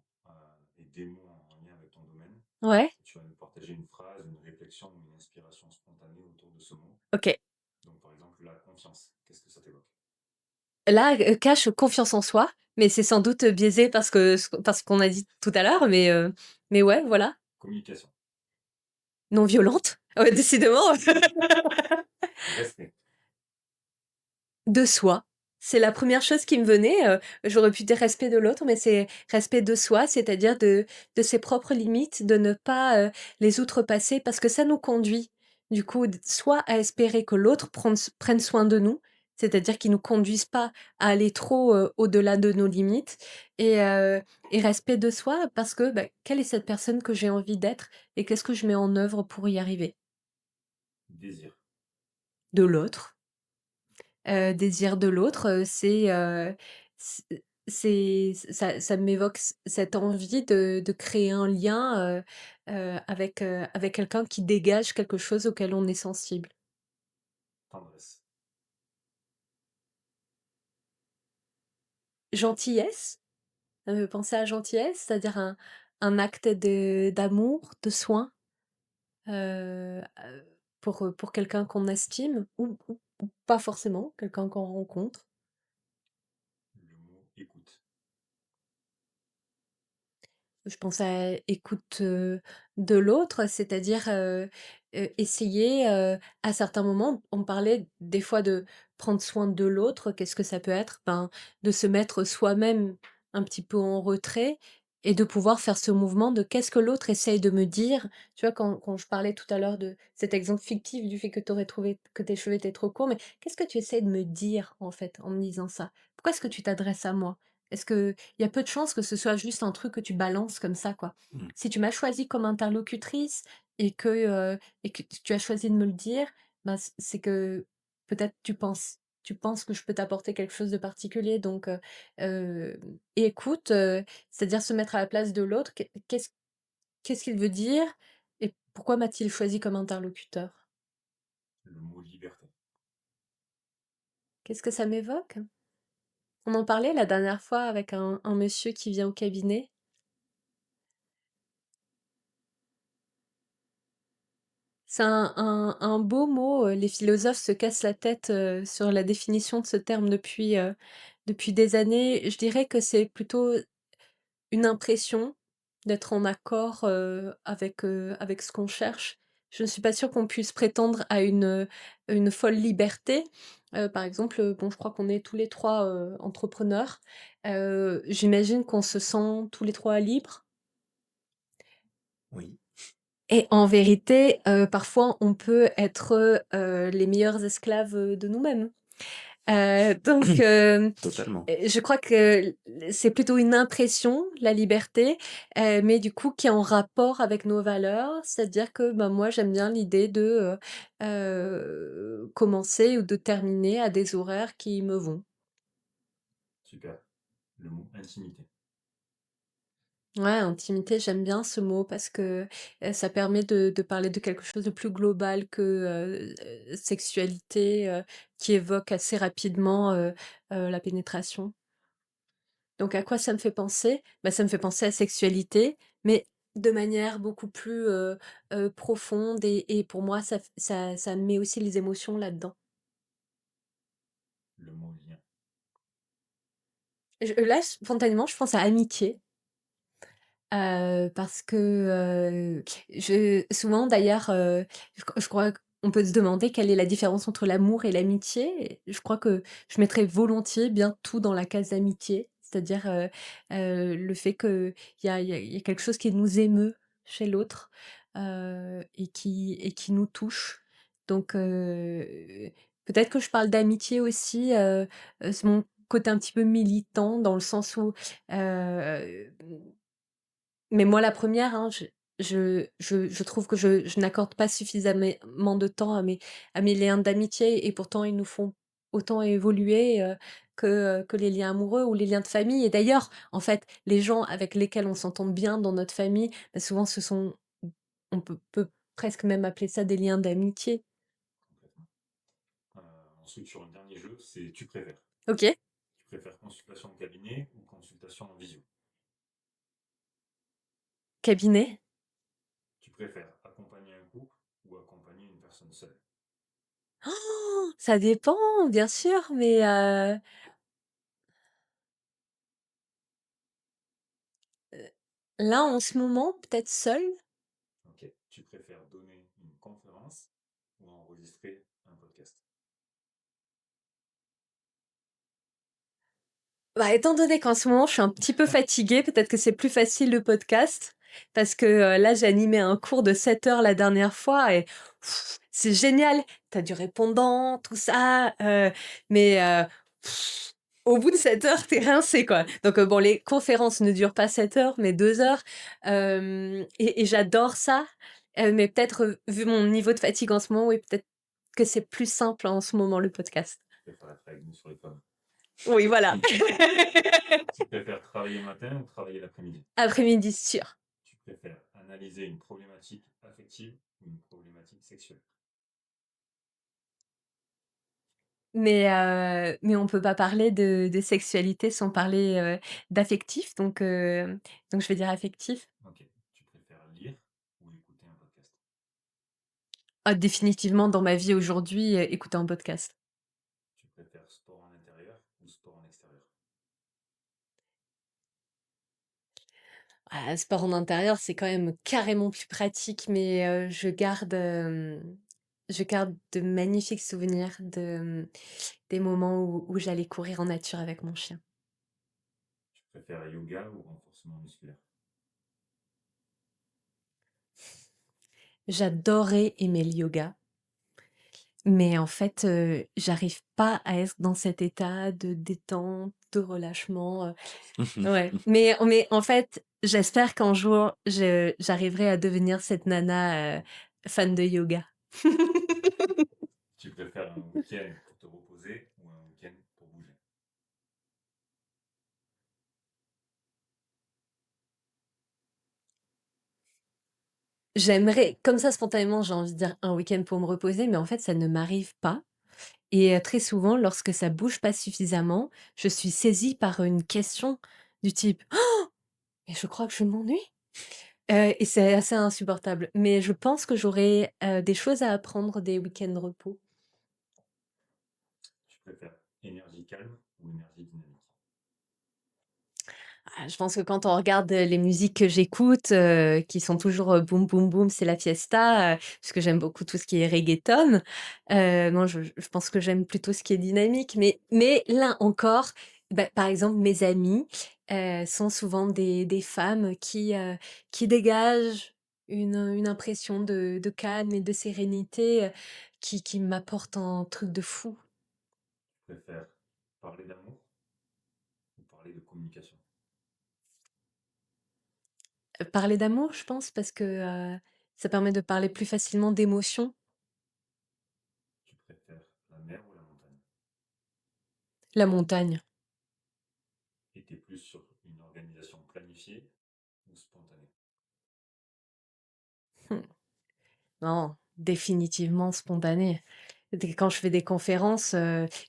et des mots en lien avec ton domaine. Ouais, Tu vas nous partager une phrase, une réflexion ou une inspiration spontanée autour de ce mot. OK. Donc, par exemple, la confiance. Qu'est-ce que ça t'évoque? Là, cache confiance en soi, mais c'est sans doute, biaisé parce qu'on a dit tout à l'heure, mais ouais, voilà. Communication. Non violente, ouais, décidément. Respect. De soi. C'est la première chose qui me venait, j'aurais pu dire respect de l'autre, mais c'est respect de soi, c'est-à-dire de ses propres limites, de ne pas, les outrepasser parce que ça nous conduit, du coup, d soit à espérer que l'autre prenne soin de nous, c'est-à-dire qu'il nous conduise pas à aller trop, au-delà de nos limites et heu et respect de soi parce que, bah, quelle est cette personne que j'ai envie d'être et qu'est-ce que je mets en œuvre pour y arriver? Désir. De l'autre. Désir de l'autre, c'est ça m'évoque cette envie de créer un lien, avec quelqu'un qui dégage quelque chose auquel on est sensible. Tendresse. Gentillesse, ça me fait penser à gentillesse, c'est-à-dire un acte de d'amour, de soin, pour quelqu'un qu'on estime ou pas forcément, quelqu'un qu'on rencontre. Le mot écoute. Je pense à écoute, de l'autre, c'est-à-dire, essayer, à certains moments, on parlait des fois de prendre soin de l'autre, qu'est-ce que ça peut être? Ben, de se mettre soi-même un petit peu en retrait et de pouvoir faire ce mouvement de qu'est-ce que l'autre essaye de me dire? Tu vois, quand je parlais tout à l'heure de cet exemple fictif du fait que tu aurais trouvé que tes cheveux étaient trop courts, mais qu'est-ce que tu essayes de me dire, en fait, en me disant ça? Pourquoi est-ce que tu t'adresses à moi? Est-ce que il y a peu de chances que ce soit juste un truc que tu balances comme ça, quoi. Mmh. Si tu m'as choisie comme interlocutrice et que tu as choisi de me le dire, ben, c'est que peut-être tu penses que je peux t'apporter quelque chose de particulier donc heu, écoute, c'est-à-dire se mettre à la place de l'autre. Qu'est-ce qu'il veut dire et pourquoi m'a-t-il choisi comme interlocuteur? Le mot liberté. Qu'est-ce que ça m'évoque? On en parlait la dernière fois avec un monsieur qui vient au cabinet. C'est un beau mot, les philosophes se cassent la tête, sur la définition de ce terme depuis des années. Je dirais que c'est plutôt une impression d'être en accord, avec ce qu'on cherche. Je ne suis pas sûre qu'on puisse prétendre à une folle liberté. Par exemple, bon, je crois qu'on est tous les 3 entrepreneurs. J'imagine qu'on se sent tous les 3 libres. Oui, Et en vérité, parfois on peut être, les meilleurs esclaves, de nous-mêmes. Donc totalement. je crois que c'est plutôt une impression, la liberté, mais du coup qui est en rapport avec nos valeurs. C'est-à-dire que, ben, moi j'aime bien l'idée de, commencer ou de terminer à des horaires qui me vont. Super. Le mot intimité. Ouais, intimité, j'aime bien ce mot parce que, ça permet de parler de quelque chose de plus global que, sexualité, qui évoque assez rapidement, la pénétration. Donc à quoi ça me fait penser? Bah, ça me fait penser à sexualité, mais de manière beaucoup plus, profonde et pour moi ça met aussi les émotions là-dedans. Le mot lien. Là, spontanément, je pense à amitié. Parce que, je souvent d'ailleurs, je crois qu'on peut se demander quelle est la différence entre l'amour et l'amitié. Je crois que je mettrais volontiers bien tout dans la case amitié. C'est-à-dire, le fait qu'il y a quelque chose qui nous émeut chez l'autre, et qui nous touche. Donc, peut-être que je parle d'amitié aussi, c'est mon côté un petit peu militant dans le sens où, heu mais moi la première, hein, je trouve que je n'accorde pas suffisamment de temps à mes liens d'amitié et pourtant ils nous font autant évoluer, que les liens amoureux ou les liens de famille et d'ailleurs, en fait, les gens avec lesquels on s'entend bien dans notre famille, bah, souvent ce sont on peut presque même appeler ça des liens d'amitié. Complètement. Ensuite, sur le dernier jeu, c'est tu préfères. OK. Tu préfères consultation en cabinet ou consultation en visio? Cabinet? Tu préfères accompagner un couple ou accompagner une personne seule? Oh, ça dépend, bien sûr, mais là, en ce moment, peut-être seul. Ok. Tu préfères donner une conférence ou enregistrer un podcast? Bah, étant donné qu'en ce moment, je suis un petit peu fatiguée, peut-être que c'est plus facile le podcast parce que, là, j'ai animé un cours de 7 heures la dernière fois et pff, c'est génial. Tu as du répondant, tout ça, mais au bout de 7 heures, tu es rincé, quoi. Donc, bon, les conférences ne durent pas 7 heures, mais 2 heures, et j'adore ça, mais peut-être, vu mon niveau de fatigue en ce moment, oui, peut-être que c'est plus simple en ce moment le podcast. Tu préfères être avec nous sur les pommes. Oui, voilà. Tu préfères travailler le matin ou travailler l'après-midi? Après-midi sûr. Tu préfères analyser une problématique affective ou une problématique sexuelle? Mais on peut pas parler de sexualité sans parler, d'affectif, donc je vais dire affectif. Ok. Tu préfères lire ou écouter un podcast? Ah définitivement dans ma vie aujourd'hui, écouter un podcast. Tu préfères sport en intérieur ou sport en extérieur? Ah, sport en intérieur, c'est quand même carrément plus pratique, mais je garde de magnifiques souvenirs des moments où j'allais courir en nature avec mon chien. Tu préfères yoga ou renforcement musculaire? J'adorais aimer le yoga. Mais en fait, j'arrive pas à être dans cet état de détente, de relâchement, ouais. Mais en fait, j'espère qu'un jour, j'arriverai à devenir cette nana, fan de yoga. Tu préfères un week-end pour te reposer ou un week-end pour bouger? J'aimerais comme ça spontanément, j'ai envie de dire un week-end pour me reposer, mais en fait, ça ne m'arrive pas et très souvent, lorsque ça bouge pas suffisamment, je suis saisie par une question du type: «Mais je crois que je m'ennuie». Et c'est assez insupportable. Mais je pense que j'aurais, des choses à apprendre des week-ends de repos. Tu préfères énergie calme ou énergie dynamique? Ah, je pense que quand on regarde, les musiques que j'écoute, qui sont toujours, boum boum boum, c'est la fiesta, parce que j'aime beaucoup tout ce qui est reggaeton. Non, je pense que j'aime plutôt ce qui est dynamique. Mais là encore, bah, par exemple, mes amies, sont souvent des femmes qui dégagent une impression de calme et de sérénité, qui m'apportent un truc de fou. Tu préfères parler d'amour ou parler de communication? Parler d'amour, je pense, parce que, ça permet de parler plus facilement d'émotions. Tu préfères la mer ou la montagne? La montagne. Et t'es plus sur une organisation planifiée ou spontanée? Mmh. Non, définitivement spontané. Quand je fais des conférences,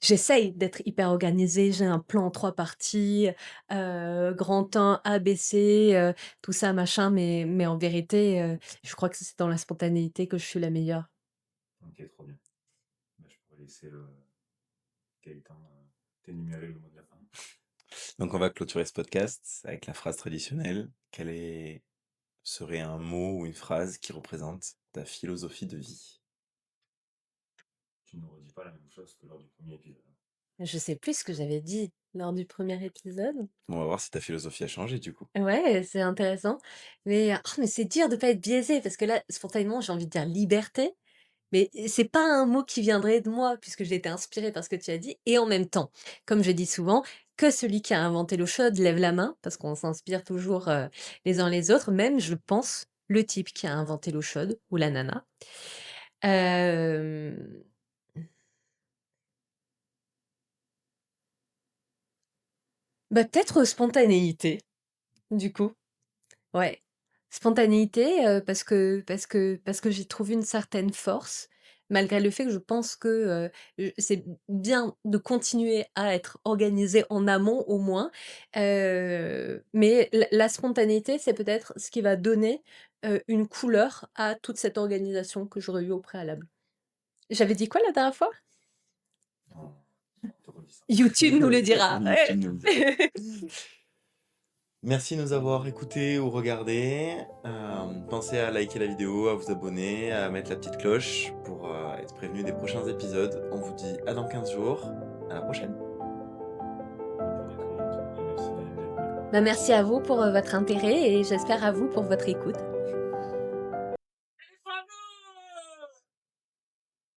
j'essaye d'être hyper organisée. J'ai un plan en 3 parties, grand 1, A, B, C, tout ça machin, mais en vérité, je crois que c'est dans la spontanéité que je suis la meilleure. Ok, trop bien. Bah, je pourrais laisser Gaëtan t'énumérer le mot de la fin. Donc on va clôturer ce podcast avec la phrase traditionnelle. Serait un mot ou une phrase qui représente ta philosophie de vie? Tu ne redis pas la même chose que lors du premier épisode. Je sais plus ce que j'avais dit lors du premier épisode. Bon, on va voir si ta philosophie a changé du coup. Ouais, c'est intéressant. Mais c'est dur de pas être biaisé parce que là, spontanément, j'ai envie de dire liberté. Mais c'est pas un mot qui viendrait de moi puisque j'ai été inspirée par ce que tu as dit et en même temps, comme je dis souvent, que celui qui a inventé l'eau chaude lève la main parce qu'on s'inspire toujours, les uns les autres. Même je pense le type qui a inventé l'eau chaude ou la nana. Hem, peut-être spontanéité, du coup. Ouais, spontanéité, parce que j'y trouve une certaine force, malgré le fait que je pense que, c'est bien de continuer à être organisé en amont au moins, mais la spontanéité, c'est peut-être ce qui va donner, une couleur à toute cette organisation que j'aurais eue au préalable. J'avais dit quoi la dernière fois? YouTube nous le dira. YouTube nous le dira. Ouais. Merci de nous avoir écoutés ou regardés. Pensez à liker la vidéo, à vous abonner, à mettre la petite cloche pour être prévenu des prochains épisodes. On vous dit à dans 15 jours. À la prochaine. Merci à vous pour, votre intérêt et j'espère à vous pour votre écoute.